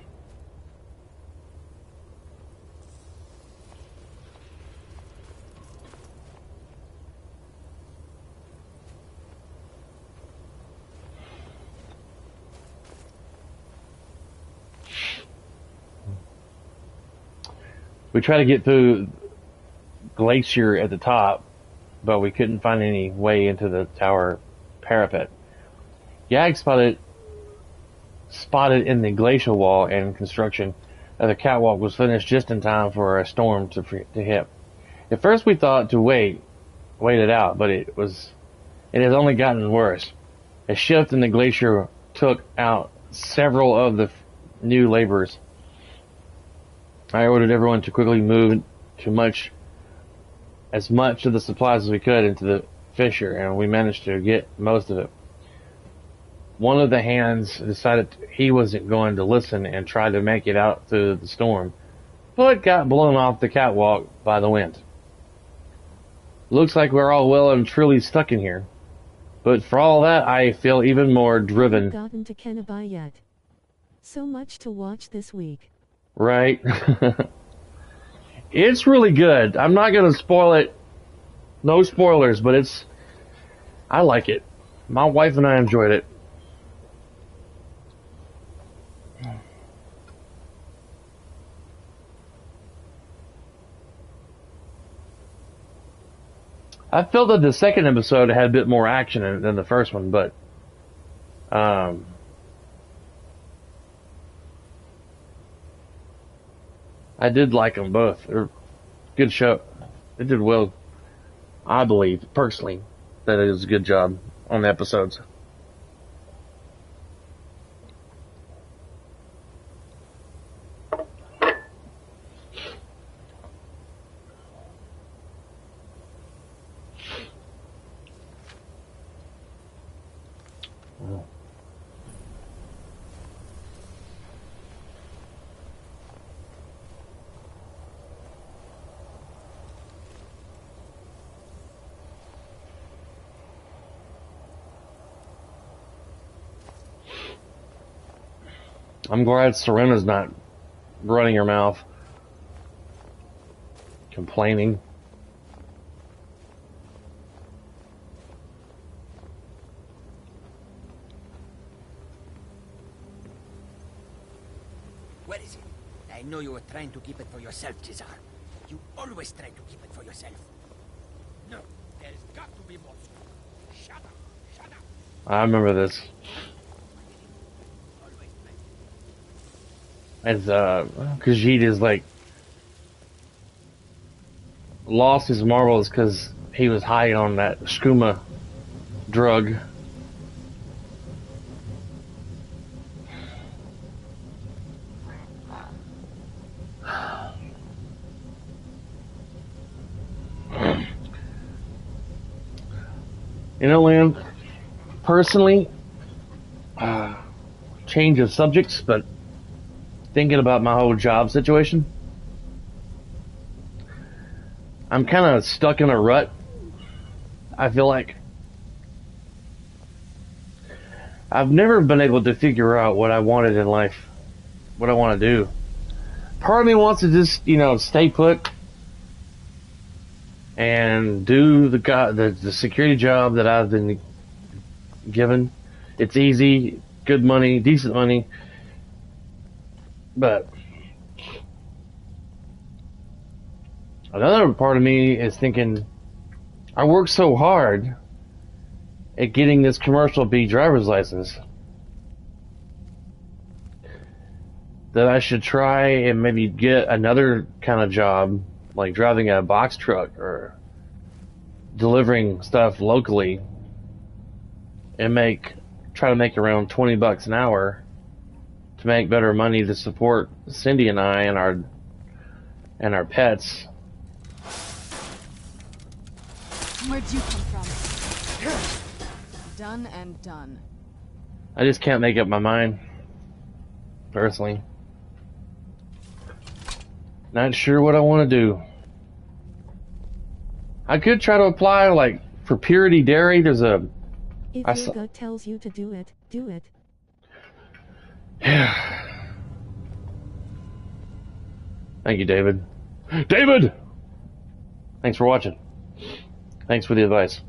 We tried to get through Glacier at the top, but we couldn't find any way into the tower parapet. Yag spotted in the glacial wall and construction that the catwalk was finished just in time for a storm to hit. At first we thought to wait it out, but it has only gotten worse. A shift in the glacier took out several of the new laborers. I ordered everyone to quickly move to much as much of the supplies as we could into the fissure, and we managed to get most of it. One of the hands decided he wasn't going to listen and tried to make it out through the storm, but got blown off the catwalk by the wind. Looks like we're all well and truly stuck in here. But for all that, I feel even more driven. Gotten to Kennebai yet? So much to watch this week. Right. It's really good. I'm not going to spoil it. No spoilers, but I like it. My wife and I enjoyed it. I felt that the second episode had a bit more action than the first one, but I did like them both. They're good show. They did well. I believe, personally, that it was a good job on the episodes. I'm glad Serena's not running her mouth, complaining. Where is it? I know you were trying to keep it for yourself, Cesar. You always try to keep it for yourself. No, there's got to be more. Shut up, shut up. I remember this. As Khajiit is like lost his marbles because he was high on that skooma drug. You know, Lynn, personally, change of subjects, but thinking about my whole job situation, I'm kind of stuck in a rut. I feel like I've never been able to figure out what I wanted in life, what I want to do. Part of me wants to just, stay put and do the security job that I've been given. It's easy, good money, decent money. But another part of me is thinking, I worked so hard at getting this commercial B driver's license that I should try and maybe get another kind of job, like driving a box truck or delivering stuff locally, and try to make around $20 an hour to make better money to support Cindy and I and our pets. Where'd you come from? Done and done. I just can't make up my mind, personally. Not sure what I want to do. I could try to apply, like, for Purity Dairy. There's a... If your gut tells you to do it, do it. Yeah. Thank you, David. David! Thanks for watching. Thanks for the advice.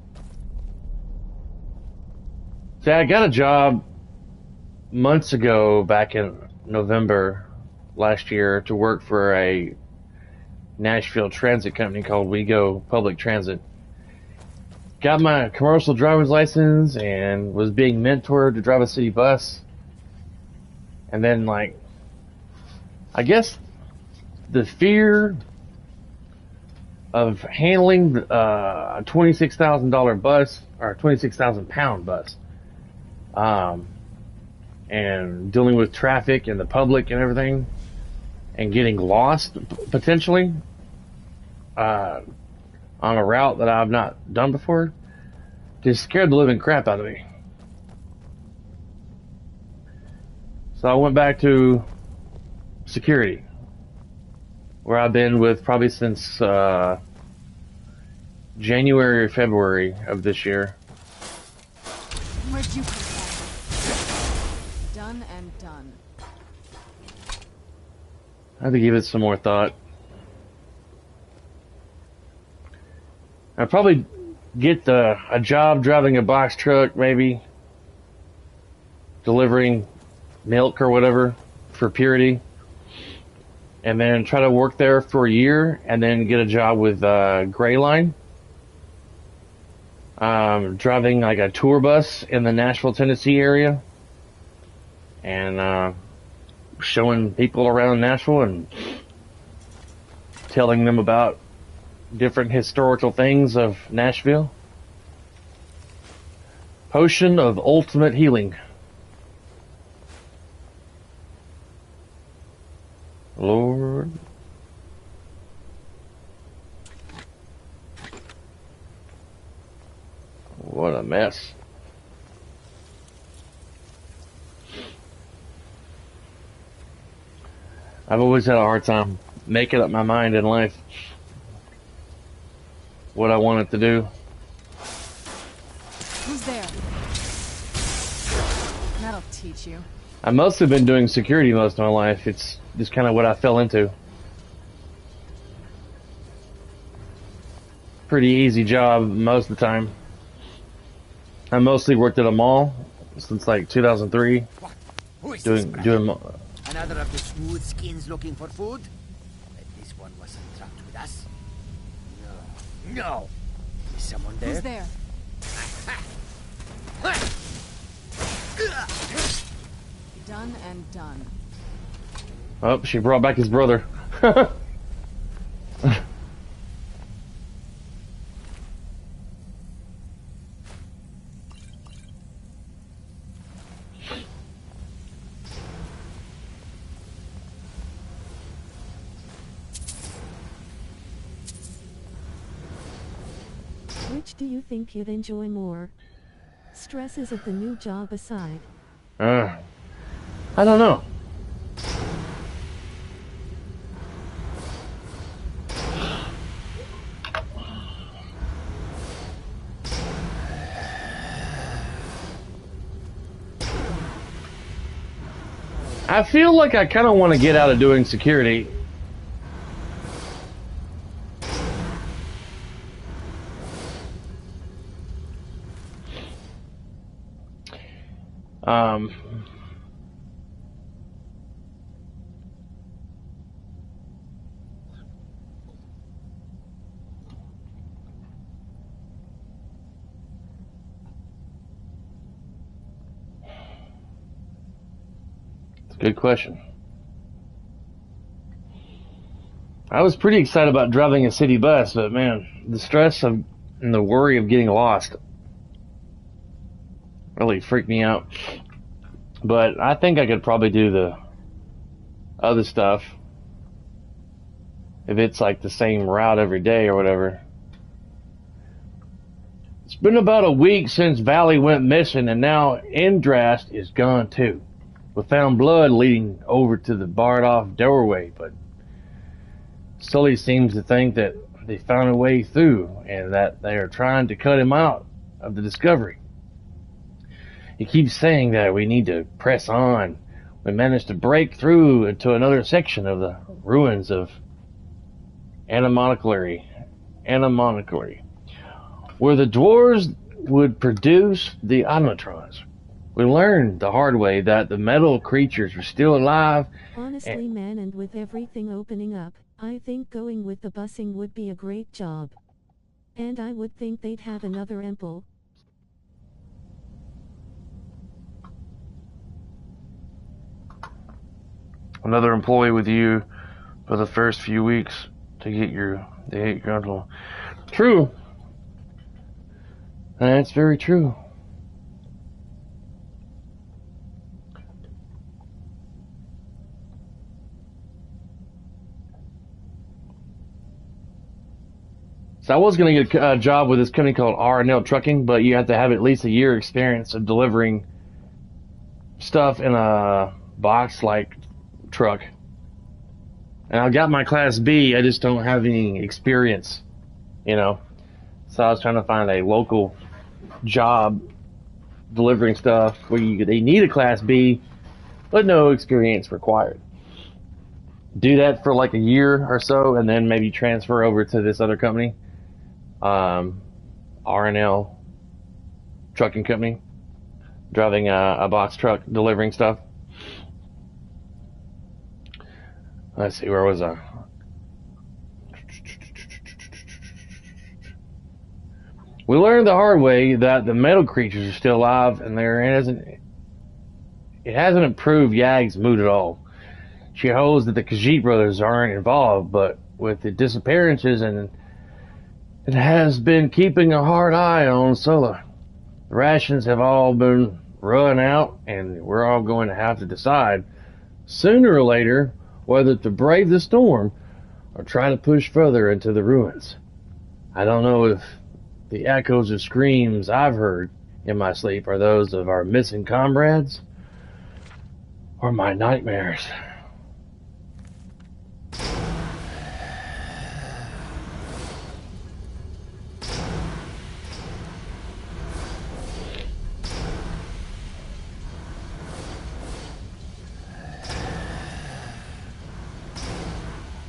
See, I got a job months ago, back in November last year, to work for a Nashville transit company called We Go Public Transit. Got my commercial driver's license and was being mentored to drive a city bus. And then, like, I guess the fear of handling a $26,000 bus, or a 26,000 pound bus, and dealing with traffic and the public and everything, and getting lost potentially, on a route that I've not done before just scared the living crap out of me. So I went back to security, where I've been with probably since January or February of this year. Where'd you come from? Done and done. I have to give it some more thought. I'd probably get a job driving a box truck, maybe delivering milk or whatever for Purity, and then try to work there for a year, and then get a job with Gray Line, driving like a tour bus in the Nashville, Tennessee area, and showing people around Nashville and telling them about different historical things of Nashville. Potion of ultimate healing. Lord. What a mess. I've always had a hard time making up my mind in life what I wanted to do. Who's there? That'll teach you. I've mostly been doing security most of my life. It's just kind of what I fell into. Pretty easy job most of the time. I mostly worked at a mall since like 2003. Who is doing Another of the smooth skins looking for food? But this one wasn't trapped with us. No. No. Is someone there? Who's there? Done and done. Oh, she brought back his brother. Which do you think you'd enjoy more? Stresses of the new job aside. I don't know. I feel like I kind of want to get out of doing security. Good question. I was pretty excited about driving a city bus, but man, the stress of and the worry of getting lost really freaked me out. But I think I could probably do the other stuff if it's like the same route every day or whatever. It's been about a week since Valley went missing, and now Indrast is gone too. We found blood leading over to the barred off doorway, but Sully seems to think that they found a way through and that they are trying to cut him out of the discovery. He keeps saying that we need to press on. We managed to break through into another section of the ruins of Animonicary, where the dwarves would produce the automatrons. We learned the hard way that the metal creatures are still alive. Honestly, man, and with everything opening up, I think going with the busing would be a great job. And I would think they'd have another ample. Another employee with you for the first few weeks to get the 8 control. True. That's very true. So I was going to get a job with this company called R&L Trucking, but you have to have at least a year experience of delivering stuff in a box-like truck. And I got my Class B, I just don't have any experience, you know. So I was trying to find a local job delivering stuff where they need a Class B, but no experience required. Do that for like a year or so, and then maybe transfer over to this other company, R&L Trucking Company, driving a box truck, delivering stuff. Let's see, where was I? We learned the hard way that the metal creatures are still alive, and it hasn't improved Yag's mood at all. She holds that the Khajiit brothers aren't involved, but with the disappearances, and it has been keeping a hard eye on Sulla. The rations have all been run out, and we're all going to have to decide, sooner or later, whether to brave the storm or try to push further into the ruins. I don't know if the echoes of screams I've heard in my sleep are those of our missing comrades or my nightmares.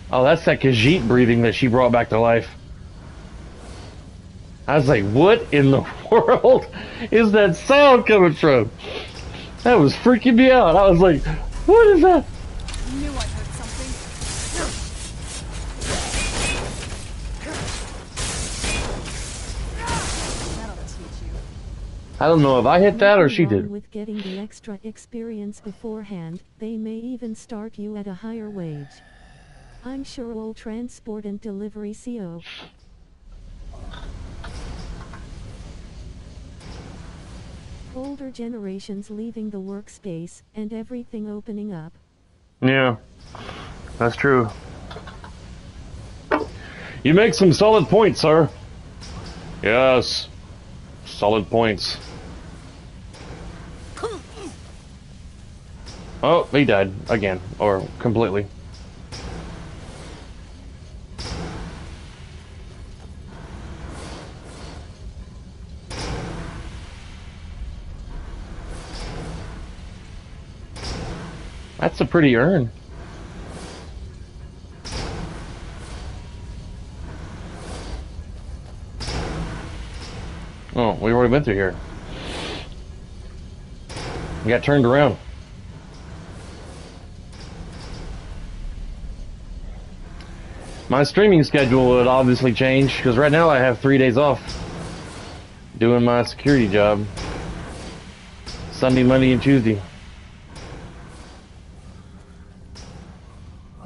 Oh, that's that Khajiit breathing that she brought back to life. I was like, what in the world is that sound coming from? That was freaking me out. I was like, what is that? I knew I heard something. That'll teach you. I don't know if I hit that or she Along did. with getting the extra experience beforehand, they may even start you at a higher wage. I'm sure old transport and delivery CO. Older generations leaving the workspace and everything opening up. Yeah, that's true. You make some solid points, sir. Yes, solid points. Oh, he died again, or completely. That's a pretty urn. Oh, we've already been through here. We got turned around. My streaming schedule would obviously change, because right now I have 3 days off doing my security job. Sunday, Monday, and Tuesday.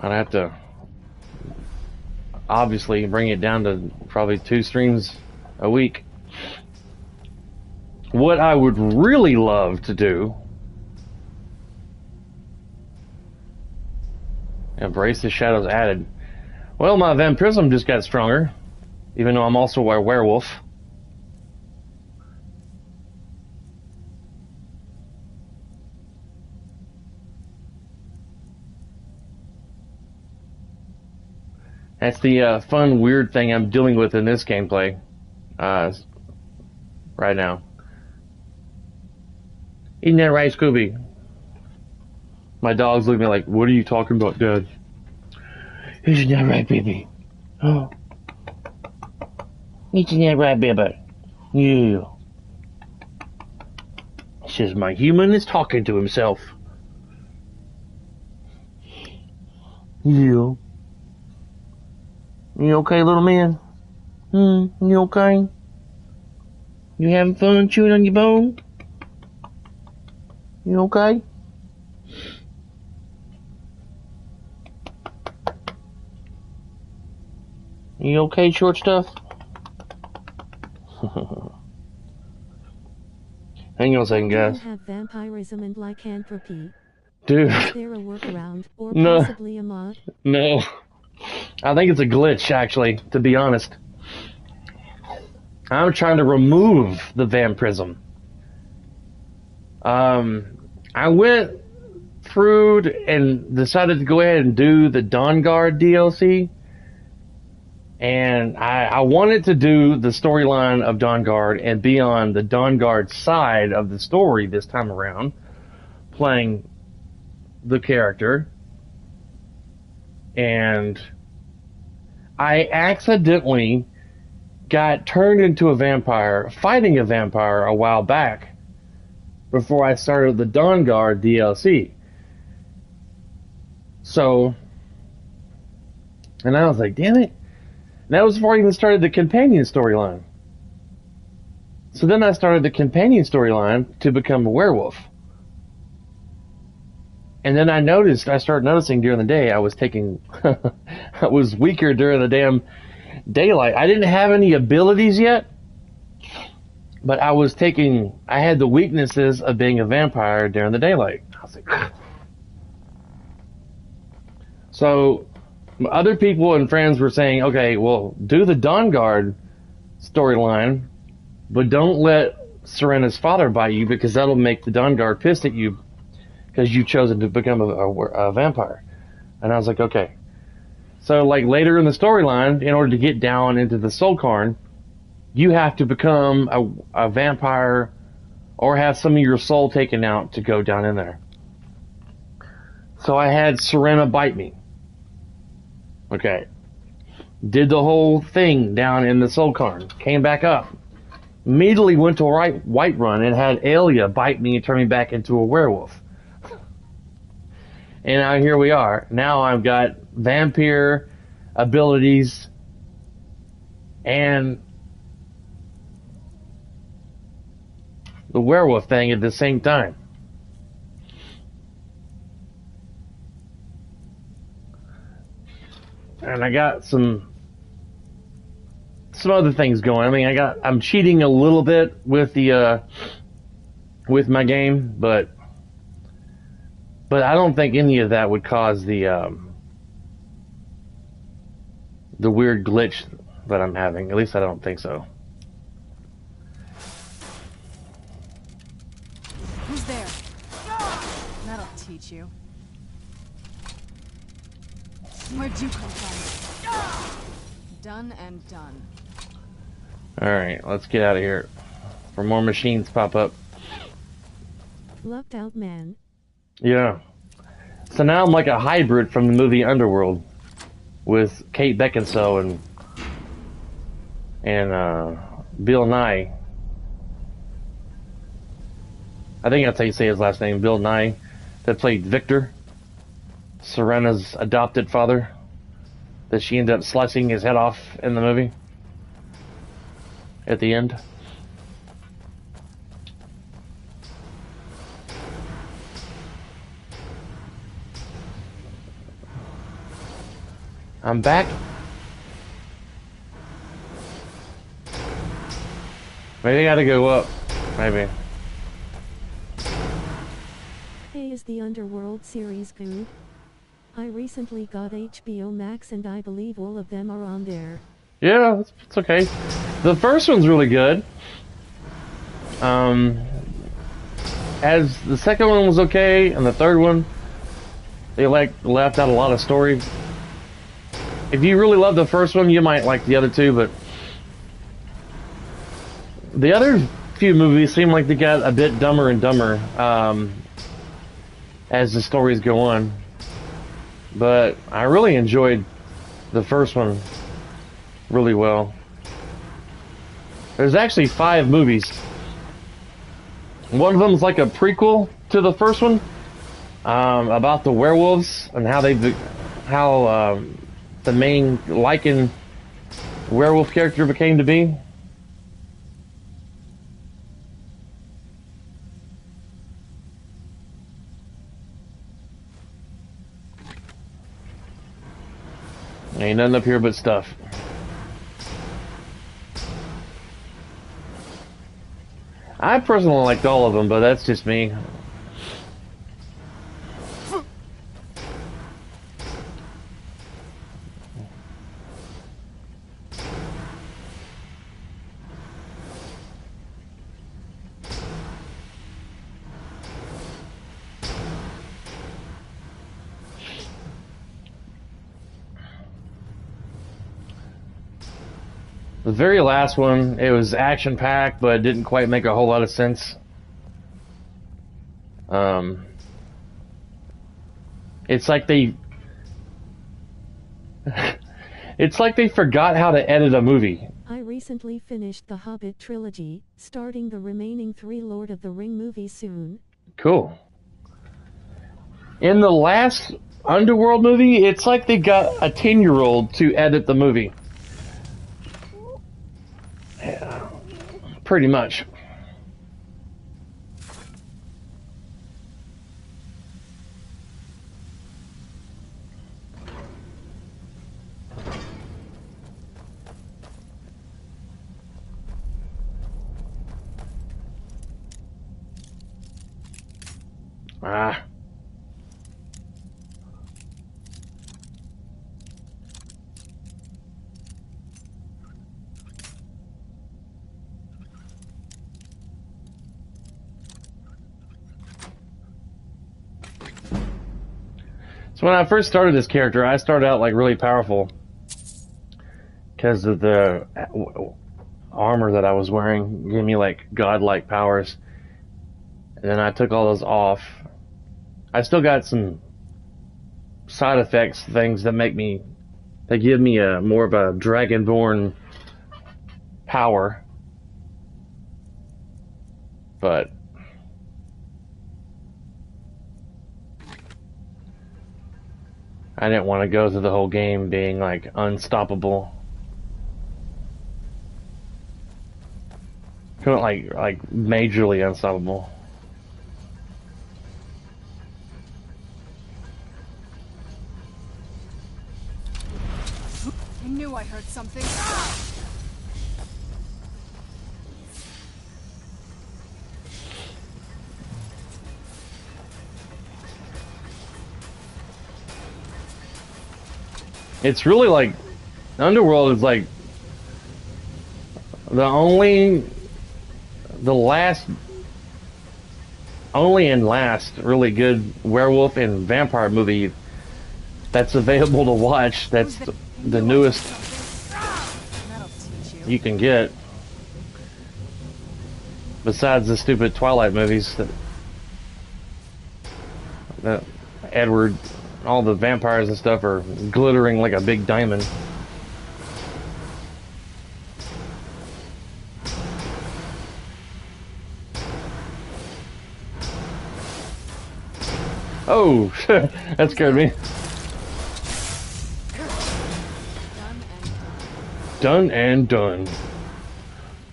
I'd have to obviously bring it down to probably 2 streams a week. What I would really love to do, embrace the shadows added. Well, my vampirism just got stronger, even though I'm also a werewolf. That's the fun, weird thing I'm dealing with in this gameplay right now. Isn't that right, Scooby? My dog's looking at me like, what are you talking about, Dad? Isn't that right, baby? Oh. Isn't that right, baby? Yeah. Says my human is talking to himself. Yeah. You okay, little man? You okay? You having fun chewing on your bone? You okay? You okay, short stuff? Hang on a second, guys. Do you have vampirism and lycanthropy? Dude. Is there a workaround, or No. possibly a mod? No. I think it's a glitch, actually, to be honest. I'm trying to remove the vampirism. I went through and decided to go ahead and do the Dawnguard DLC. And I wanted to do the storyline of Dawnguard and be on the Dawnguard side of the story this time around, playing the character. And I accidentally got turned into a vampire, fighting a vampire a while back, before I started the Dawnguard DLC. So, and I was like, damn it. And that was before I even started the companion storyline. So then I started the companion storyline to become a werewolf. And then I started noticing during the day I was I was weaker during the damn daylight. I didn't have any abilities yet, but I had the weaknesses of being a vampire during the daylight. I was like, so other people and friends were saying, okay, well, do the Dawnguard storyline, but don't let Serena's father bite you, because that'll make the Dawnguard pissed at you because you've chosen to become a vampire. And I was like, okay. So, like, later in the storyline, in order to get down into the Soulcairn, you have to become a vampire or have some of your soul taken out to go down in there. So I had Serena bite me. Okay. Did the whole thing down in the Soulcairn. Came back up. Immediately went to a white run and had Alia bite me and turn me back into a werewolf. And now here we are. Now I've got vampire abilities and the werewolf thing at the same time. And I got some other things going. I mean, I'm cheating a little bit with the with my game, but I don't think any of that would cause the weird glitch that I'm having. At least I don't think so. Who's there? That'll teach you. Where'd you come from? Done and done. Alright, let's get out of here before more machines pop up. Lucked out, man. Yeah. So now I'm like a hybrid from the movie Underworld with Kate Beckinsale and Bill Nye. I think that's how you say his last name, Bill Nye, that played Victor, Serena's adopted father, that she ended up slicing his head off in the movie at the end. I'm back. Maybe I gotta go up. Maybe. Hey, is the Underworld series good? I recently got HBO Max and I believe all of them are on there. Yeah, it's okay. The first one's really good. As the second one was okay, and the third one, they left out a lot of story. If you really love the first one, you might like the other two, but the other few movies seem like they got a bit dumber and dumber as the stories go on. But I really enjoyed the first one really well. There's actually 5 movies. One of them's like a prequel to the first one, about the werewolves and how the main Lycan werewolf character became to be. Ain't nothing up here but stuff. I personally liked all of them, but that's just me. The very last one, it was action-packed, but it didn't quite make a whole lot of sense. It's like they... it's like they forgot how to edit a movie. I recently finished the Hobbit trilogy, starting the remaining 3 Lord of the Ring movies soon. Cool. In the last Underworld movie, it's like they got a 10-year-old to edit the movie. Yeah, pretty much. Ah. So when I first started this character, I started out like really powerful because of the armor that I was wearing gave me like godlike powers. And then I took all those off. I still got some side effects, things that give me a more of a dragonborn power. But I didn't want to go through the whole game being like unstoppable. Couldn't like majorly unstoppable. I knew I heard something. It's really like Underworld is like the only and last really good werewolf and vampire movie that's available to watch. That's the newest you can get, besides the stupid Twilight movies that Edward, all the vampires and stuff are glittering like a big diamond. Oh, that scared me. Done and done.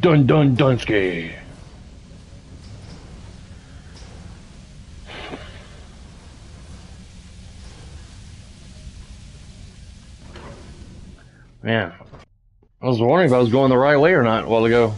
Dun dun Dunsky. Man, I was wondering if I was going the right way or not a while ago.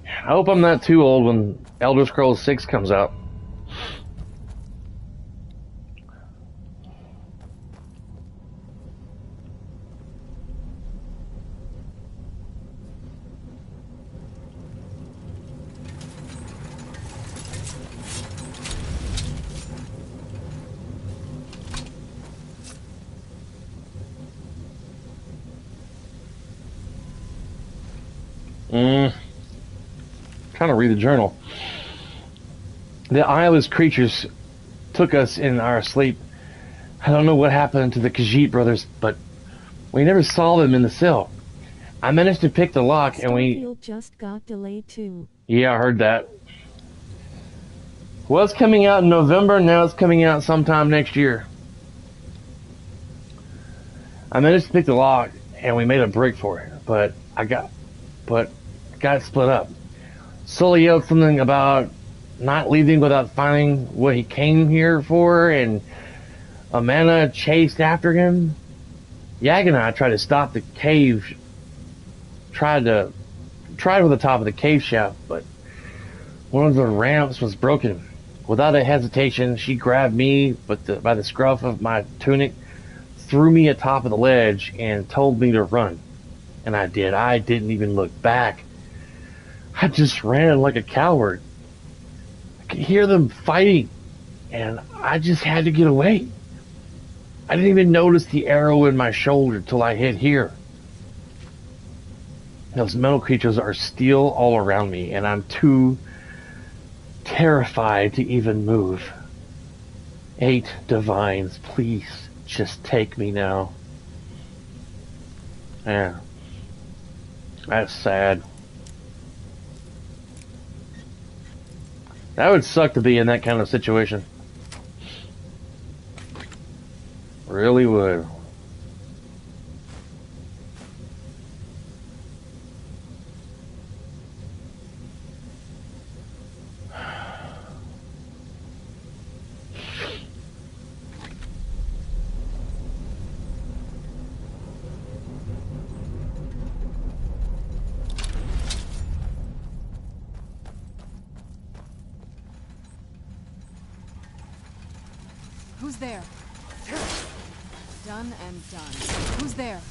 I hope I'm not too old when Elder Scrolls 6 comes out. Trying to read the journal. The eyeless creatures took us in our sleep. I don't know what happened to the Khajiit brothers, but we never saw them in the cell. I managed to pick the lock and Starfield just got delayed too. Yeah, I heard that. Was coming out in November, now it's coming out sometime next year. I managed to pick the lock and we made a break for it, but got split up. Sully yelled something about not leaving without finding what he came here for, and Amanda chased after him. Yag and I tried to stop the cave, tried with the top of the cave shaft, but one of the ramps was broken. Without a hesitation, she grabbed me by the scruff of my tunic, threw me atop of the ledge, and told me to run. And I did. I didn't even look back. I just ran like a coward. I could hear them fighting, and I just had to get away. I didn't even notice the arrow in my shoulder till I hit here. Those metal creatures are still all around me, and I'm too terrified to even move. 8 divines, please just take me now. Yeah. That's sad. That would suck to be in that kind of situation. Really would. Who's there? Done and done. Who's there?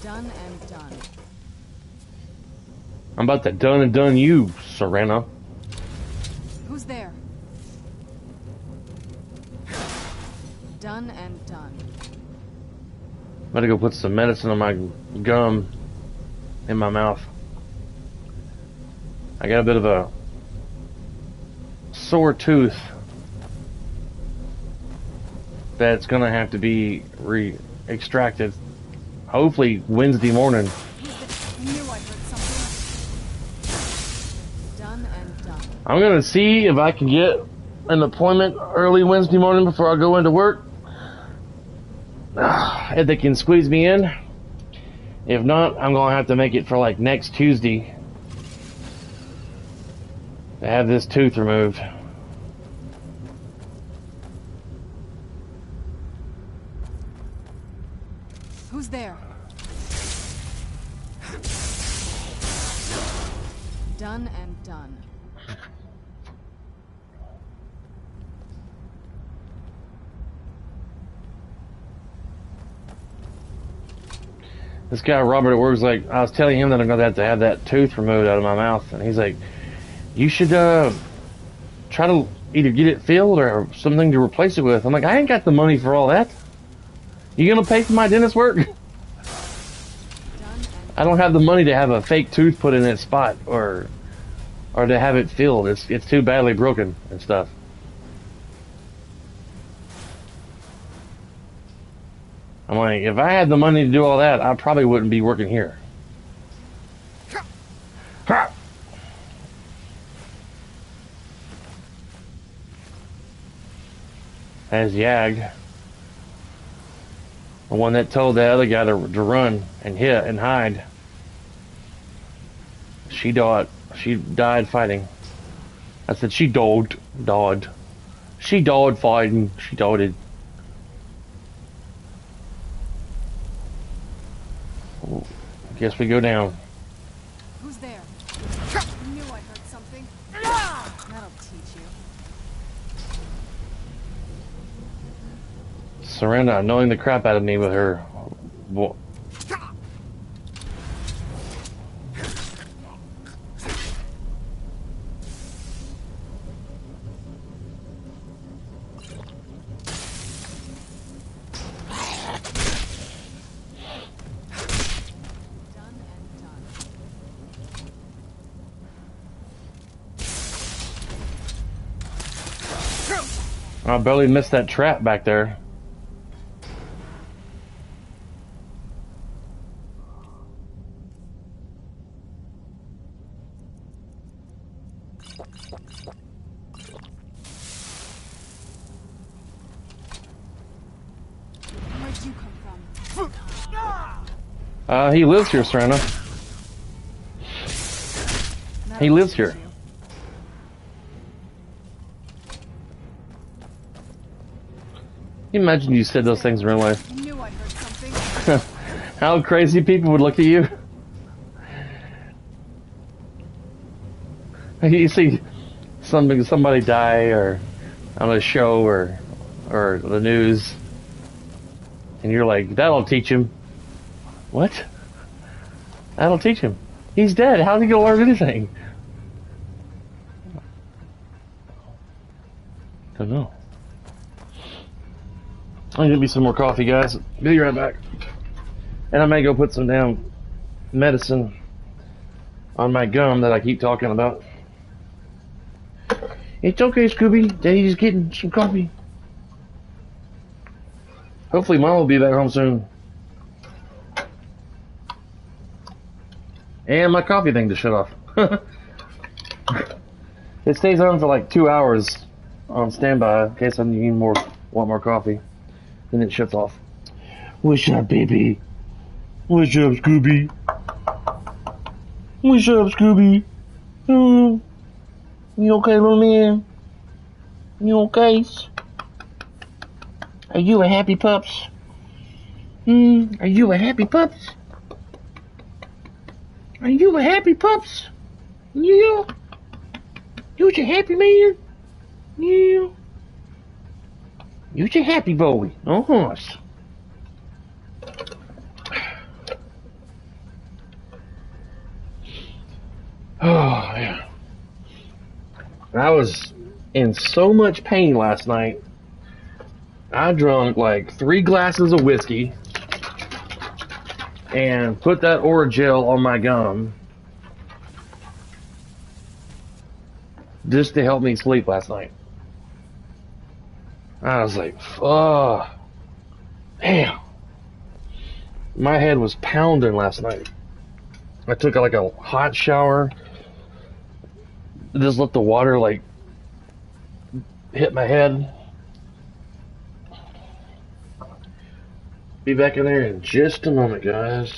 Done and done. I'm about to done and done you, Serena. Who's there? Done and done. I'm about to go put some medicine on my gum in my mouth. I got a bit of a sore tooth that's gonna have to be extracted. Hopefully Wednesday morning. I knew I heard something. Done and done. I'm gonna see if I can get an appointment early Wednesday morning before I go into work. If they can squeeze me in. If not, I'm gonna have to make it for like next Tuesday to have this tooth removed. Who's there? Done and done. This guy Robert at work was like, I was telling him that I'm gonna have to have that tooth removed out of my mouth, and he's like, you should try to either get it filled or something to replace it with. I'm like, I ain't got the money for all that. You gonna pay for my dentist work? I don't have the money to have a fake tooth put in that spot or to have it filled. It's too badly broken and stuff. I'm like, if I had the money to do all that, I probably wouldn't be working here. As Yag, the one that told the other guy to run and hit and hide. She died fighting. I said she died. She died fighting. She died. Guess we go down. Who's there? I knew I heard something. That'll teach you. Serena annoying the crap out of me with her. I barely missed that trap back there. Where'd you come from? He lives here, Serena. He lives here. Can you imagine you said those things in real life? I knew I heard something. How crazy people would look at you. You see somebody die or on a show or the news, And you're like, that'll teach him. What? That'll teach him. He's dead. How's he gonna learn anything? Don't know. I'm gonna get me some more coffee, guys. Be right back. And I may go put some damn medicine on my gum that I keep talking about. It's okay, Scooby. Daddy's getting some coffee. Hopefully Mom will be back home soon. And my coffee thing to shut off. It stays on for like 2 hours on standby in case I want more coffee. Then it shuts off. What's up, baby? What's up, Scooby? What's up, Scooby? You okay, little man? You okay? Are you a happy pups? Are you a happy pups? Are you a happy pups? Yeah. You's a happy man? Yeah. You's a happy boy. Oh, yeah. I was in so much pain last night. I drank like 3 glasses of whiskey and put that Oragel on my gum just to help me sleep last night. I was like, fuck. Damn. My head was pounding last night. I took like a hot shower. Just let the water like hit my head. Be back in there in just a moment, guys.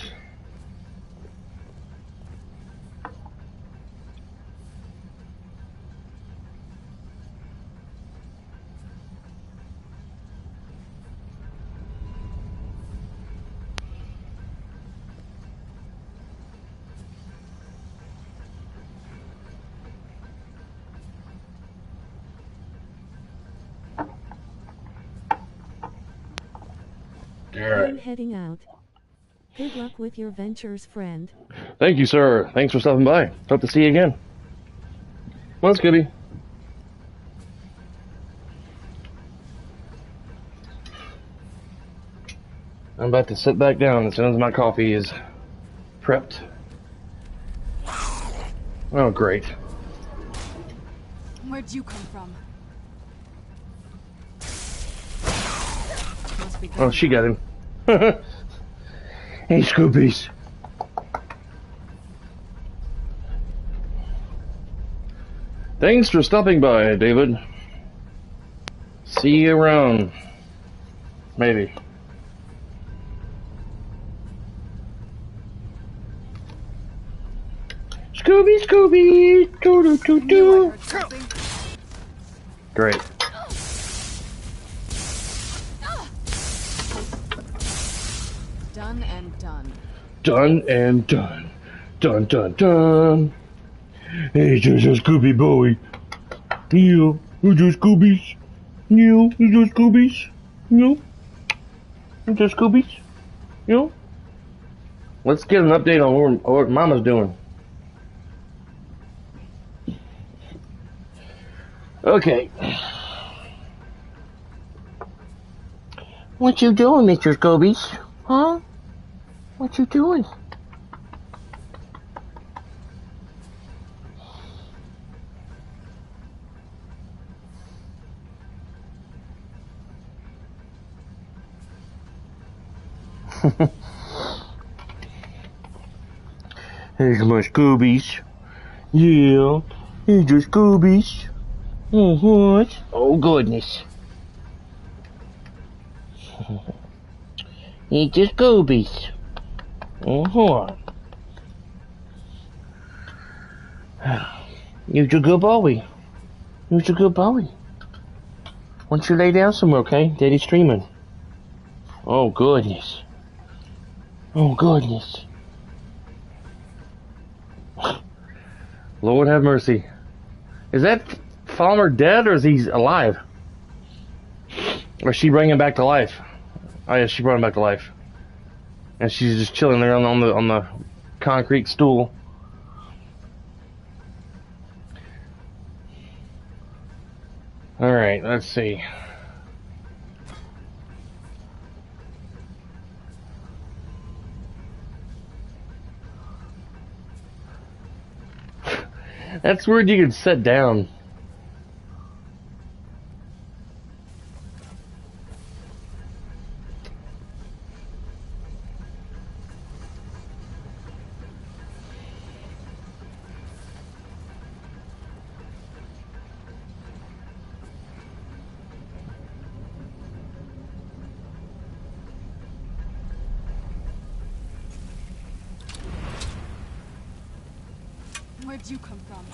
I'm heading out. Good luck with your ventures, friend. Thank you, sir. Thanks for stopping by. Hope to see you again. Well, Scooby. I'm about to sit back down as soon as my coffee is prepped. Oh, great. Where'd you come from? Oh, she got him. Hey, Scoobies. Thanks for stopping by, David. See you around. Maybe. Scooby, Scooby! Do-do-do-do! Great. Done and done. Done and done. Dun dun dun. Hey, just a Scooby boy. Yeah, it's just Scoobies. Yeah, it's just Scoobies. Yeah. It's just Scoobies. Yeah. Let's get an update on what Mama's doing. Okay. What you doing, Mr. Scoobies? Huh? What you doing? Here's my Scoobies. Yeah, here's your Scoobies. Oh, what? Oh, goodness. It's your Scoobies. Oh, you're a good boy. You're a good boy. Why don't you lay down somewhere, okay? Daddy's streaming. Oh, goodness. Oh, goodness. Lord have mercy. Is that farmer dead or is he alive? Or is she bringing him back to life? Oh yeah, she brought him back to life. And she's just chilling there on the concrete stool. Alright, let's see. That's weird you could sit down. Where'd you come from?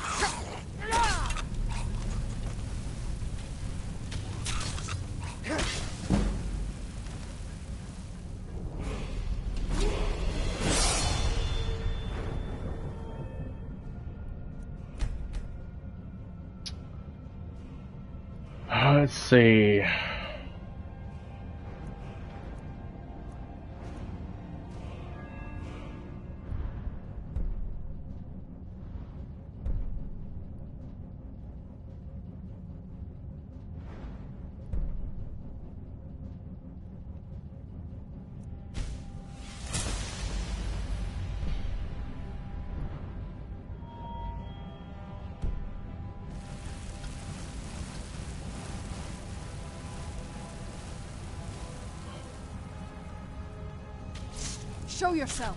Let's see. Show yourself.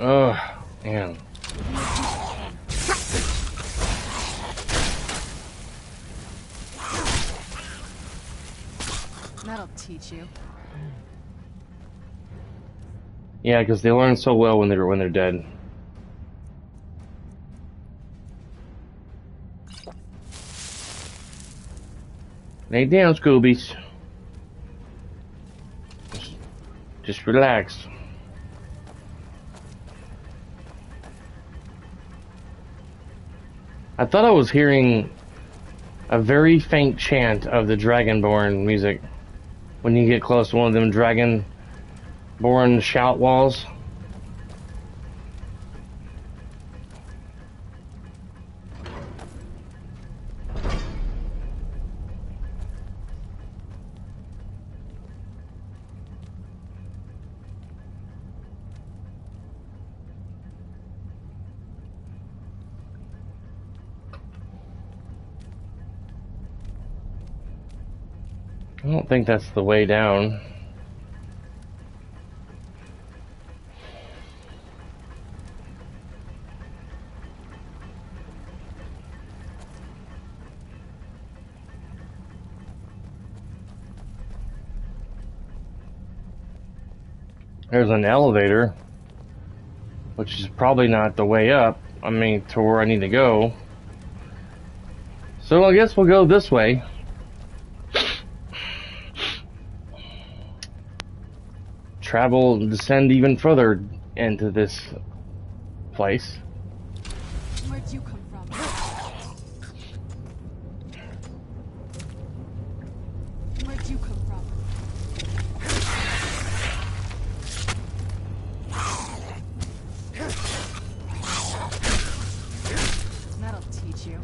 Oh, man. That'll teach you. Yeah, because they learn so well when they're dead. Lay down, Scoobies. Just relax. I thought I was hearing a very faint chant of the Dragonborn music when you get close to one of them Dragonborn shout walls. I don't think that's the way down. There's an elevator, which is probably not the way up. I mean, to where I need to go. So I guess we'll go this way. Travel, descend even further into this place. Where'd you come from? Where'd you come from? That'll teach you.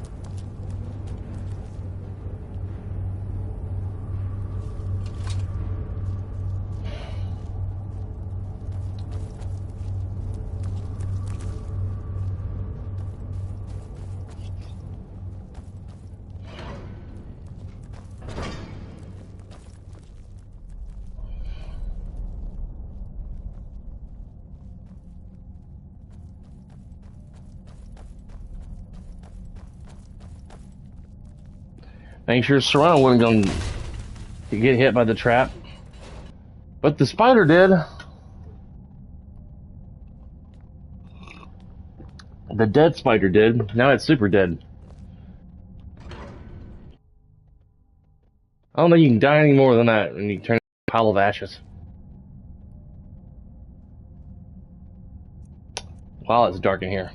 Make sure Serrano wasn't going to get hit by the trap. But the spider did. The dead spider did. Now it's super dead. I don't think you can die any more than that when you turn into a pile of ashes. Wow, it's dark in here.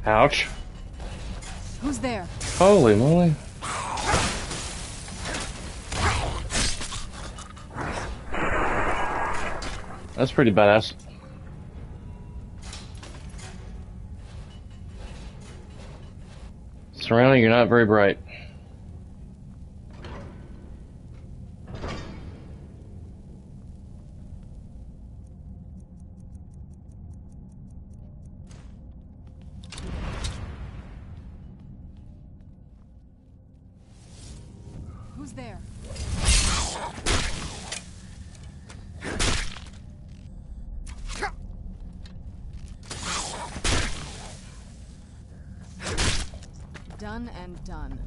Ouch. Who's there? Holy moly. That's pretty badass. Surrounding, you're not very bright. Who's there? Done and done.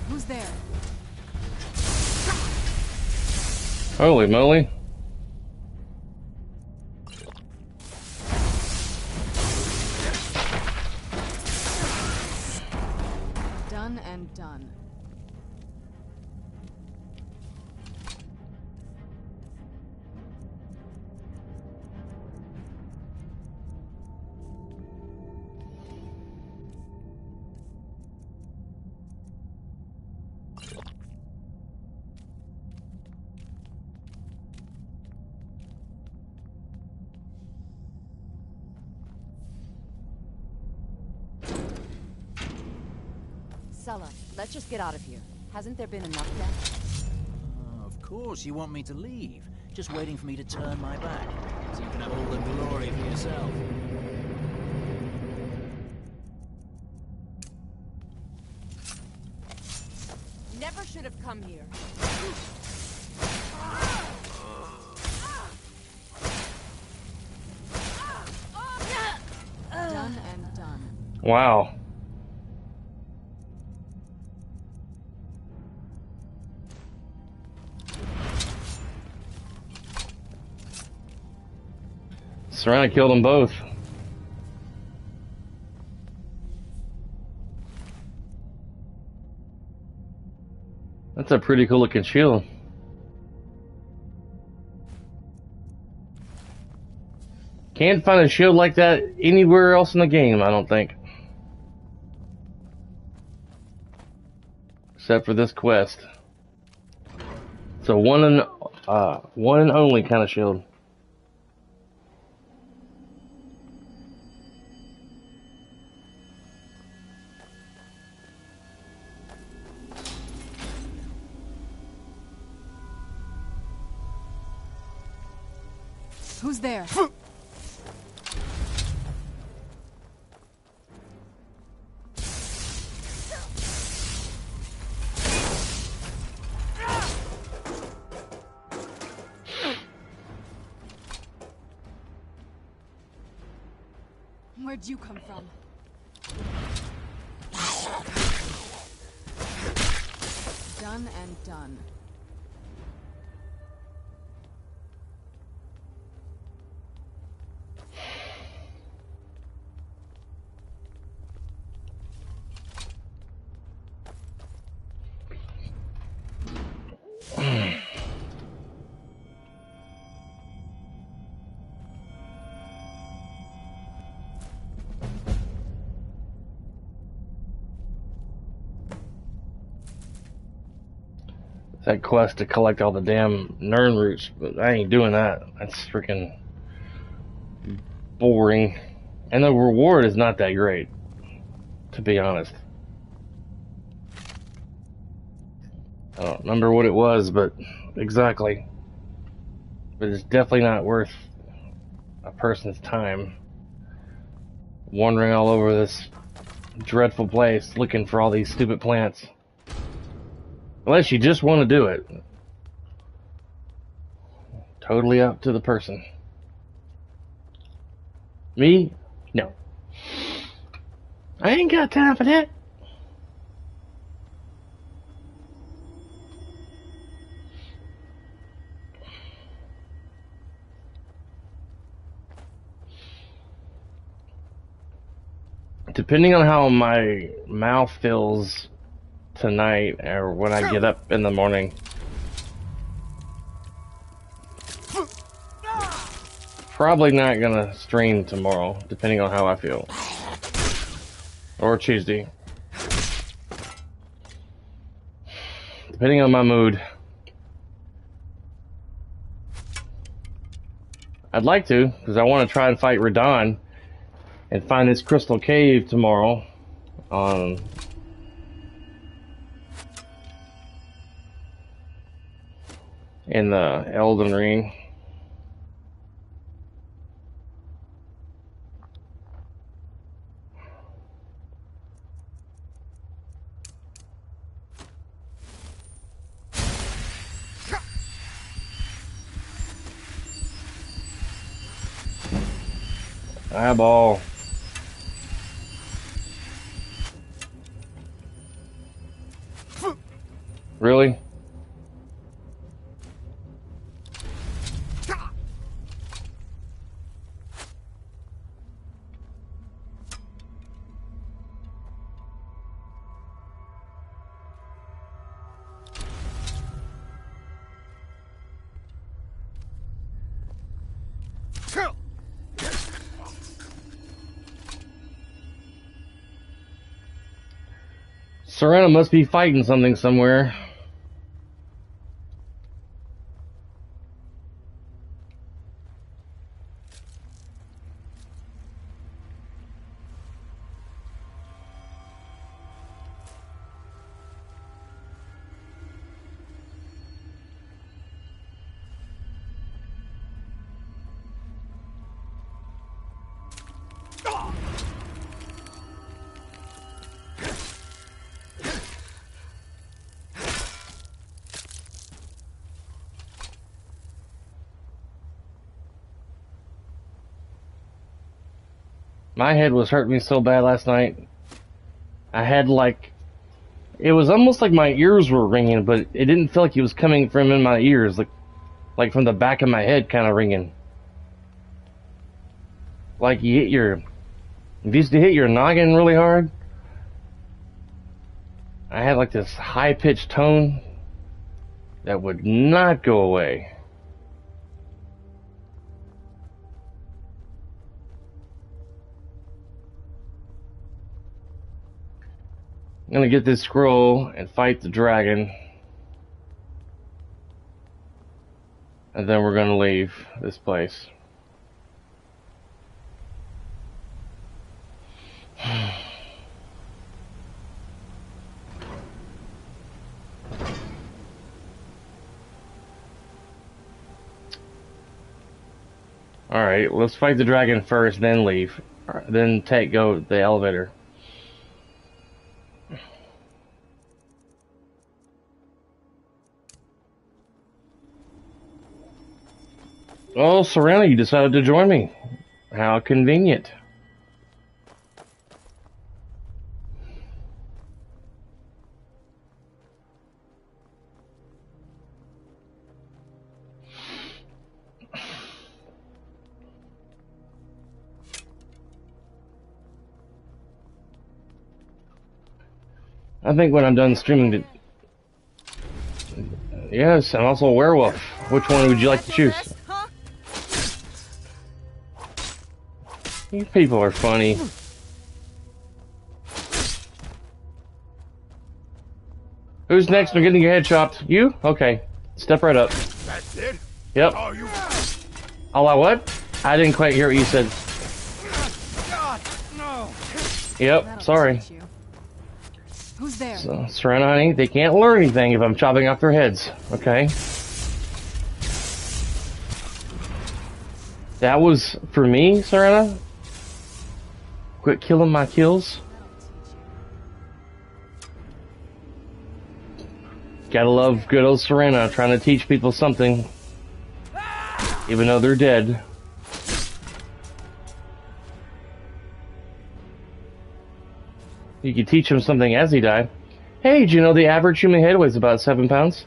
Who's there? Holy moly. Done and done. Sulla, let's just get out of here. Hasn't there been enough death? Of course you want me to leave. Just waiting for me to turn my back, so you can have all the glory for yourself. Never should have come here. Done and done. Wow. Serena killed them both. That's a pretty cool looking shield. Can't find a shield like that anywhere else in the game, I don't think. Except for this quest. It's a one and only kind of shield. Who's there? Where'd you come from? Done and done. that quest to collect all the damn Nern roots, but I ain't doing that. That's freaking boring. And the reward is not that great, to be honest. I don't remember what it was, but exactly. But it's definitely not worth a person's time wandering all over this dreadful place looking for all these stupid plants. Unless you just want to do it. Totally up to the person. Me? No. I ain't got time for that. Depending on how my mouth feels tonight or when I get up in the morning, probably not gonna stream tomorrow, depending on how I feel. Or Tuesday. Depending on my mood. I'd like to, because I want to try and fight Radon and find this crystal cave tomorrow on in the Elden Ring. Eyeball. Really? Serena must be fighting something somewhere. My head was hurting me so bad last night. I had it was almost like my ears were ringing, but it didn't feel like it was coming from in my ears, like from the back of my head kind of ringing. Like you used to hit your noggin really hard. I had like this high-pitched tone that would not go away. I'm gonna get this scroll and fight the dragon. And then we're gonna leave this place. Alright, let's fight the dragon first, then leave. Then go the elevator. Oh, Serena, you decided to join me. How convenient. I think when I'm done streaming, yes, I'm also a werewolf. Which one would you like to choose? You people are funny. Who's next? I'm getting your head chopped. You? Okay. Step right up. That's it? Yep. Oh, you... Oh, what? I didn't quite hear what you said. God, no. Yep, sorry. Who's there? So, Serena, honey, they can't learn anything if I'm chopping off their heads, okay? That was for me, Serena? Quit killing my kills? Gotta love good old Serena trying to teach people something, even though they're dead. You could teach him something as he died. Hey, did you know the average human head weighs about 7 pounds?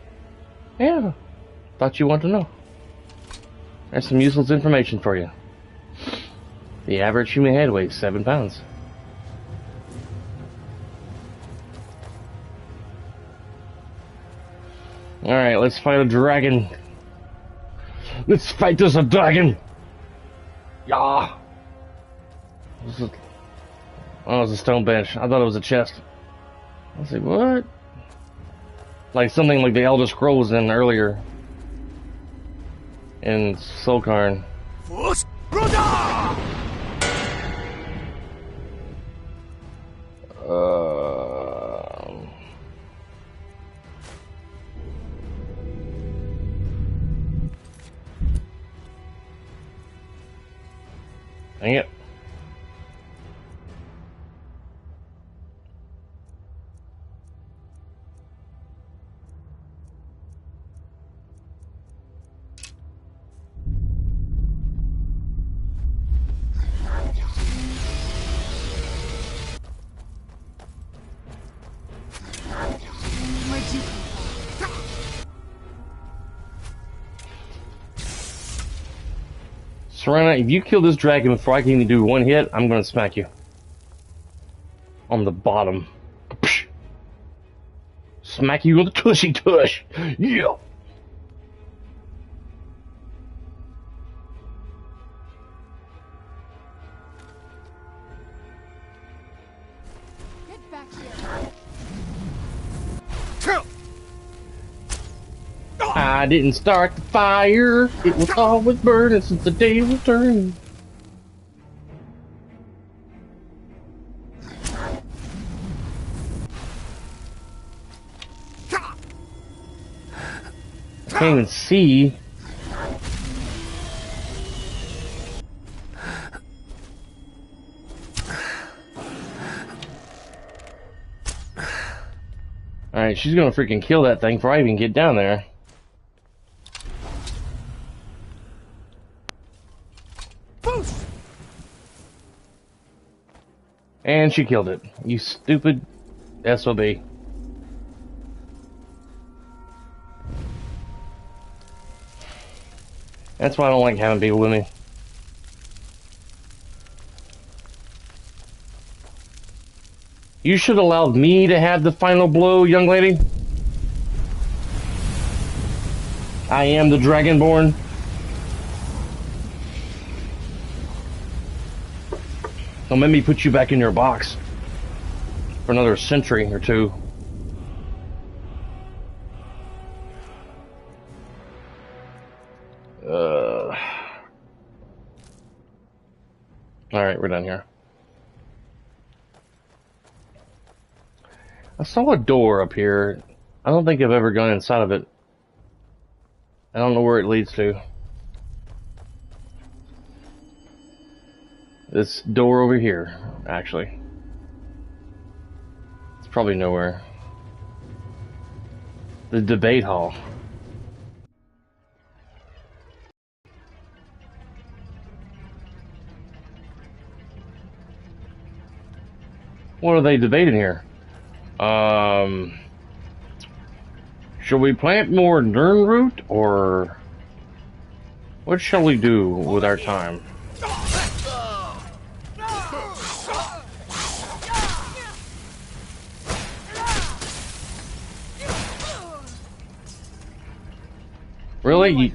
Yeah, thought you wanted to know. There's some useless information for you. The average human head weighs 7 pounds. Alright, let's fight a dragon. Let's fight this a dragon! Yeah! Oh, it was a stone bench. I thought it was a chest. I was like, what? Like something like the Elder Scrolls in earlier. In Solkarn. Dang it. Where'd you come from? Serena, if you kill this dragon before I can even do one hit, I'm gonna smack you. On the bottom. Smack you on the tushy tush. Yeah. Get back here. I didn't start the fire. It was always burning since the day was turning. I can't even see. Alright, she's gonna freaking kill that thing before I even get down there. And she killed it. You stupid SOB. That's why I don't like having people with me. You should have allowed me to have the final blow, young lady. I am the Dragonborn. Don't make me put you back in your box for another century or two. Alright, we're done here. I saw a door up here. I don't think I've ever gone inside of it. I don't know where it leads to. This door over here, actually. It's probably nowhere. The debate hall. What are they debating here? Shall we plant more Nernroot, or what shall we do with our time? Really? You...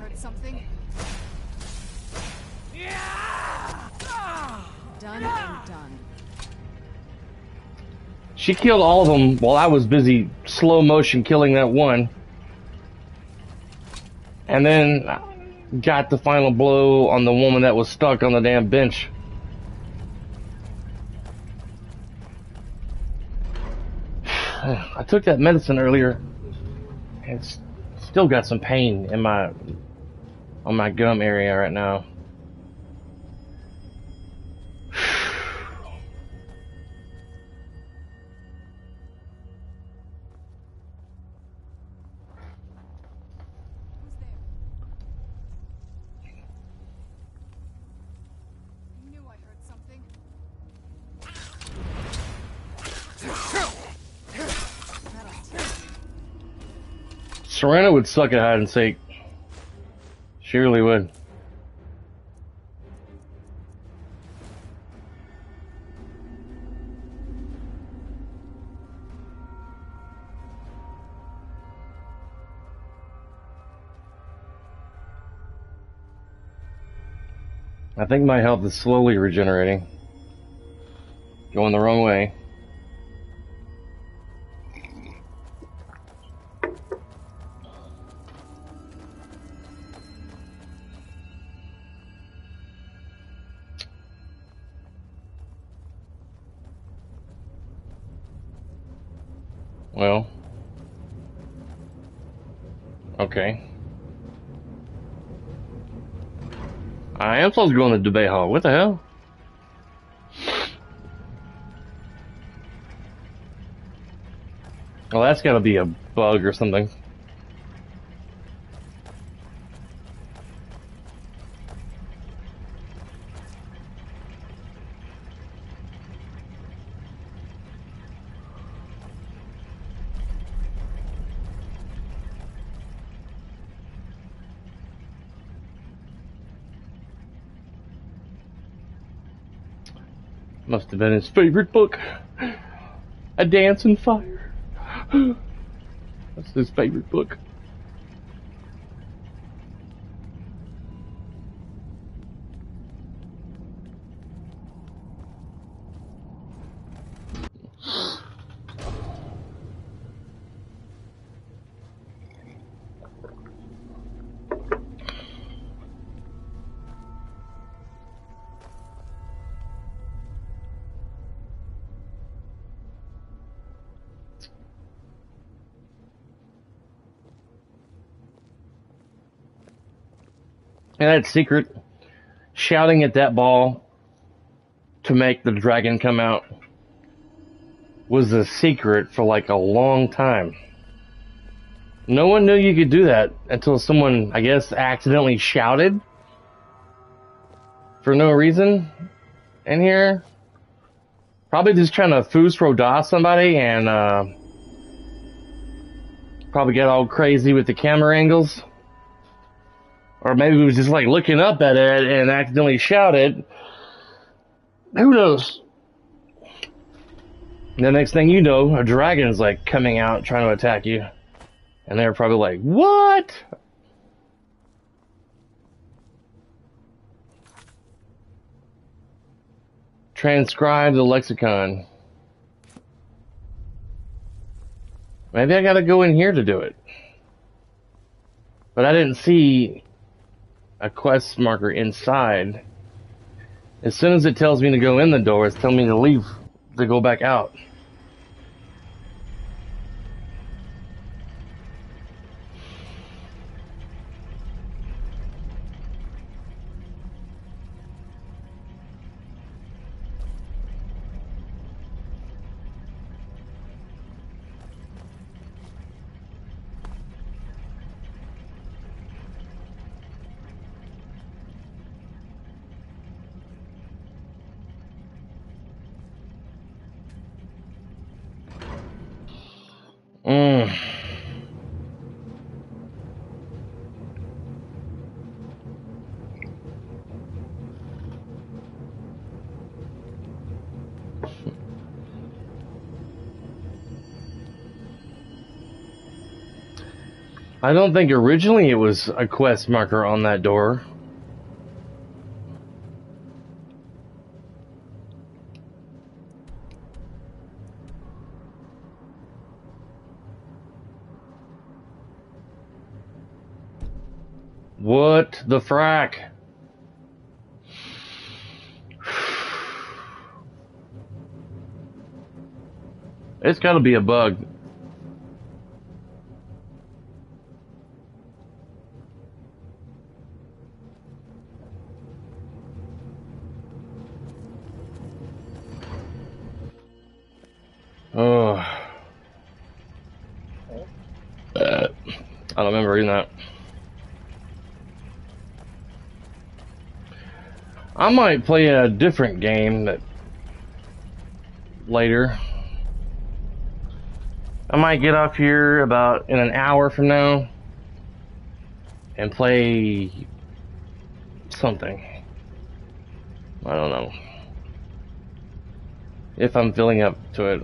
Done and done. She killed all of them while I was busy slow motion killing that one. And then got the final blow on the woman that was stuck on the damn bench. I took that medicine earlier. And it's still got some pain in on my gum area right now. Serena would suck at hide and seek. She really would. I think my health is slowly regenerating. Going the wrong way. Well, okay. I am supposed to go in the debate hall. What the hell? Well, that's gotta be a bug or something. Must have been his favorite book. A Dance in Fire. That's his favorite book. And that secret, shouting at that ball to make the dragon come out, was a secret for like a long time. No one knew you could do that until someone, I guess, accidentally shouted for no reason in here. Probably just trying to foos somebody and probably get all crazy with the camera angles. Or maybe he was just like looking up at it and accidentally shouted. Who knows? The next thing you know, a dragon's like coming out trying to attack you. And they're probably like, what? Transcribe the lexicon. Maybe I gotta go in here to do it. But I didn't see a quest marker inside. As soon as it tells me to go in the door, it's telling me to leave, to go back out. I don't think originally it was a quest marker on that door. What the frack? It's gotta be a bug. Oh. I don't remember reading that. I might play a different game that later. I might get off here about in an hour from now and play something. I don't know. If I'm feeling up to it.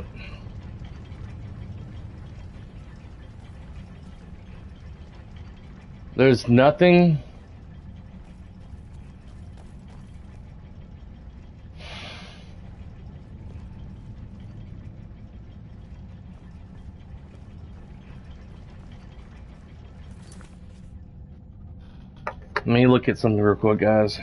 There's nothing. Let me look at something real quick, guys.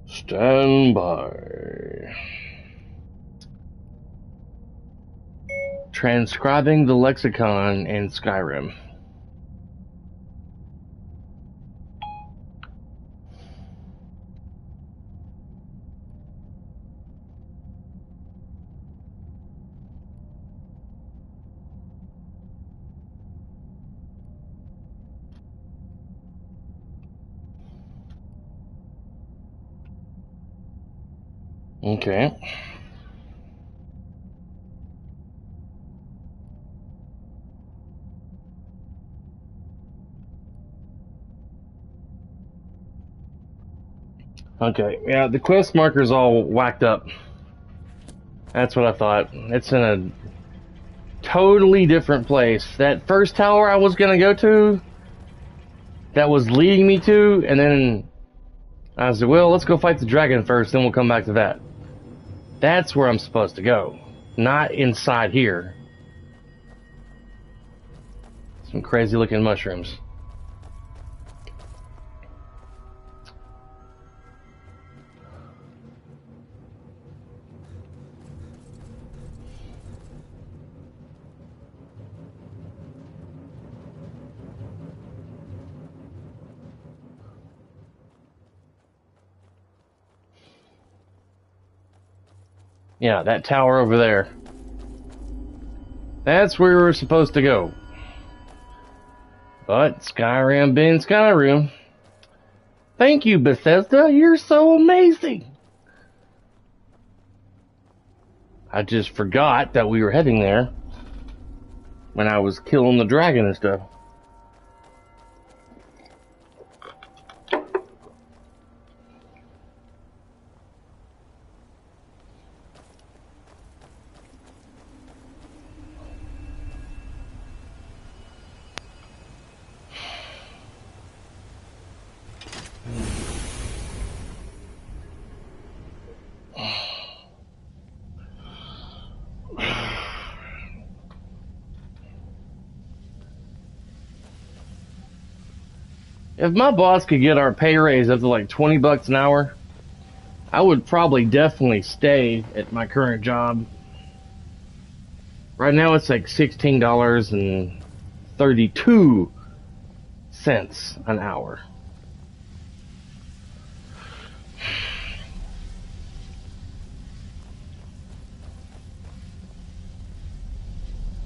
Stand by. Transcribing the lexicon in Skyrim. Okay. Okay, yeah, the quest marker's all whacked up. That's what I thought. It's in a totally different place. That first tower I was gonna go to, that was leading me to, and then I said, well, let's go fight the dragon first, then we'll come back to that. That's where I'm supposed to go. Not inside here. Some crazy looking mushrooms. Yeah, that tower over there. That's where we were supposed to go. But Skyrim being Skyrim. Thank you, Bethesda. You're so amazing. I just forgot that we were heading there when I was killing the dragon and stuff. If my boss could get our pay raise up to like $20 an hour, I would probably definitely stay at my current job. Right now it's like $16.32 an hour.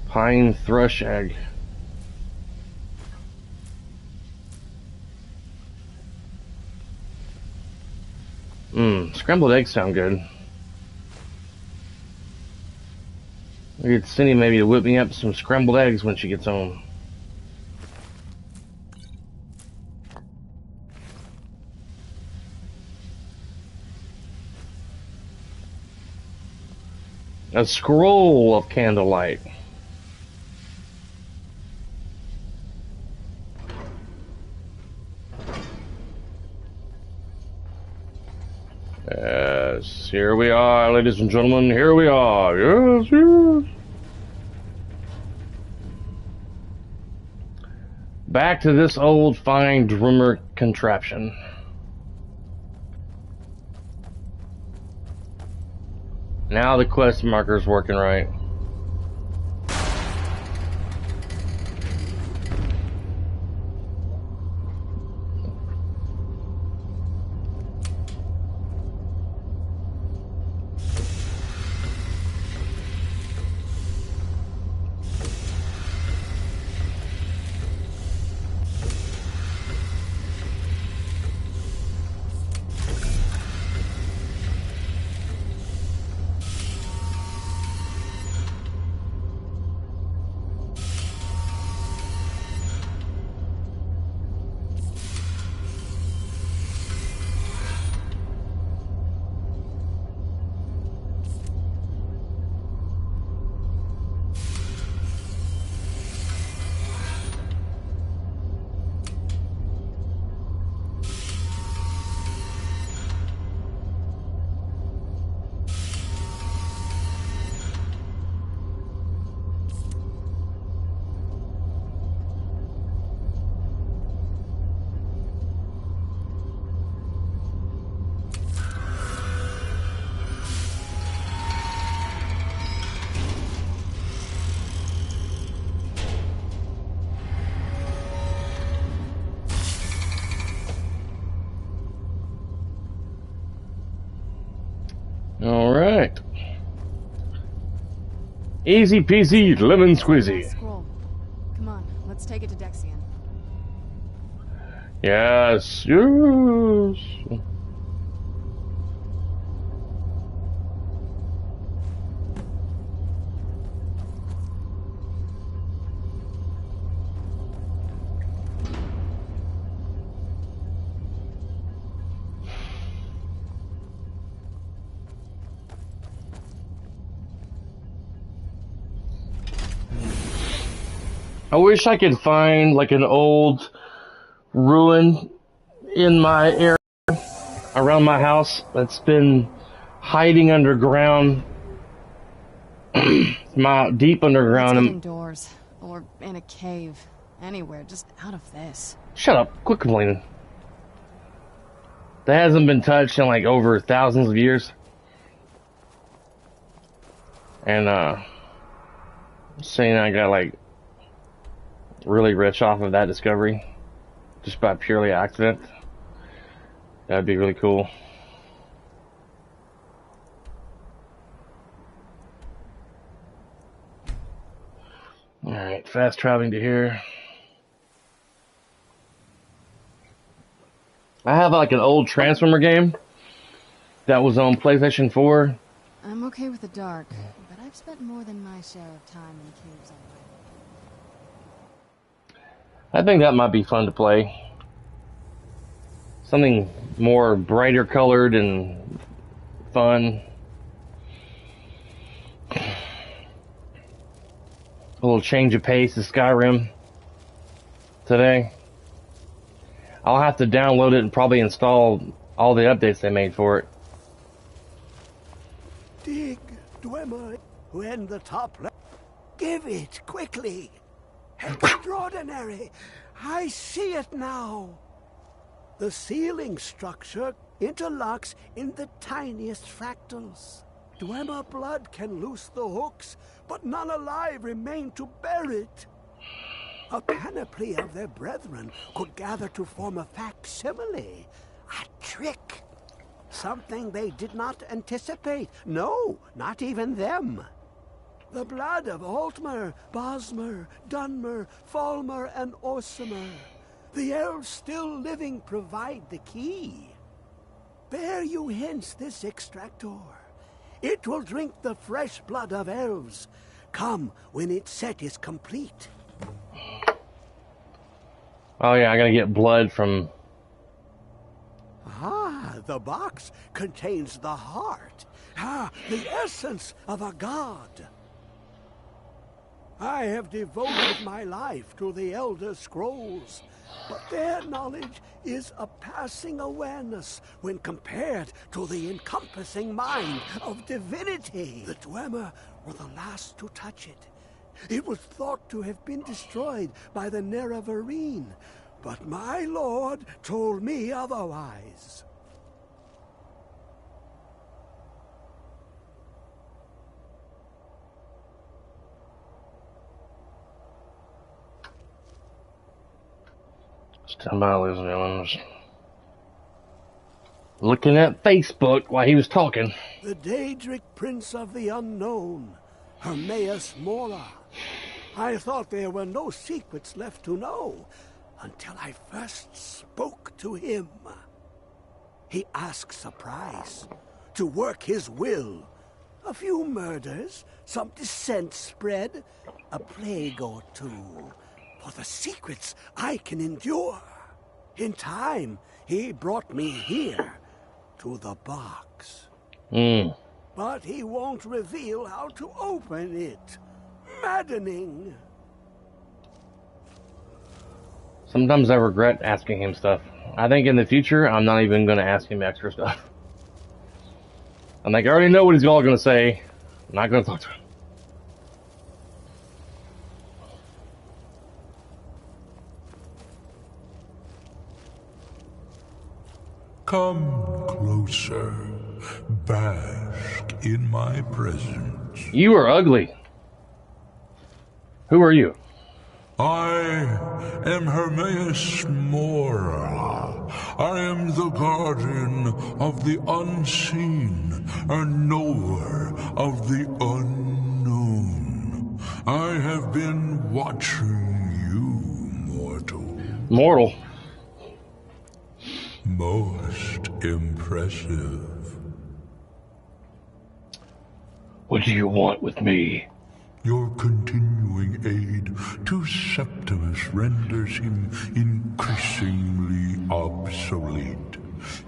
Pine thrush egg. Scrambled eggs sound good. I get Cindy maybe to whip me up some scrambled eggs when she gets home. A scroll of candlelight. Yes, here we are, ladies and gentlemen. Here we are. Yes, yes. Back to this old fine drummer contraption. Now the quest marker's working right. Alright. Easy peasy, lemon squeezy. Scroll. Come on, let's take it to Dexian. Yes, yes. I wish I could find like an old ruin in my area around my house that's been hiding underground, deep underground. Let's get indoors or in a cave, anywhere, just out of this. Shut up! Quit complaining. That hasn't been touched in like over thousands of years, and saying I got like really rich off of that discovery just by purely accident. That'd be really cool. Alright, fast traveling to here. I have like an old Transformer game that was on PlayStation 4. I'm okay with the dark, but I've spent more than my share of time in caves already. I think that might be fun to play. Something more brighter colored and fun. A little change of pace to Skyrim today. I'll have to download it and probably install all the updates they made for it. Dig, Dwemer, when the top left. Give it, quickly. Extraordinary. I see it now. The ceiling structure interlocks in the tiniest fractals. Dwemer blood can loose the hooks, but none alive remain to bear it. A panoply of their brethren could gather to form a facsimile. A trick. Something they did not anticipate. No, not even them. The blood of Altmer, Bosmer, Dunmer, Falmer, and Orsimer. The elves still living provide the key. bear you hence this extractor. It will drink the fresh blood of elves. Come when its set is complete. Oh yeah, I gotta get blood from... Ah, the box contains the heart. Ah, the essence of a god. I have devoted my life to the Elder Scrolls, but their knowledge is a passing awareness when compared to the encompassing mind of divinity. The Dwemer were the last to touch it. It was thought to have been destroyed by the Nerevarine, but my lord told me otherwise. Stand by, ladies and gentlemen. Just looking at Facebook while he was talking. The Daedric Prince of the Unknown, Hermaeus Mora. I thought there were no secrets left to know until I first spoke to him. He asks a price to work his will. A few murders, some dissent spread, a plague or two. For the secrets I can endure. In time, he brought me here, to the box. But he won't reveal how to open it. Maddening. Sometimes I regret asking him stuff. I think in the future, I'm not even going to ask him extra stuff. I'm like, I already know what he's all going to say. I'm not going to talk to him. Come closer. Bask in my presence. You are ugly. Who are you? I am Hermaeus Mora. I am the guardian of the unseen, a knower of the unknown. I have been watching you, mortal. Mortal? Most impressive. What do you want with me? Your continuing aid to Septimus renders him increasingly obsolete.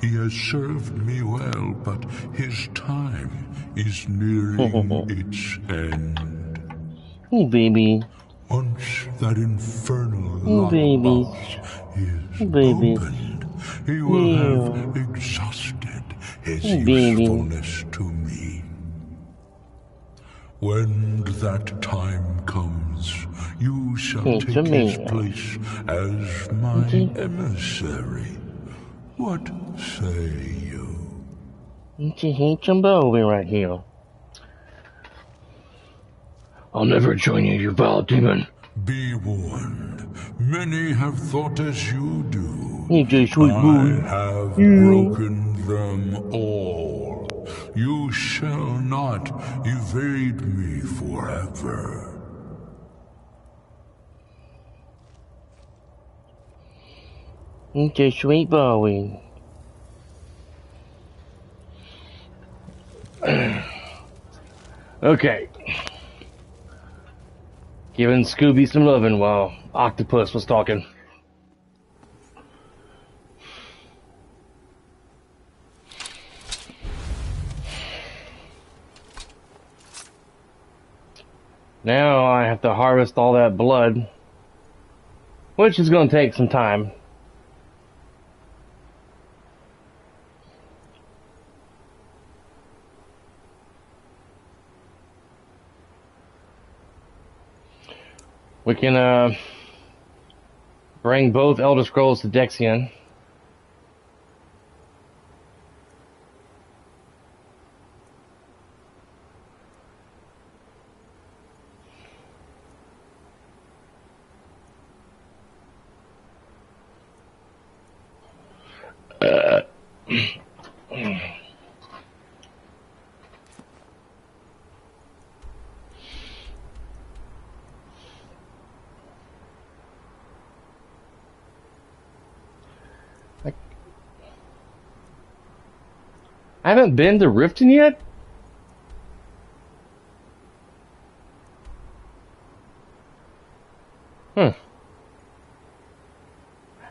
He has served me well, but his time is nearing its end. Oh, baby. Once that infernal lockbox is opened, he will have exhausted his usefulness to me. When that time comes, you shall take his place as my emissary. What say you? Right here. I'll never join you, you vile demon. Be warned. Many have thought as you do. I have broken them all. You shall not evade me forever. Okay, sweet boy. Okay. Giving Scooby some loving while Octopus was talking. Now I have to harvest all that blood, which is going to take some time. We can bring both Elder Scrolls to Dexion. I haven't been to Riften yet?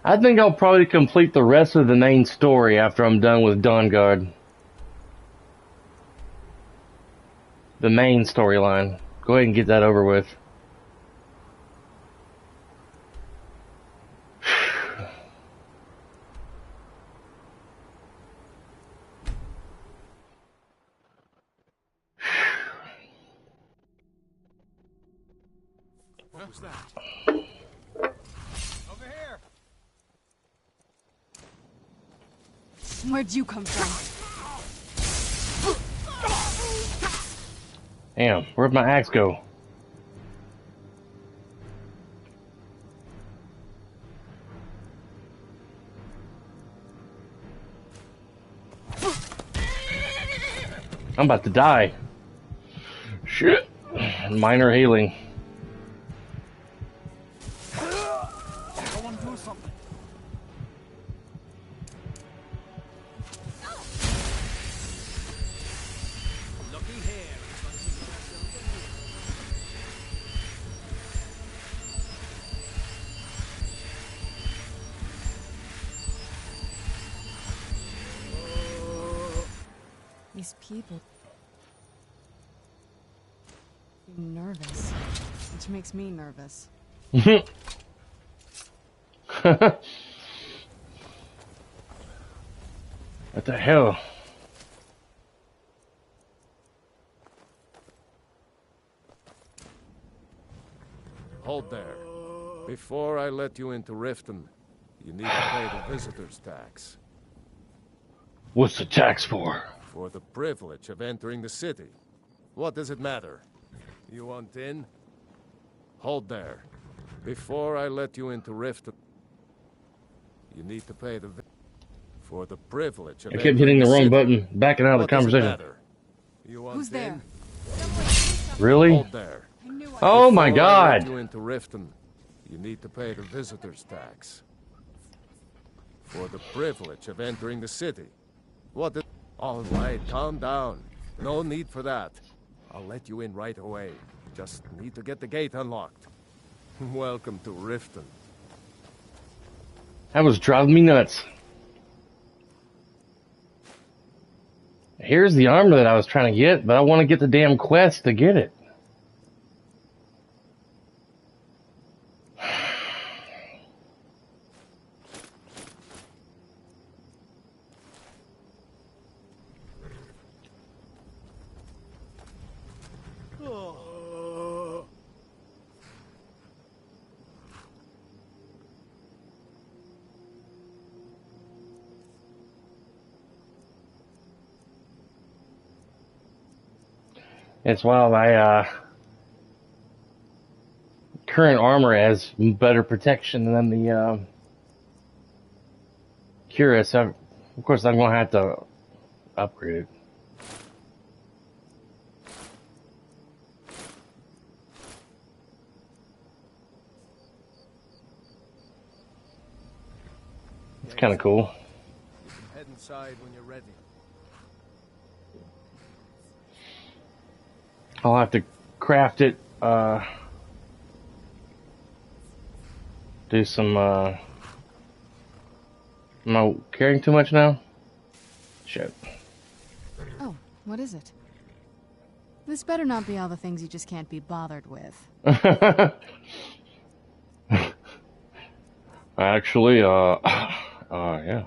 I think I'll probably complete the rest of the main story after I'm done with Dawnguard. The main storyline. Go ahead and get that over with. What was that? Over here. Where'd you come from? Damn, where'd my axe go? I'm about to die. Shit. Minor healing. Someone do something. Looky here. These people. Nervous. Which makes me nervous. What the hell? Hold there. Before I let you into Riften, you need to pay the visitor's tax. What's the tax for? For the privilege of entering the city. What does it matter? You want in? Hold there. Before I let you into Riften, you need to pay the for the privilege of I kept hitting the wrong button, backing out of the conversation. You want Who's there? Really? Hold there. Oh my Before I let god! you into Riften, you need to pay the visitor's tax. For the privilege of entering the city. What is... All right, calm down. No need for that. I'll let you in right away. Just need to get the gate unlocked. Welcome to Riften. That was driving me nuts. Here's the armor that I was trying to get, but I want to get the damn quest to get it. It's while my current armor has better protection than the Curious. Of course, I'm going to have to upgrade it. It's kind of cool. You can head inside when you're ready. I'll have to craft it, do some, am I carrying too much now? Shit. Oh, what is it? This better not be all the things you just can't be bothered with. Actually, yeah.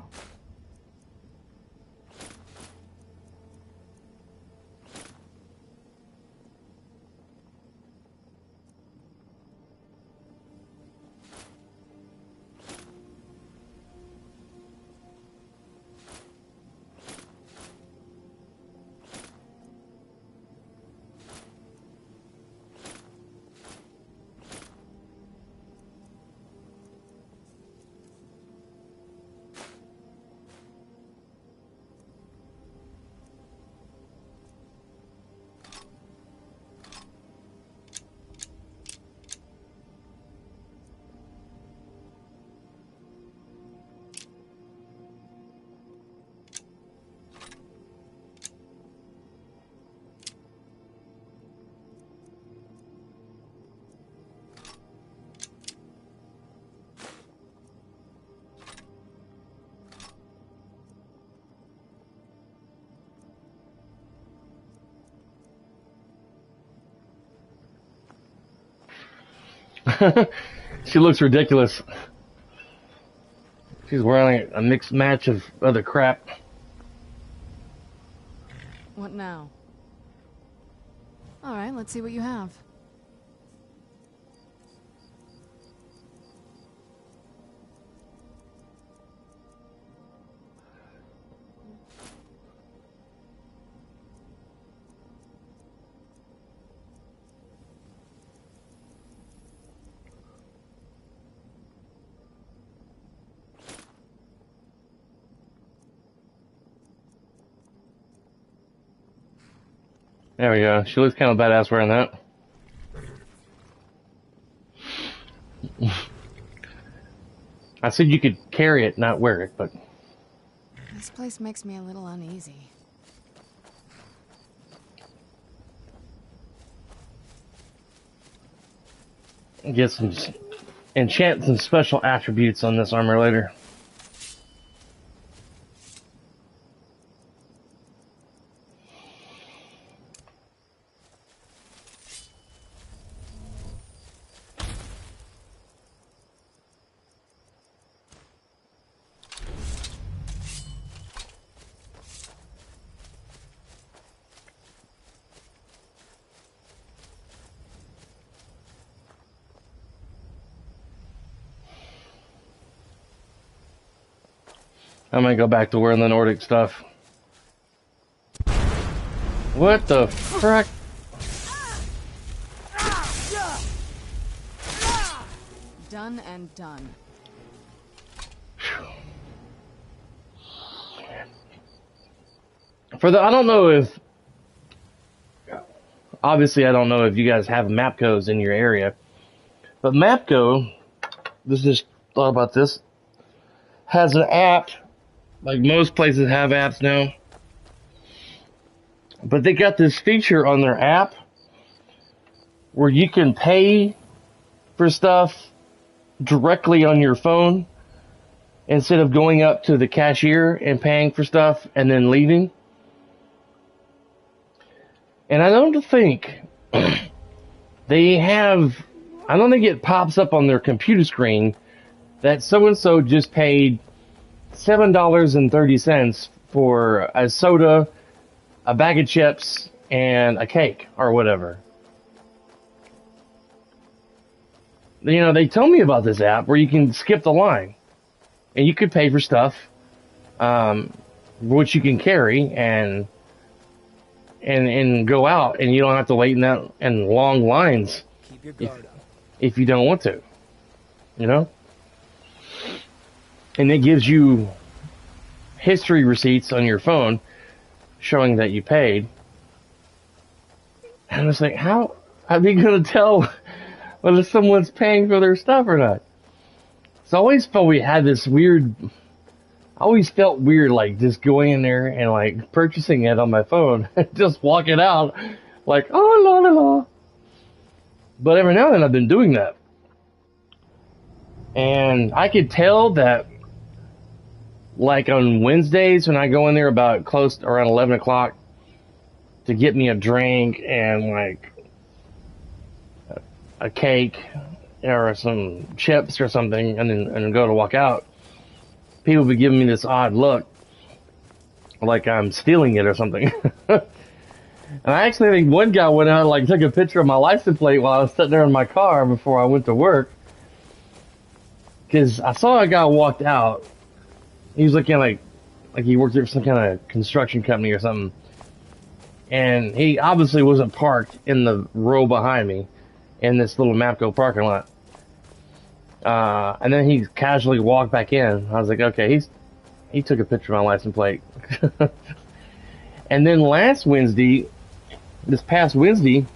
She looks ridiculous. She's wearing a mixed match of other crap. What now? Alright, let's see what you have. There we go. She looks kind of badass wearing that. I said you could carry it, not wear it, but... This place makes me a little uneasy. Get some... enchant some special attributes on this armor later. I'm gonna go back to wearing the Nordic stuff. What the frick? Done and done. I don't know if... Obviously, I don't know if you guys have Mapcos in your area. But Mapco, just thought about this, has an app. Like most places have apps now. But they got this feature on their app where you can pay for stuff directly on your phone instead of going up to the cashier and paying for stuff and then leaving. And I don't think they have... I don't think it pops up on their computer screen that so-and-so just paid $7.30 for a soda, a bag of chips, and a cake, or whatever. You know, they told me about this app where you can skip the line. And you could pay for stuff, which you can carry, and go out, and you don't have to wait in long lines if you don't want to. You know? And it gives you history receipts on your phone showing that you paid. And I was like, how are they going to tell whether someone's paying for their stuff or not? So I always felt we had this weird... I always felt weird, like, just going in there and, like, purchasing it on my phone. Just walking out, like, oh, la, la, la. But every now and then I've been doing that. And I could tell that, like, on Wednesdays when I go in there about close to around 11 o'clock to get me a drink and, like, a cake or some chips or something and go to walk out, people be giving me this odd look like I'm stealing it or something. And I actually think one guy went out and, like, took a picture of my license plate while I was sitting there in my car before I went to work. Because I saw a guy walked out. He was looking like he worked at some kind of construction company or something. And he obviously wasn't parked in the row behind me in this little Mapco parking lot. And then he casually walked back in. I was like, okay, he took a picture of my license plate. And then this past Wednesday,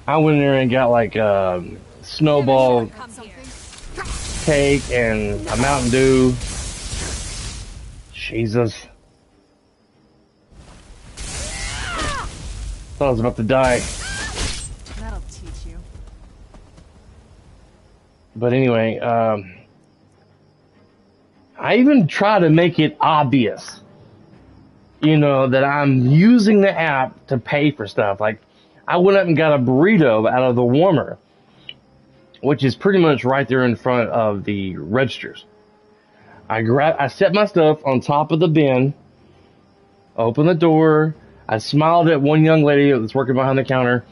I went in there and got like a snowball cake and a Mountain Dew. Jesus. Thought I was about to die. That'll teach you. But anyway, I even try to make it obvious, you know, that I'm using the app to pay for stuff. Like, I went up and got a burrito out of the warmer which is pretty much right there in front of the registers. I set my stuff on top of the bin, opened the door, I smiled at one young lady that was working behind the counter,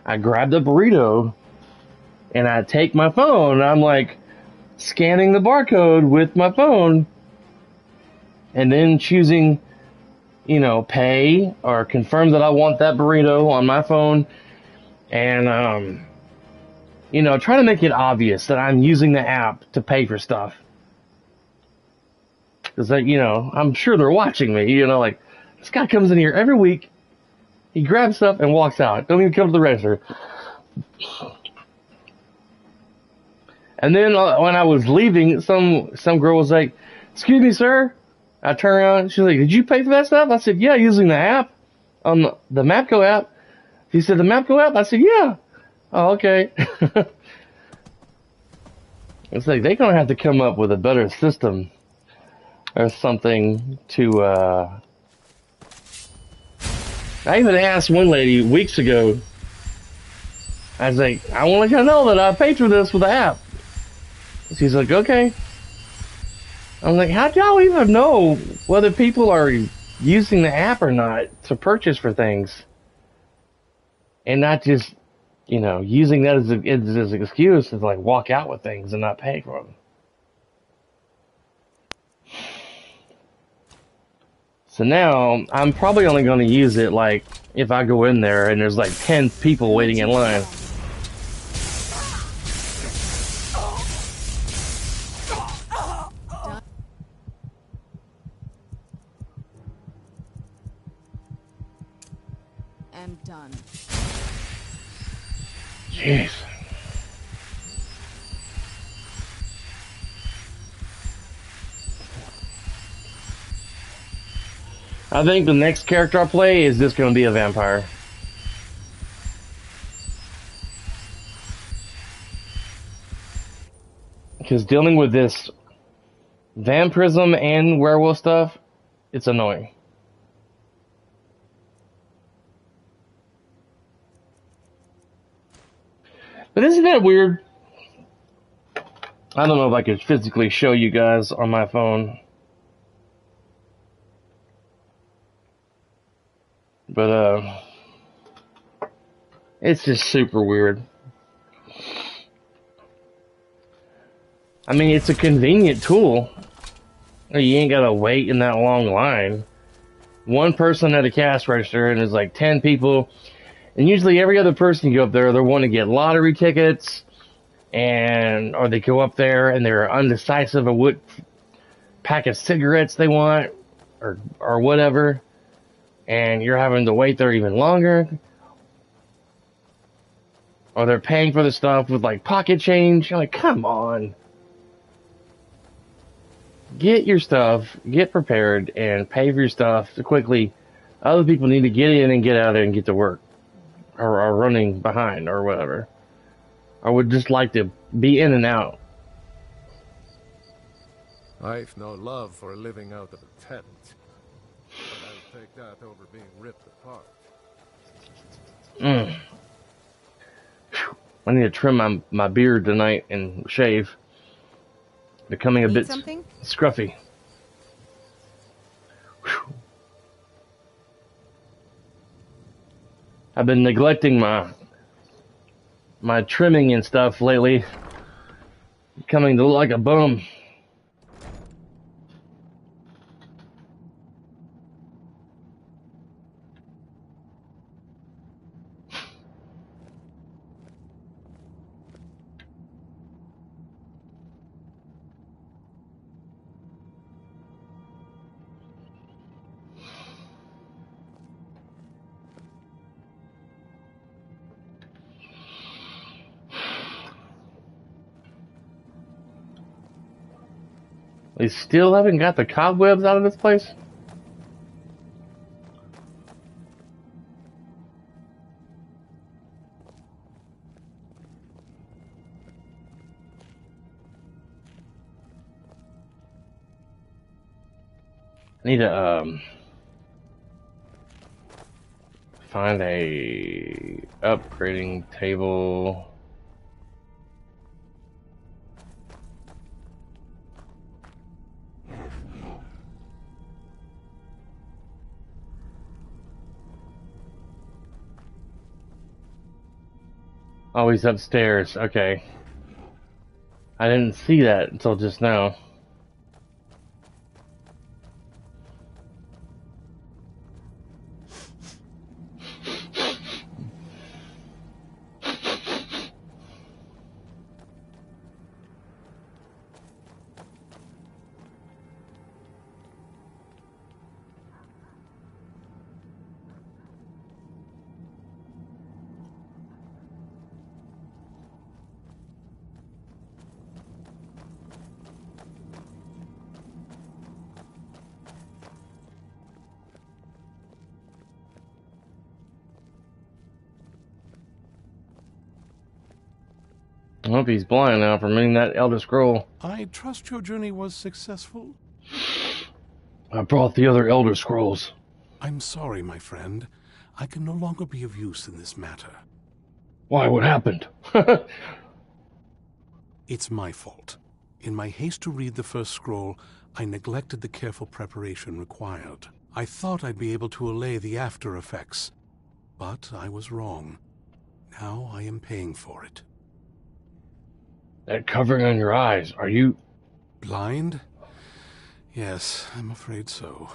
I grabbed a burrito, and I take my phone, and I'm like scanning the barcode with my phone, and then choosing, pay or confirm that I want that burrito on my phone, and, try to make it obvious that I'm using the app to pay for stuff. Because, I'm sure they're watching me, like, this guy comes in here every week, he grabs stuff and walks out, don't even come to the register. And then when I was leaving, some girl was like, "Excuse me, sir." I turned around, she's like, "Did you pay for that stuff?" I said, "Yeah, using the app, on the Mapco app." She said, "The Mapco app?" I said, "Yeah." "Oh, okay." It's like, they're going to have to come up with a better system or something to, I even asked one lady weeks ago, I was like, "I want to let you know that I paid for this with the app." She's like, "Okay." I'm like, how do y'all even know whether people are using the app or not to purchase for things? And not just, using that as an excuse to, like, walk out with things and not pay for them. So now, I'm probably only going to use it, like, if I go in there and there's, like, 10 people waiting in line. And done. Jeez. I think the next character I play is just going to be a vampire. Because dealing with this vampirism and werewolf stuff, it's annoying. But isn't that weird? I don't know if I could physically show you guys on my phone. But, it's just super weird. I mean, it's a convenient tool. You ain't gotta wait in that long line. One person at a cash register and there's like 10 people. And usually every other person you go up there, they want to get lottery tickets, or they go up there and they're undecisive of what pack of cigarettes they want, or whatever, and you're having to wait there even longer, or they're paying for the stuff with like pocket change. You're like, come on, get your stuff, get prepared, and pay for your stuff quickly. Other people need to get in and get out and get to work. Or are running behind, or whatever. I would just like to be in and out. I've no love for living out of a tent, but I'll take that over being ripped apart. I need to trim my beard tonight and shave. Becoming a bit scruffy. Whew. I've been neglecting my trimming and stuff lately. Becoming to look like a bum. They still haven't got the cobwebs out of this place? I need to, find a upgrading table. Oh, he's upstairs. Okay. I didn't see that until just now. I hope he's blind now from reading that Elder Scroll. I trust your journey was successful? I brought the other Elder Scrolls. I'm sorry, my friend. I can no longer be of use in this matter. Why? What happened? It's my fault. In my haste to read the first scroll, I neglected the careful preparation required. I thought I'd be able to allay the after effects, but I was wrong. Now I am paying for it. That covering on your eyes, are you... blind? Yes, I'm afraid so.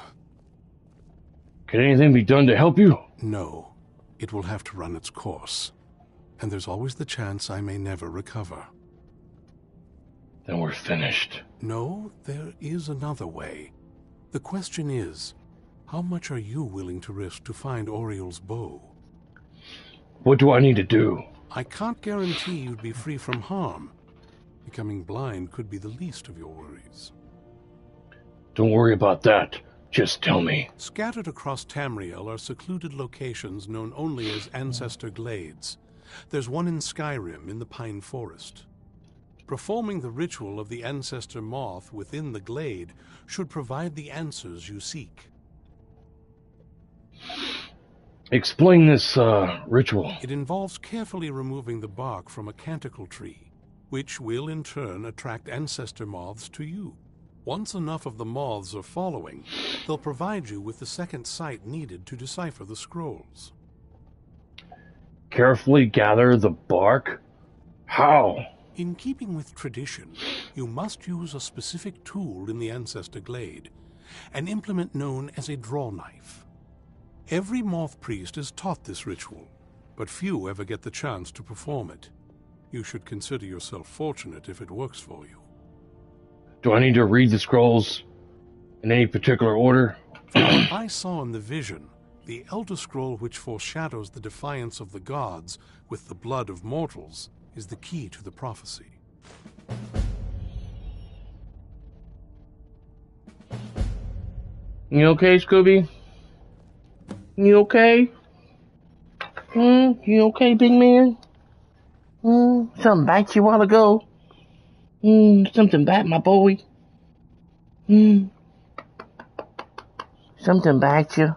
Can anything be done to help you? No. It will have to run its course. And there's always the chance I may never recover. Then we're finished. No, there is another way. The question is, how much are you willing to risk to find Oriel's bow? What do I need to do? I can't guarantee you'd be free from harm. Becoming blind could be the least of your worries. Don't worry about that. Just tell me. Scattered across Tamriel are secluded locations known only as Ancestor Glades. There's one in Skyrim in the Pine Forest. Performing the ritual of the Ancestor Moth within the glade should provide the answers you seek. Explain this, ritual. It involves carefully removing the bark from a canticle tree, which will in turn attract ancestor moths to you. Once enough of the moths are following, they'll provide you with the second sight needed to decipher the scrolls. Carefully gather the bark? How? In keeping with tradition, you must use a specific tool in the Ancestor Glade, an implement known as a draw knife. Every moth priest is taught this ritual, but few ever get the chance to perform it. You should consider yourself fortunate if it works for you. Do I need to read the scrolls in any particular order? From what I saw in the vision, the Elder Scroll which foreshadows the defiance of the gods with the blood of mortals is the key to the prophecy. You okay, Scooby? You okay? You okay, big man? Something bite you a while ago? Something bite my boy? Something bite you?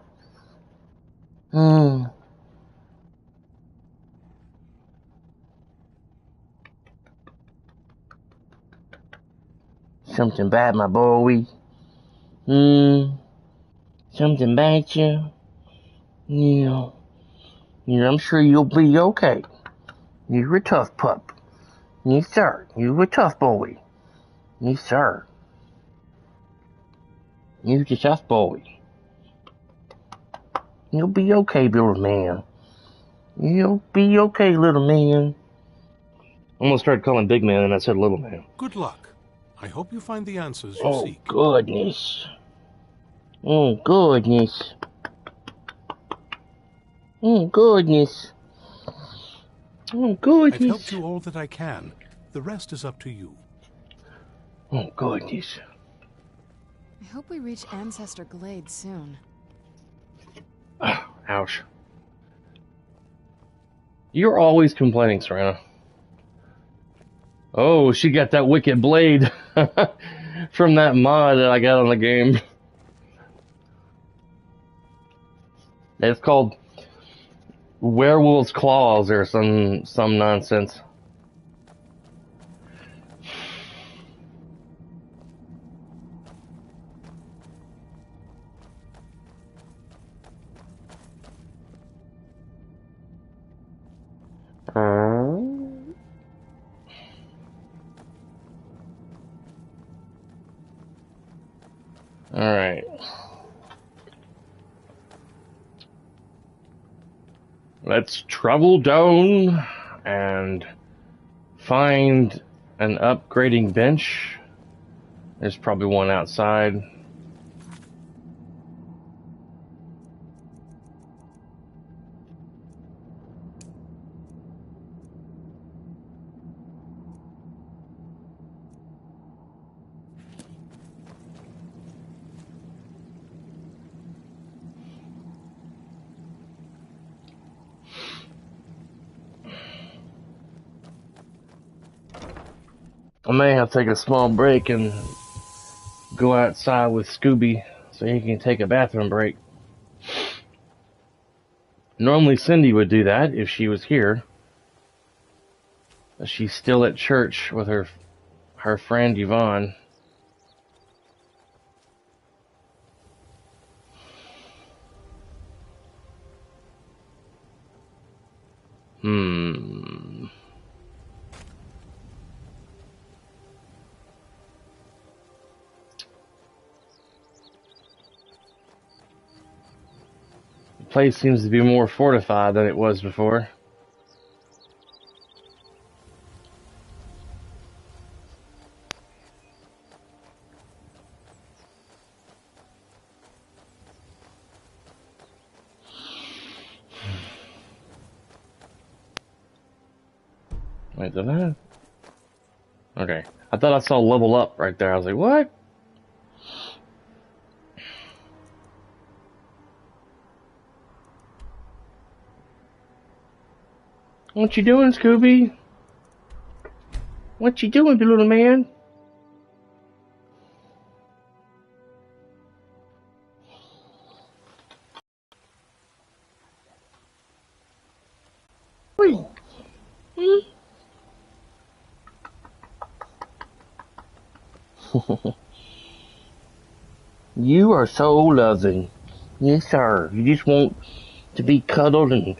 Something bite my boy? Something bite you? Yeah, I'm sure you'll be okay. You're a tough pup. Yes, sir. You're a tough boy. Yes, sir. You're a tough boy. You'll be okay, little man. You'll be okay, little man. I almost started calling big man and I said little man. Good luck. I hope you find the answers you seek. Oh, goodness. Oh, goodness. Oh, goodness. Oh, goodness. I've helped you all that I can. The rest is up to you. Oh, goodness. I hope we reach Ancestor Glade soon. Ouch. You're always complaining, Serena. Oh, she got that wicked blade from that mod that I got on the game. It's called Werewolf's Claws or some nonsense. Alright. Let's travel down and find an upgrading bench. There's probably one outside. I may have to take a small break and go outside with Scooby so he can take a bathroom break. Normally Cindy would do that if she was here. But she's still at church with her friend Yvonne. The place seems to be more fortified than it was before. Wait, did I? Okay. I thought I saw level up right there. I was like, what? What you doing, Scooby? What you doing, little man? Wait. You are so loving. Yes, sir. You just want to be cuddled and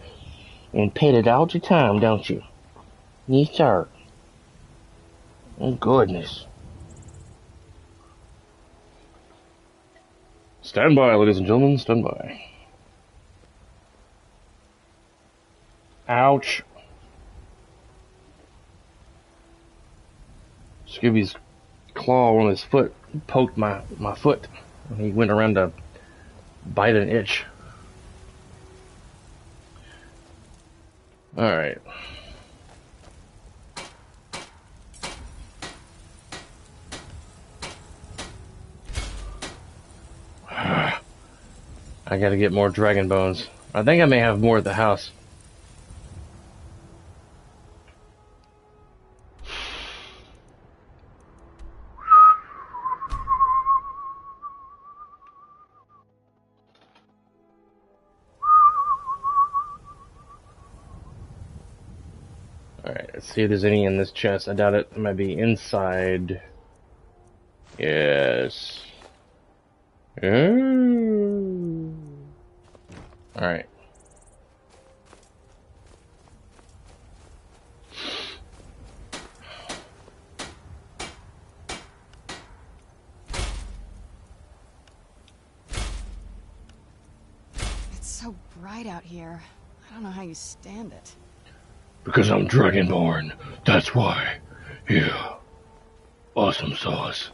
petted all the time, don't you? Yes, sir. Oh, goodness. Stand by, ladies and gentlemen. Stand by. Ouch. Scooby's claw on his foot poked my foot. And he went around to bite an itch. Alright. I gotta get more dragon bones. I think I may have more at the house. Alright, let's see if there's any in this chest. I doubt it. It might be inside. Yes. Alright. It's so bright out here. I don't know how you stand it. Because I'm Dragonborn. That's why. Yeah. Awesome sauce.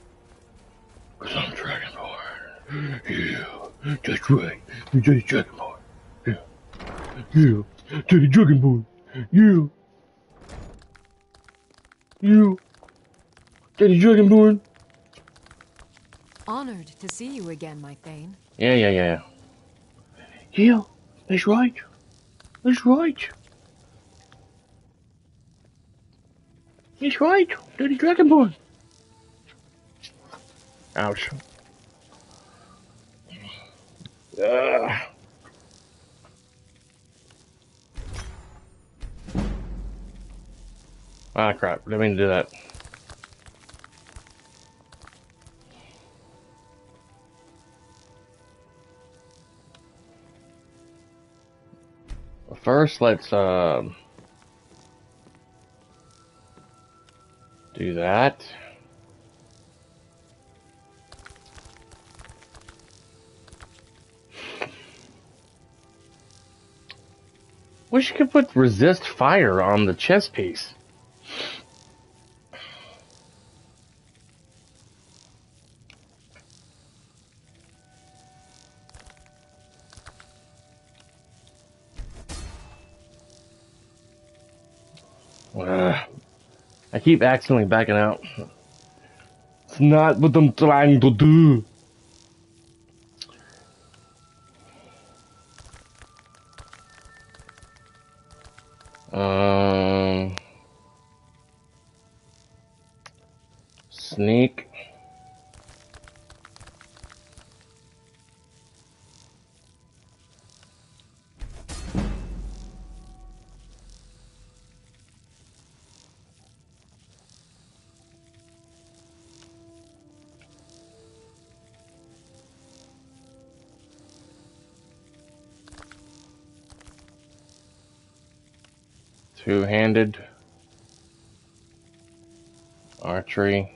Because I'm Dragonborn. Yeah. That's right. You're Daddy Dragonborn. Yeah. Yeah. Daddy Dragonborn. Yeah. Yeah. Daddy Dragonborn. Honored to see you again, my Thane. Yeah. Yeah. That's right. That's right. That's right. Daddy Dragonborn. Ouch. Ah, crap. Didn't mean to do that. First, let's do that. wish you could put resist fire on the chest piece. I keep accidentally backing out. It's not what I'm trying to do. Sneak. Two-handed. Archery.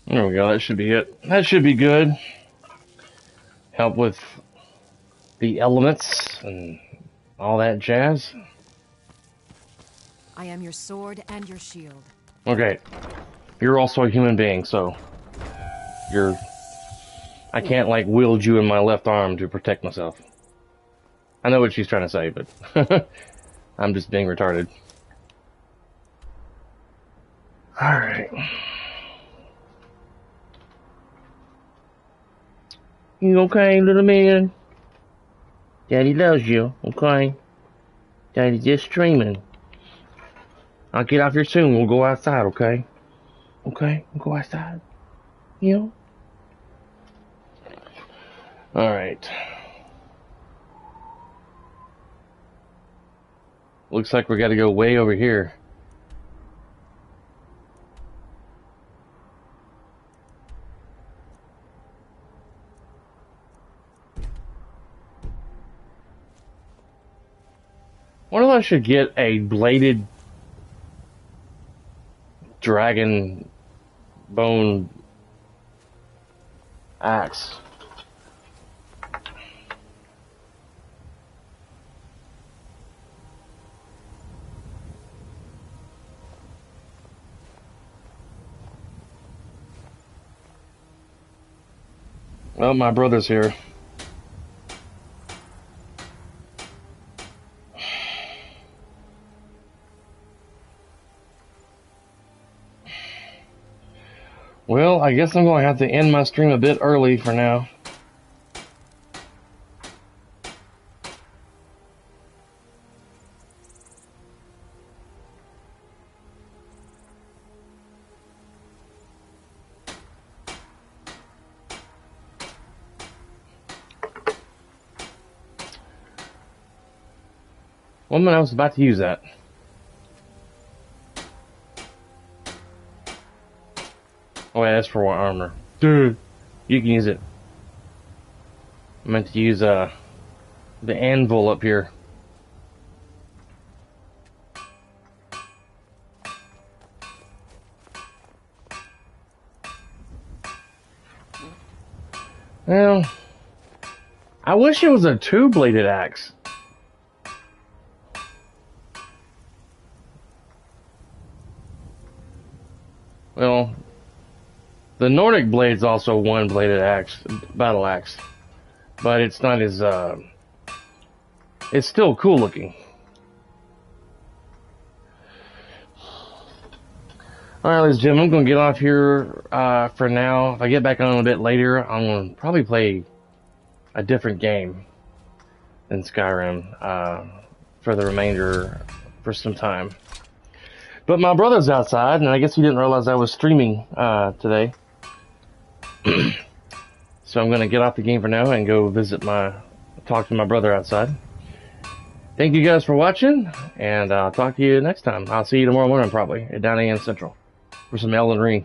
There we go, that should be it. That should be good. Help with the elements and all that jazz. I am your sword and your shield. Okay. You're also a human being, so I can't like wield you in my left arm to protect myself. I know what she's trying to say, but I'm just being retarded. Alright. You okay, little man? Daddy loves you, okay? Daddy's just streaming. I'll get out here soon. We'll go outside, okay? Okay? We'll go outside. You know? Alright. Looks like we gotta go way over here. What if I should get a bladed dragon bone axe? Well, my brother's here. Well, I guess I'm going to have to end my stream a bit early for now. One minute I was about to use that. Oh yeah, that's for armor. Dude, you can use it. I meant to use the anvil up here. Well, I wish it was a two-bladed axe. Well, the Nordic blade's also one-bladed axe, battle axe, but it's not as it's still cool looking. Alright, ladies and gentlemen, I'm going to get off here for now. If I get back on a bit later, I'm going to probably play a different game than Skyrim for the remainder for some time. But my brother's outside, and I guess he didn't realize I was streaming today. So I'm going to get off the game for now and go talk to my brother outside. Thank you guys for watching, and I'll talk to you next time. I'll see you tomorrow morning probably at 9 a.m. Central for some Elden Ring.